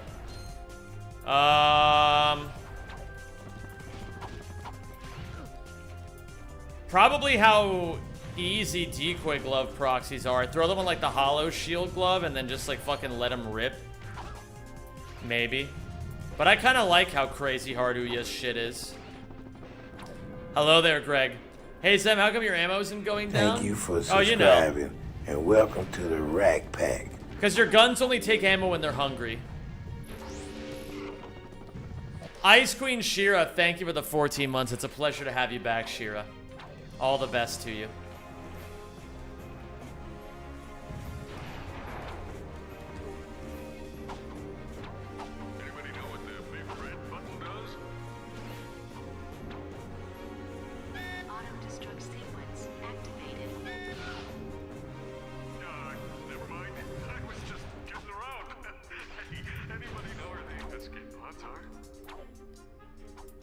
Probably how easy decoy glove proxies are. Throw them on like the hollow shield glove and then just like fucking let them rip. Maybe. But I kind of like how crazy hard Ouya's shit is. Hello there, Greg. Hey, Zem, how come your ammo isn't going down? Thank you for Oh, you subscribing, know. and welcome to the Rack Pack. Because your guns only take ammo when they're hungry. Ice Queen Shira, thank you for the 14 months. It's a pleasure to have you back, Shira. All the best to you. Anybody know what the big red button does? Auto-destruct sequence activated. Never mind. I was just getting around. Hey, anybody know where the escape pods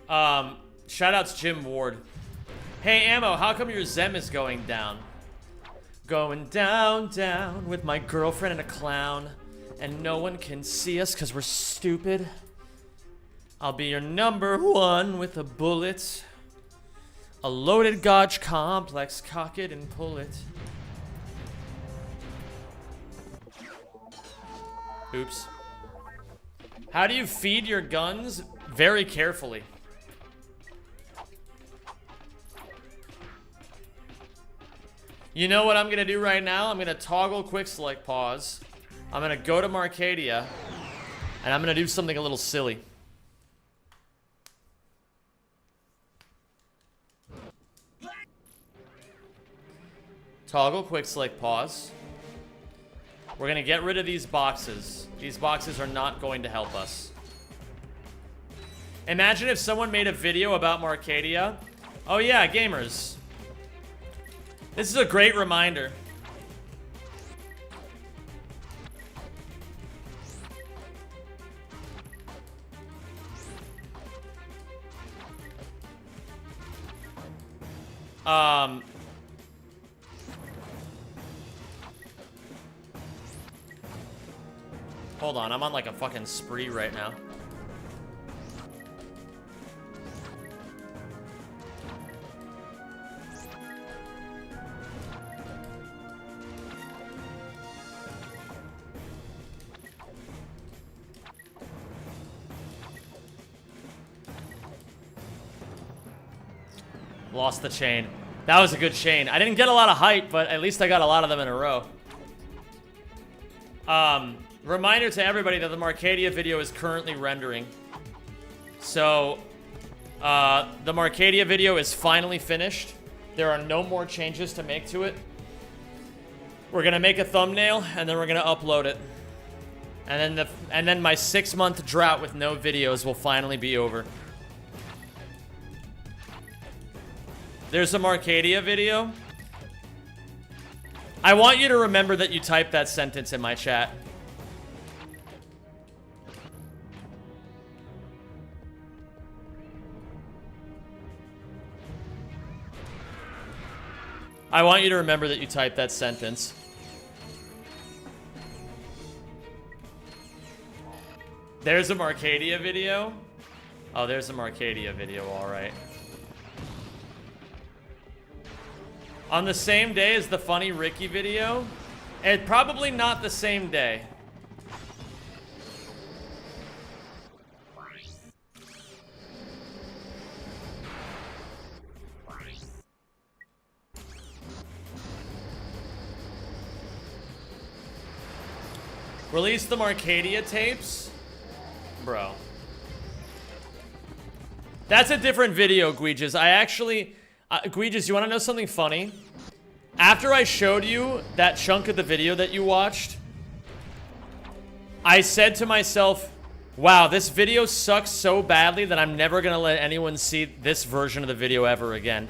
are? Shoutouts Jim Ward. Hey, Ammo, how come your Zem is going down? Going down, down with my girlfriend and a clown. And no one can see us because we're stupid. I'll be your number one with a bullet. A loaded gauge complex, cock it and pull it. Oops. How do you feed your guns? Very carefully. You know what I'm gonna do right now? I'm gonna toggle quick select pause. I'm gonna go to Marcadia, and I'm gonna do something a little silly. Toggle quick select pause. We're gonna get rid of these boxes. These boxes are not going to help us. Imagine if someone made a video about Marcadia. Oh yeah, gamers. This is a great reminder. Hold on, I'm on like a fucking spree right now. Lost the chain. That was a good chain. I didn't get a lot of hype, but at least I got a lot of them in a row. Reminder to everybody that the Marcadia video is currently rendering. So, the Marcadia video is finally finished. There are no more changes to make to it. We're gonna make a thumbnail, and then we're gonna upload it. And then my 6-month drought with no videos will finally be over. There's a Marcadia video. I want you to remember that you typed that sentence in my chat. I want you to remember that you typed that sentence. There's a Marcadia video. Oh, there's a Marcadia video, alright. On the same day as the funny Ricky video? Probably not the same day. Release the Marcadia tapes? Bro. That's a different video, Guijas. I actually... Guijas, you want to know something funny? After I showed you that chunk of the video that you watched, I said to myself, wow, this video sucks so badly that I'm never going to let anyone see this version of the video ever again.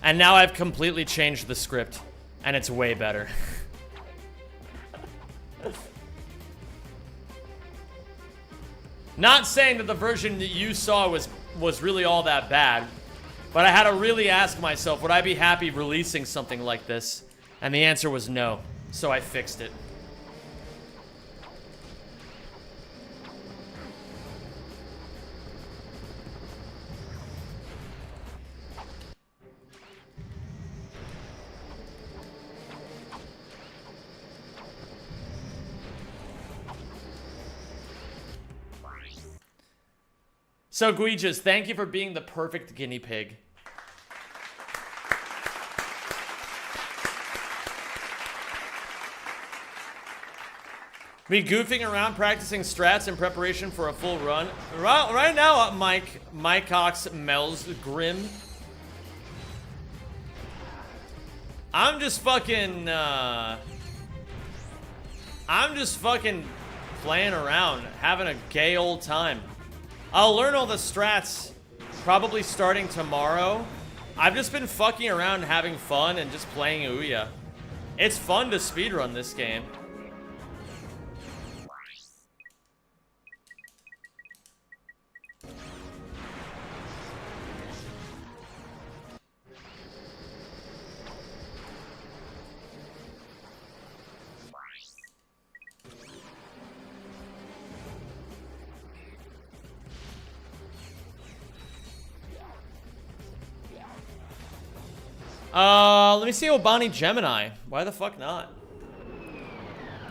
And now I've completely changed the script, and it's way better. Not saying that the version that you saw was really all that bad, but I had to really ask myself, would I be happy releasing something like this? And the answer was no, so I fixed it. So, Guijas, thank you for being the perfect guinea pig. Me goofing around practicing strats in preparation for a full run. Right now, Mike Cox Mel's Grim. I'm just fucking playing around, having a gay old time. I'll learn all the strats probably starting tomorrow. I've just been fucking around, having fun, and just playing Ouya. It's fun to speedrun this game. Let me see Obani Gemini. Why the fuck not?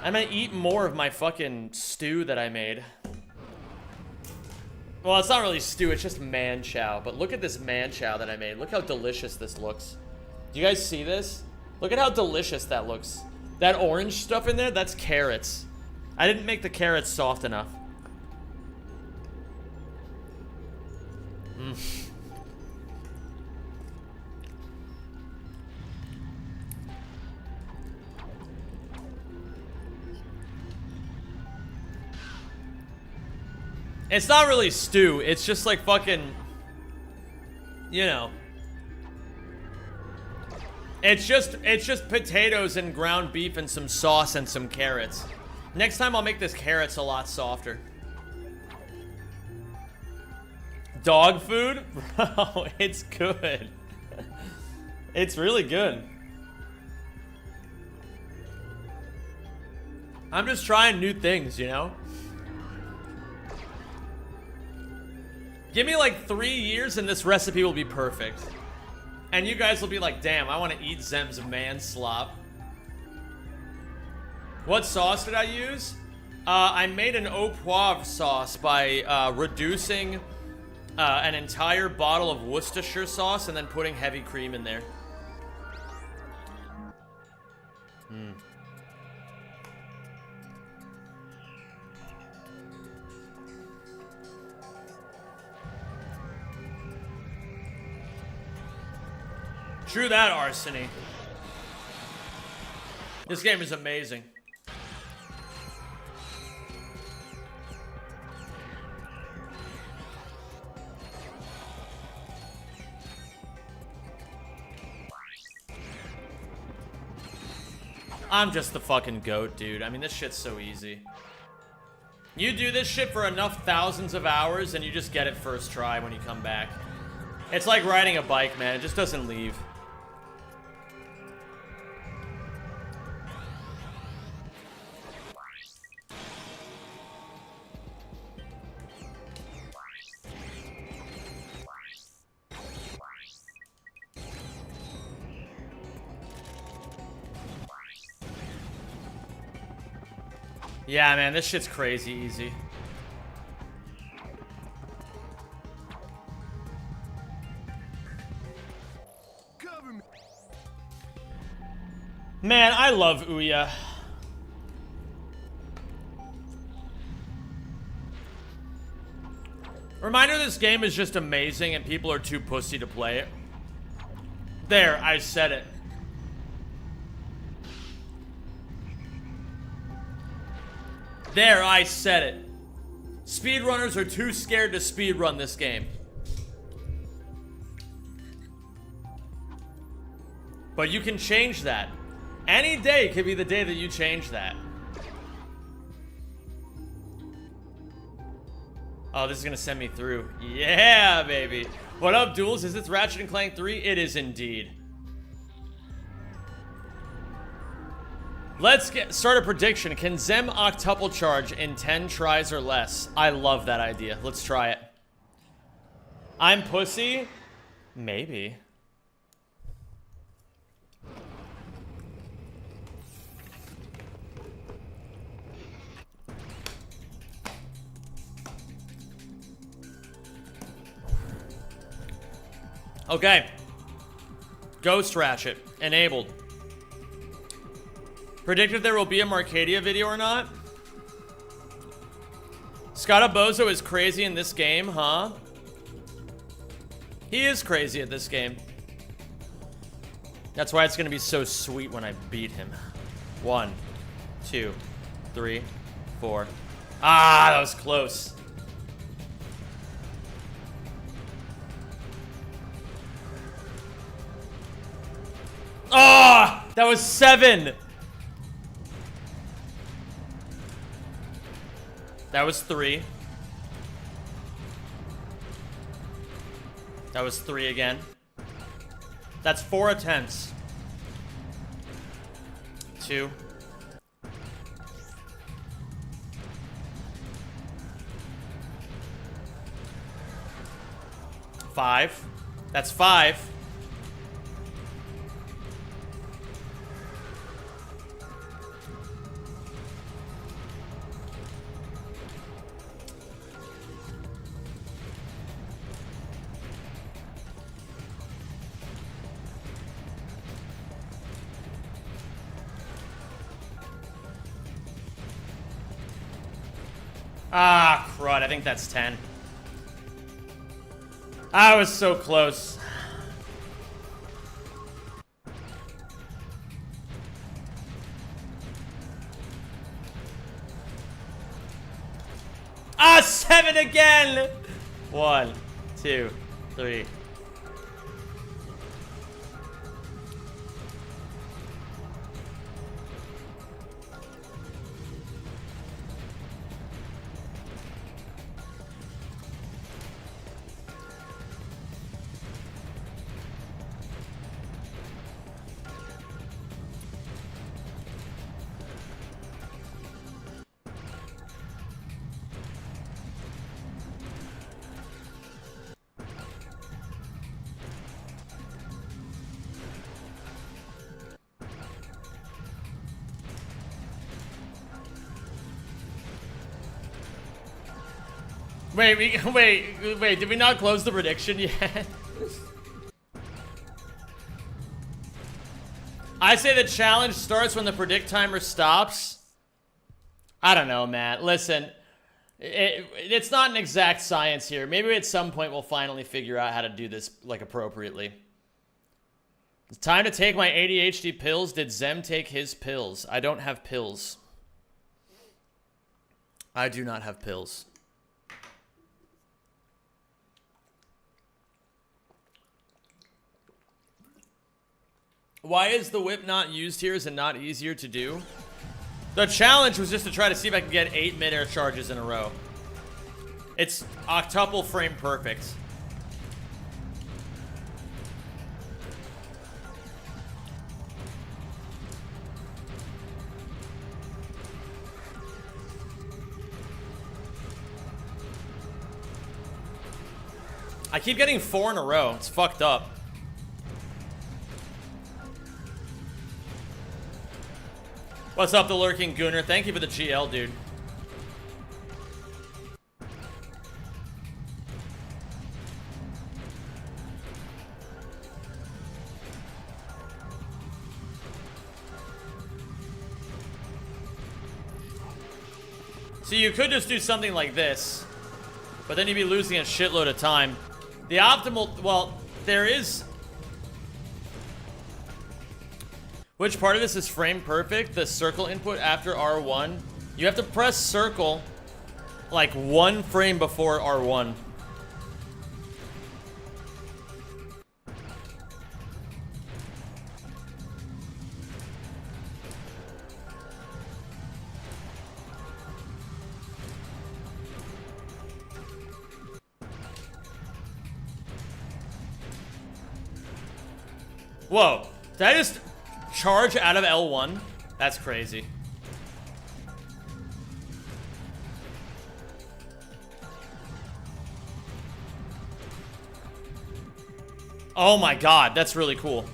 I'm gonna eat more of my fucking stew that I made. Well, it's not really stew, it's just man chow. But look at this man chow that I made. Look how delicious this looks. Do you guys see this? Look at how delicious that looks. That orange stuff in there, that's carrots. I didn't make the carrots soft enough. It's not really stew, it's just like fucking, you know. It's just potatoes and ground beef and some sauce and some carrots. Next time I'll make this carrots a lot softer. Dog food? Bro, it's good. It's really good. I'm just trying new things, you know? Give me like 3 years and this recipe will be perfect. And you guys will be like, damn, I want to eat Zem's man slop. What sauce did I use? I made an au poivre sauce by reducing an entire bottle of Worcestershire sauce and then putting heavy cream in there. True that, Arseny. This game is amazing. I'm just the fucking goat, dude. I mean, this shit's so easy. You do this shit for enough thousands of hours and you just get it first try when you come back. It's like riding a bike, man. It just doesn't leave. Yeah, man, this shit's crazy easy. Man, I love Ouya. Reminder, this game is just amazing and people are too pussy to play it. There, I said it. There, I said it. Speedrunners are too scared to speedrun this game. But you can change that. Any day could be the day that you change that. Oh, this is gonna send me through. Yeah, baby. What up, duels? Is this Ratchet and Clank 3? It is indeed. Let's start a prediction. Can Zem octuple charge in 10 tries or less? I love that idea. Let's try it. I'm pussy? Maybe. Okay. Ghost Ratchet. Enabled. Predict if there will be a Marcadia video or not? Scottobozo is crazy in this game, huh? He is crazy at this game. That's why it's gonna be so sweet when I beat him. 1, 2, 3, 4. Ah, that was close. Ah, that was 7. That was 3. That was 3 again. That's 4 attempts. 2. 5. That's 5. Ah, crud. I think that's 10. I was so close. Ah, 7 again! 1, 2, 3. Wait, did we not close the prediction yet? I say the challenge starts when the predict timer stops. I don't know, Matt. Listen, it's not an exact science here. Maybe at some point we'll finally figure out how to do this, like, appropriately. It's time to take my ADHD pills. Did Zem take his pills? I don't have pills. I do not have pills. Why is the whip not used here? Is it not easier to do? The challenge was just to try to see if I can get 8 mid-air charges in a row. It's octuple frame perfect. I keep getting 4 in a row. It's fucked up. What's up, the lurking gooner? Thank you for the GL, dude. So you could just do something like this, but then you'd be losing a shitload of time. The optimal, well, there is... Which part of this is frame perfect? The circle input after R1. You have to press circle like 1 frame before R1. Whoa, did I just charge out of L1? That's crazy. Oh my god, that's really cool.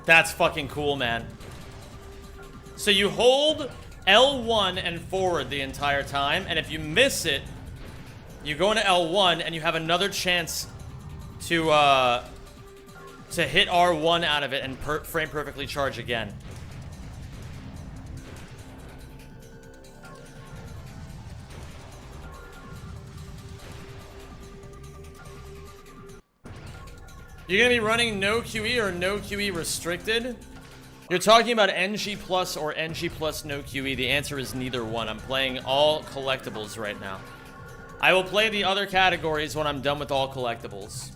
That's fucking cool, man. So you hold L1 and forward the entire time, and if you miss it, you go into L1 and you have another chance to hit R1 out of it and frame perfectly charge again. You're gonna be running no QE or no QE restricted? You're talking about NG plus or NG plus no QE. The answer is neither one. I'm playing all collectibles right now. I will play the other categories when I'm done with all collectibles.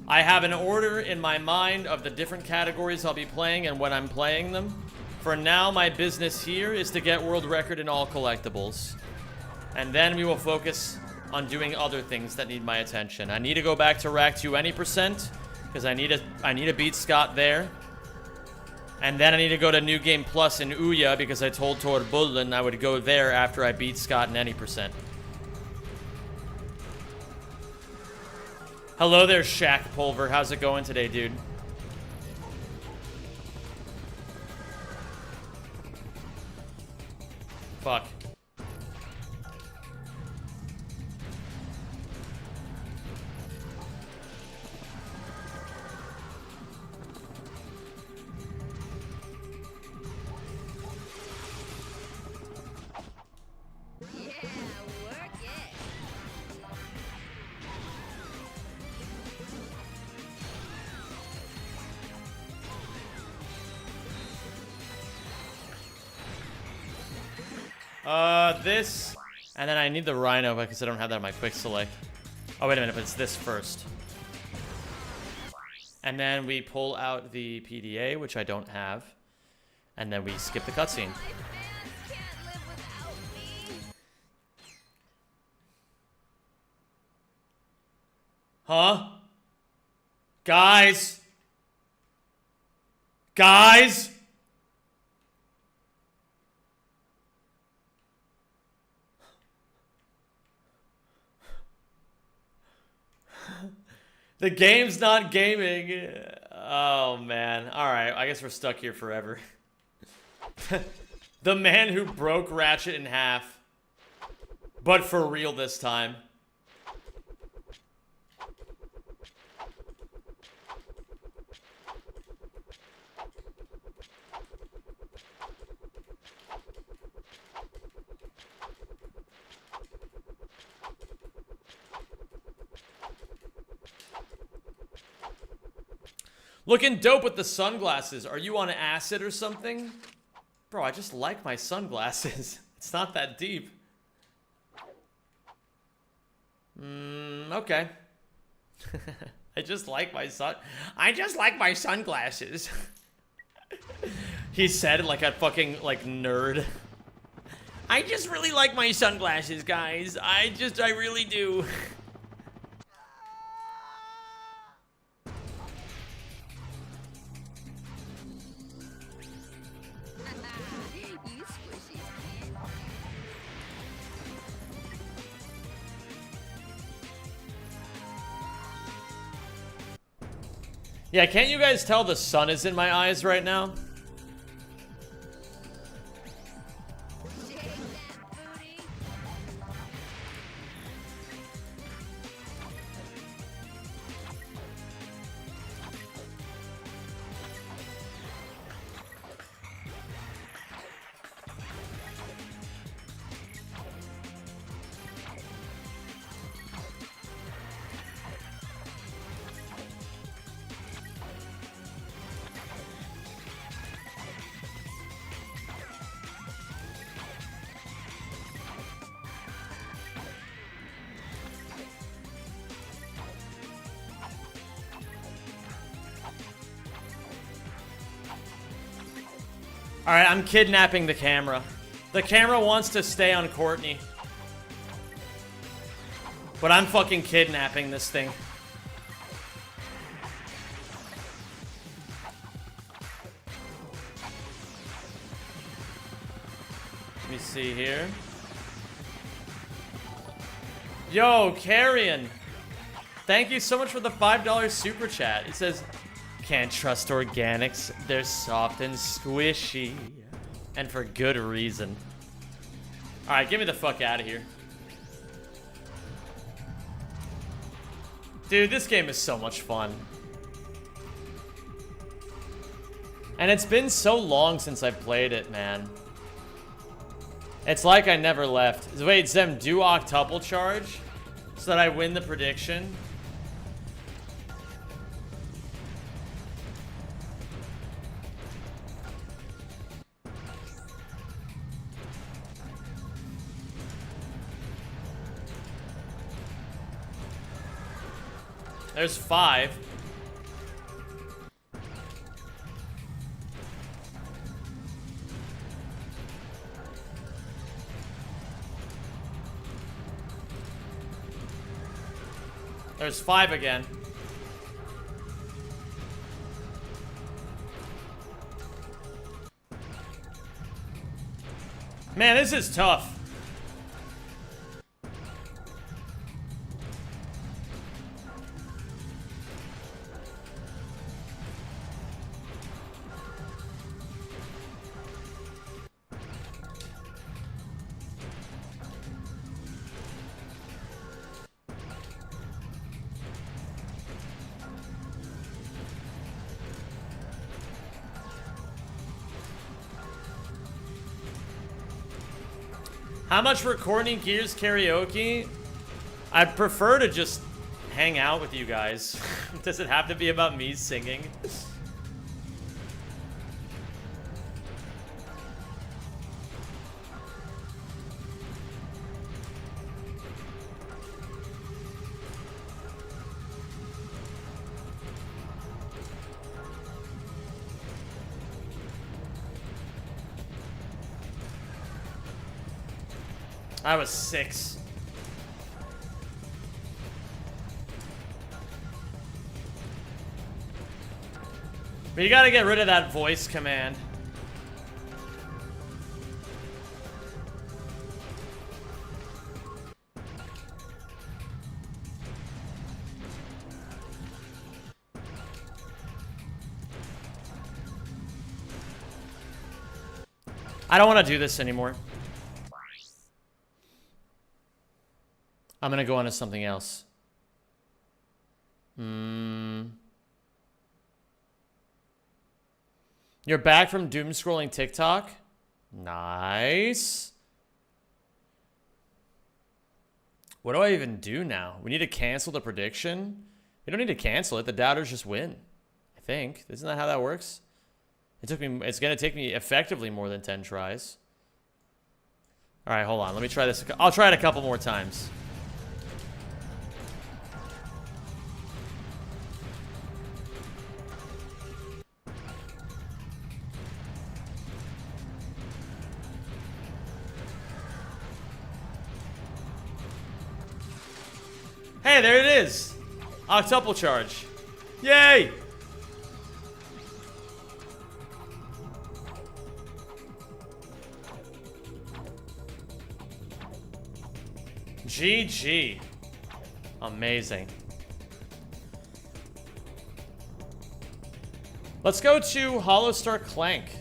I have an order in my mind of the different categories I'll be playing and when I'm playing them. For now, my business here is to get world record in all collectibles. And then we will focus on doing other things that need my attention. I need to go back to Rack 2 any percent, because I need to beat Scott there. And then I need to go to New Game Plus in Ouya because I told Torbullen I would go there after I beat Scott in any percent. Hello there, Shaq Pulver. How's it going today, dude? Fuck. This, and then I need the Rhino because I don't have that in my quick select. Oh, wait a minute, but it's this first. And then we pull out the PDA, which I don't have, and then we skip the cutscene. Huh? Guys? Guys? The game's not gaming. Oh, man. Alright, I guess we're stuck here forever. The man who broke Ratchet in half. But for real this time. Looking dope with the sunglasses. Are you on acid or something? Bro, I just like my sunglasses. It's not that deep. Okay. I just like my sunglasses. He said like a fucking like nerd. I just really like my sunglasses, guys. I really do. Yeah, can't you guys tell the sun is in my eyes right now? Alright, I'm kidnapping the camera. The camera wants to stay on Courtney. But I'm fucking kidnapping this thing. Let me see here. Yo, Carrion. Thank you so much for the $5 super chat. He says, can't trust organics. They're soft and squishy. And for good reason. Alright, get me the fuck out of here. Dude, this game is so much fun. And it's been so long since I played it, man. It's like I never left. Wait, Zem, do octuple charge so that I win the prediction? There's 5. There's 5 again. Man, this is tough. How much for Courtney Gears karaoke? I prefer to just hang out with you guys. Does it have to be about me singing? I was 6. But you gotta get rid of that voice command. I don't want to do this anymore. I'm gonna go on to something else. You're back from doom scrolling TikTok? Nice. What do I even do now? We need to cancel the prediction? We don't need to cancel it. The doubters just win. I think. Isn't that how that works? It's gonna take me effectively more than 10 tries. Alright, hold on. Let me try this. I'll try it a couple more times. Hey, there it is! Octuple charge. Yay! GG. Amazing. Let's go to Hollow Star Clank.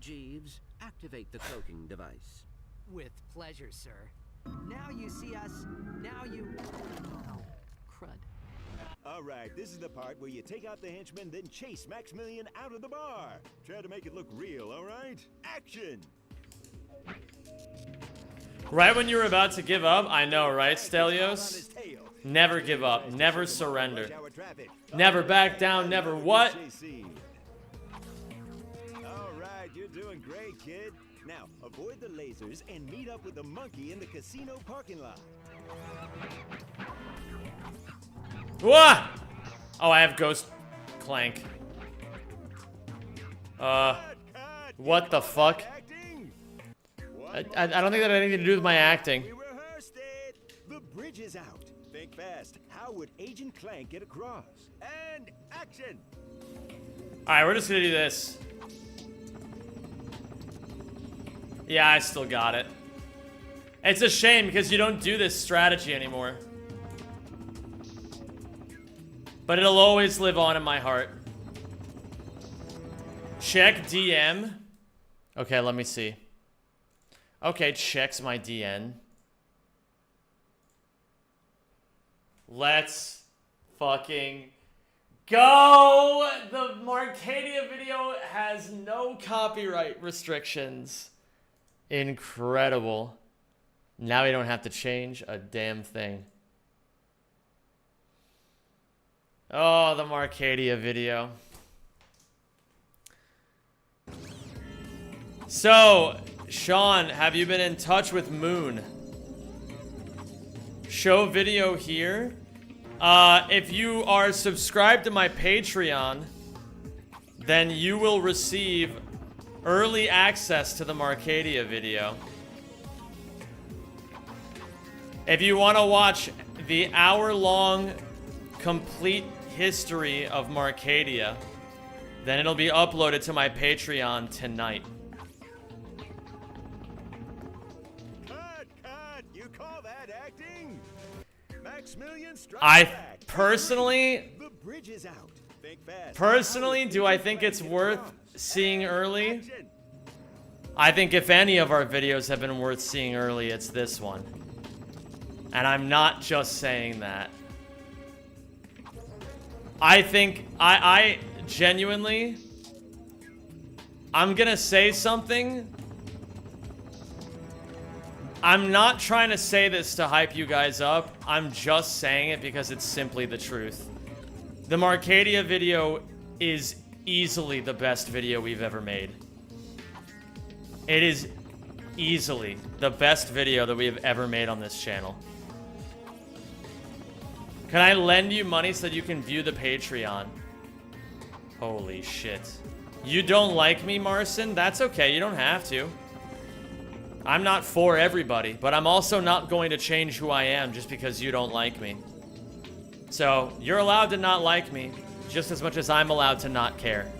Jeeves, activate the cloaking device. With pleasure, sir. Now you see us. Now you. Oh, crud. All right, this is the part where you take out the henchman, then chase Maximilian out of the bar. Try to make it look real, all right? Action! Right when you were about to give up, I know, right, Stelios? Never give up, never surrender. Never back down, never what? All right, you're doing great, kid. Now, avoid the lasers and meet up with the monkey in the casino parking lot. Wah! Oh, I have Ghost Clank. What the fuck? I don't think that had anything to do with my acting. We rehearsed it. The bridge is out. Think fast. How would Agent Clank get across? And action! Alright, we're just gonna do this. Yeah, I still got it. It's a shame because you don't do this strategy anymore. But it'll always live on in my heart. Check DM. Okay, let me see. Okay, checks my DN. Let's fucking go! The Marcadia video has no copyright restrictions. Incredible. Now we don't have to change a damn thing. Oh, the Marcadia video. So, Sean, have you been in touch with Moon? Show video here. If you are subscribed to my Patreon, then you will receive early access to the Marcadia video. If you want to watch the hour-long complete history of Marcadia, then it'll be uploaded to my Patreon tonight. You call that acting? Maximilian strikes I back. personally, The bridge is out. Think fast. personally, do I think it's worth seeing early? I think if any of our videos have been worth seeing early, it's this one. And I'm not just saying that. I think, I genuinely, I'm gonna say something. I'm not trying to say this to hype you guys up. I'm just saying it because it's simply the truth. The Marcadia video is easily the best video we've ever made. It is easily the best video that we have ever made on this channel. Can I lend you money so that you can view the Patreon? Holy shit. You don't like me, Marcin? That's okay, you don't have to. I'm not for everybody, but I'm also not going to change who I am just because you don't like me. So, you're allowed to not like me, just as much as I'm allowed to not care.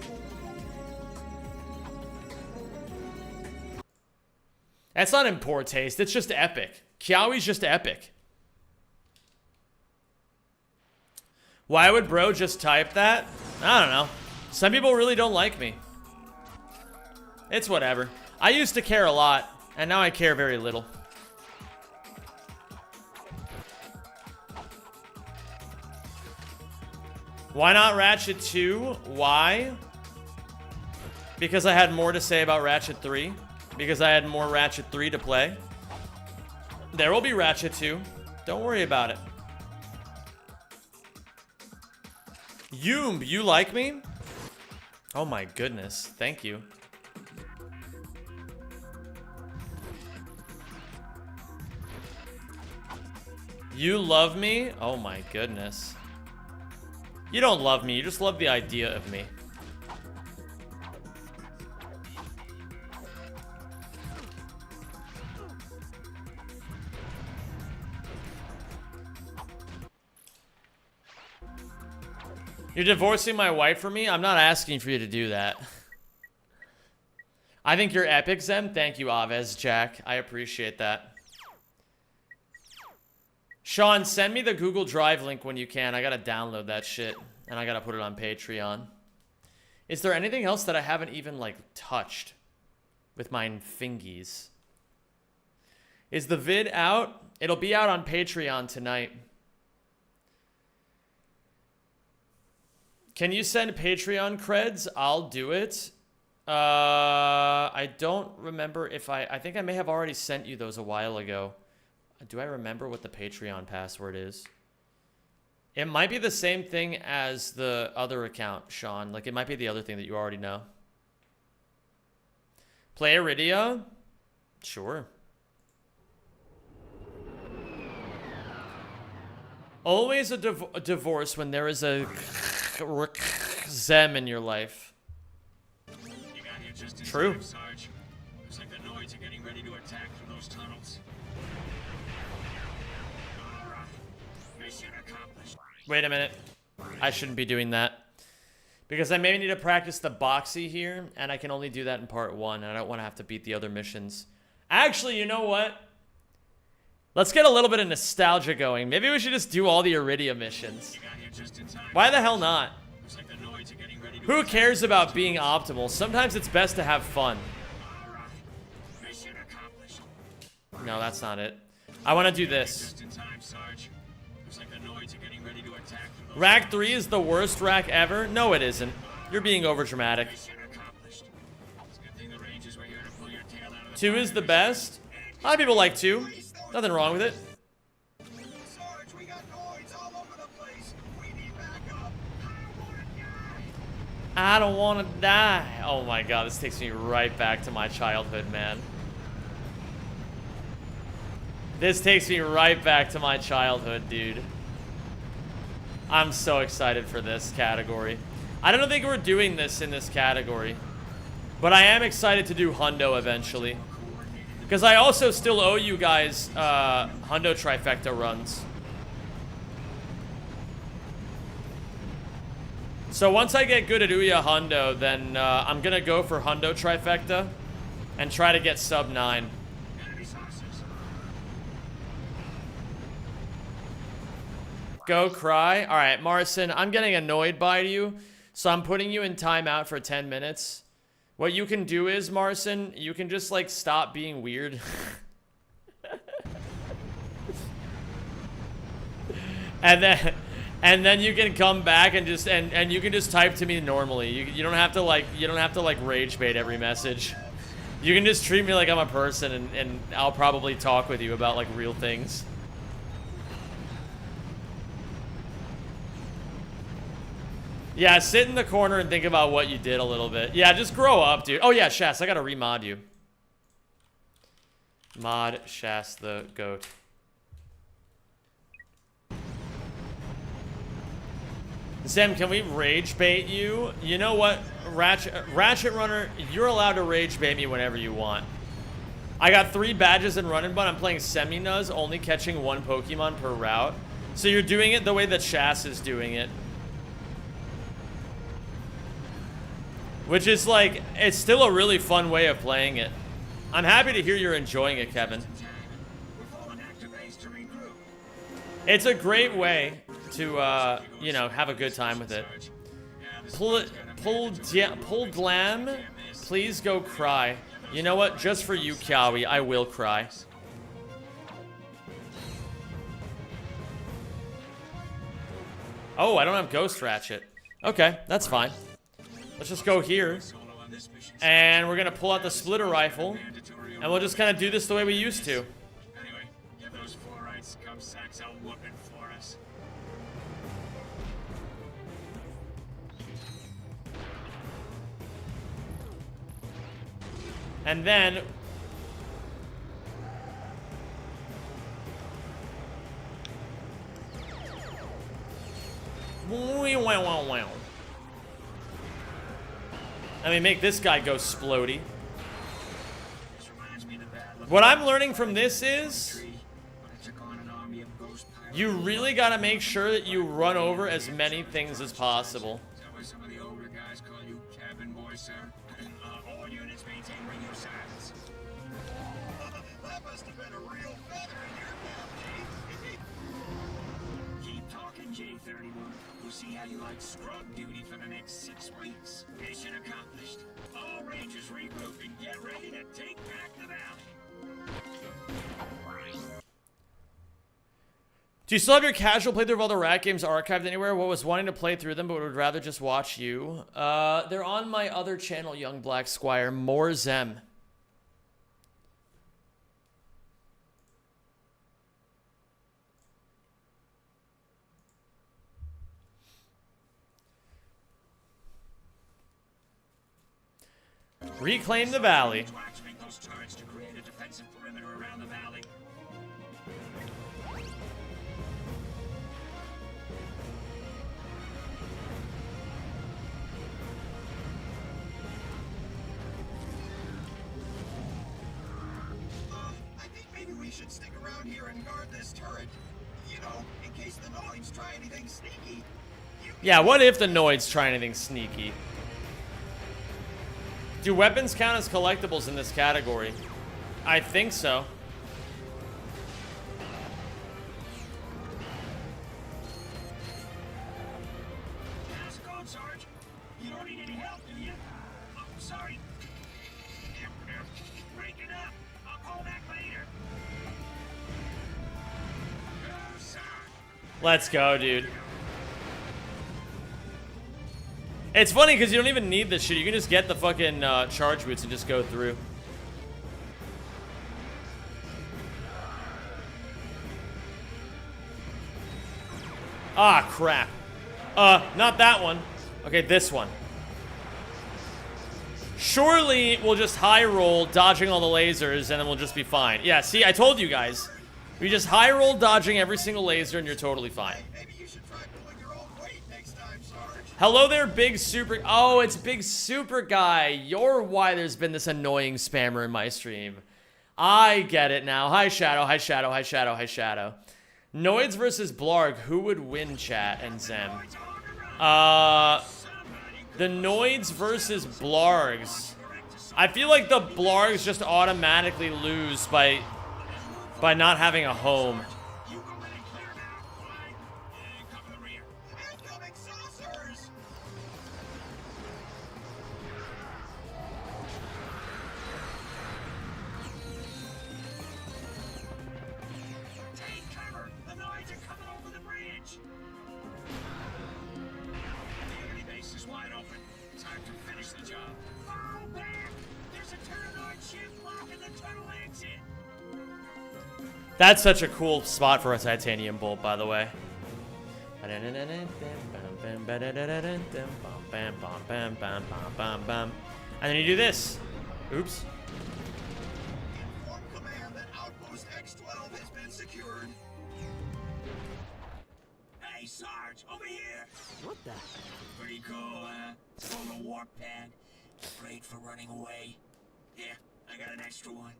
That's not in poor taste, it's just epic. Kiawi's just epic. Why would bro just type that? I don't know. Some people really don't like me. It's whatever. I used to care a lot, and now I care very little. Why not Ratchet 2? Why? Because I had more to say about Ratchet 3. Because I had more Ratchet 3 to play. There will be Ratchet 2. Don't worry about it. Yoomb, you like me? Oh my goodness, thank you. You love me? Oh my goodness. You don't love me, you just love the idea of me. You're divorcing my wife for me? I'm not asking for you to do that. I think you're epic, Zem. Thank you, Aves Jack. I appreciate that. Sean, send me the Google Drive link when you can. I gotta download that shit. And I gotta put it on Patreon. Is there anything else that I haven't even, like, touched with my fingies? Is the vid out? It'll be out on Patreon tonight. Can you send Patreon creds? I'll do it. I don't remember if I think I may have already sent you those a while ago. Do I remember what the Patreon password is? It might be the same thing as the other account, Sean. Like, it might be the other thing that you already know. Play Iridia? Sure. Always a divorce when there is a Zem in your life. You got here just in True. time, Sarge. Looks like the Noids are getting ready to attack from those tunnels. All right. Mission accomplished. Wait a minute. I shouldn't be doing that. Because I maybe need to practice the boxy here, and I can only do that in part 1, and I don't want to have to beat the other missions. Actually, you know what? Let's get a little bit of nostalgia going. Maybe we should just do all the Iridia missions. Why the hell not? Who cares about being optimal? Sometimes it's best to have fun. No, that's not it. I want to do this. Rack 3 is the worst rack ever? No, it isn't. You're being overdramatic. 2 is the best? A lot of people like 2. Nothing wrong with it. Sarge, we got Noids all over the place. We need backup. I don't want to die. Oh my god, this takes me right back to my childhood, man. This takes me right back to my childhood, dude. I'm so excited for this category. I don't think we're doing this in this category. But I am excited to do Hundo eventually. Because I also still owe you guys Hundo Trifecta runs. So once I get good at Ouya Hundo, then I'm going to go for Hundo Trifecta and try to get sub 9. Go cry. All right, Morrison, I'm getting annoyed by you, so I'm putting you in timeout for 10 minutes. What you can do is, Morrison, you can just, like, stop being weird. and then you can come back and just and you can just type to me normally. You don't have to like rage bait every message. You can just treat me like I'm a person, and I'll probably talk with you about, like, real things. Yeah, sit in the corner and think about what you did a little bit. Yeah, just grow up, dude. Oh, yeah, Shas, I gotta remod you. Mod Shas the goat. Zem, can we rage bait you? You know what, Ratchet Runner, you're allowed to rage bait me whenever you want. I got 3 badges in Run and Bun. I'm playing Semi-Nuz, only catching 1 Pokemon per route. So you're doing it the way that Shas is doing it. Which is like, it's still a really fun way of playing it. I'm happy to hear you're enjoying it, Kevin. It's a great way to, you know, have a good time with it. Pull Glam, please go cry. You know what? Just for you, Kiawi, I will cry. Oh, I don't have Ghost Ratchet. Okay, that's fine. Let's just go here, and we're gonna pull out the splitter rifle, and we'll just kind of do this the way we used to. Anyway, give those fluorite scum sacks a whooping for us. And then I mean, make this guy go splody. What I'm learning from this is you really got to make sure that you run over as many things as possible. Is that why some of the older guys call you cabin boy, sir? All units maintain radio silence. That must have been a real feather in your cap, Chief. Keep talking, J31. We'll see how you like scrub duty for the next 6 weeks. Mission accomplished. All Rangers regroup and get ready to take back the valley. Do you still have your casual playthrough of all the Rat games archived anywhere? What was wanting to play through them but would rather just watch you? They're on my other channel, Young Black Squire. More Zem. Reclaim the valley. Activate those turrets to create a defensive perimeter around the valley. I think maybe we should stick around here and guard this turret. You know, in case the Noids try anything sneaky. Yeah, what if the Noids try anything sneaky? Do weapons count as collectibles in this category? I think so. How's it going, Sarge? You don't need any help, do you? Oh, sorry. Break it up. I'll call back later. Oh, sir. Let's go, dude. It's funny because you don't even need this shit. You can just get the fucking charge boots and just go through. Ah, crap. Not that one. Okay, this one. Surely we'll just high roll, dodging all the lasers, and then we'll just be fine. Yeah, see, I told you guys. We just high roll, dodging every single laser, and you're totally fine. Maybe you should try pulling your own weight next time, Sarge. Hello there, Big Super. Oh, it's Big Super Guy. You're why there's been this annoying spammer in my stream. I get it now. Hi, Shadow. Hi, Shadow. Hi, Shadow. Hi, Shadow. Noids versus Blarg. Who would win, chat and Zem? The Noids versus Blargs. I feel like the Blargs just automatically lose by not having a home. That's such a cool spot for a titanium bolt, by the way. And then you do this. Oops. Command that Outpost X12 has been secured. Hey, Sarge, over here. What the? Pretty cool, huh? Total warp pad. Great for running away. Yeah, I got an extra one.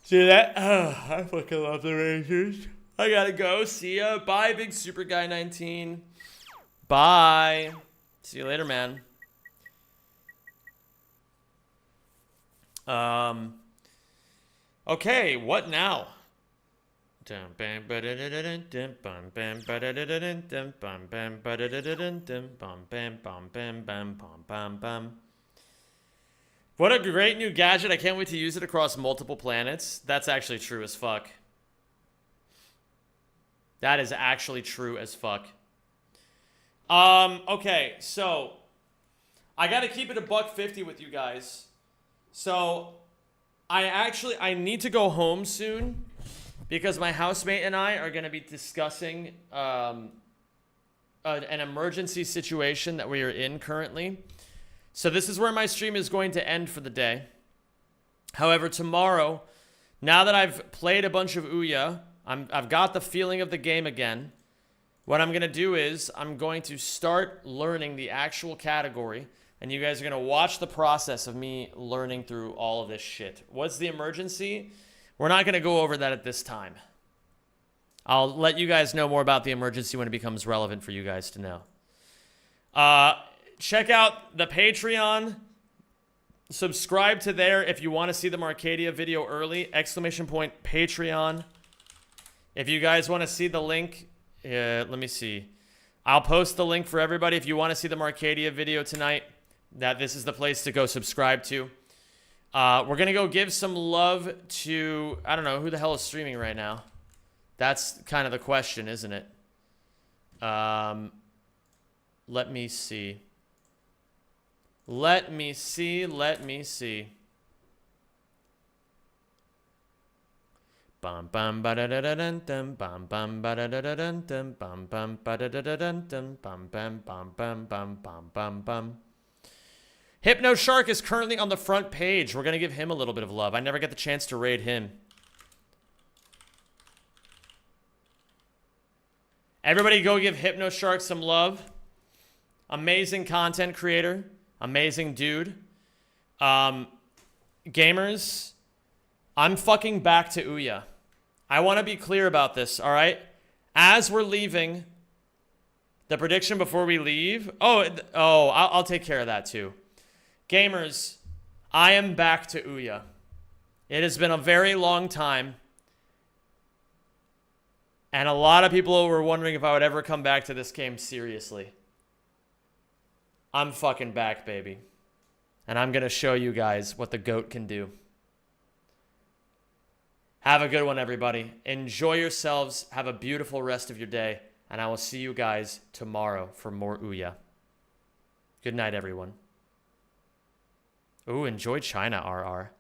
See that? I fucking love the Rangers. I gotta go. See ya. Bye, Big Super Guy 19. Bye. See you later, man. Okay, what now? What a great new gadget. I can't wait to use it across multiple planets. That's actually true as fuck. That is actually true as fuck. Okay, so I gotta keep it $150 with you guys. So I need to go home soon because my housemate and I are gonna be discussing an emergency situation that we are in currently. So this is where my stream is going to end for the day. However, tomorrow, now that I've played a bunch of Ouya, I've got the feeling of the game again. What I'm going to do is I'm going to start learning the actual category, and you guys are going to watch the process of me learning through all of this shit. What's the emergency? We're not going to go over that at this time. I'll let you guys know more about the emergency when it becomes relevant for you guys to know. Check out the Patreon. Subscribe to there if you want to see the Marcadia video early. ! Patreon. If you guys want to see the link, let me see. I'll post the link for everybody. If you want to see the Marcadia video tonight, this is the place to go subscribe to. We're going to go give some love to, I don't know, who the hell is streaming right now? That's kind of the question, isn't it? Let me see. Let me see. Bum bum ba da da da dun dum bum bum ba da da da dun dum bum bum ba da da da dun dum bum bum bum bum bum bum bum bum. Hypno Shark is currently on the front page. We're gonna give him a little bit of love. I never get the chance to raid him. Everybody go give Hypno Shark some love. Amazing content creator. Amazing dude. Gamers, I'm fucking back to Ouya. I want to be clear about this, all right? As we're leaving, the prediction before we leave... I'll take care of that too. Gamers, I am back to Ouya. It has been a very long time. And a lot of people were wondering if I would ever come back to this game seriously. I'm fucking back, baby. And I'm going to show you guys what the GOAT can do. Have a good one, everybody. Enjoy yourselves. Have a beautiful rest of your day. And I will see you guys tomorrow for more Ouya. Good night, everyone. Ooh, enjoy China, RR.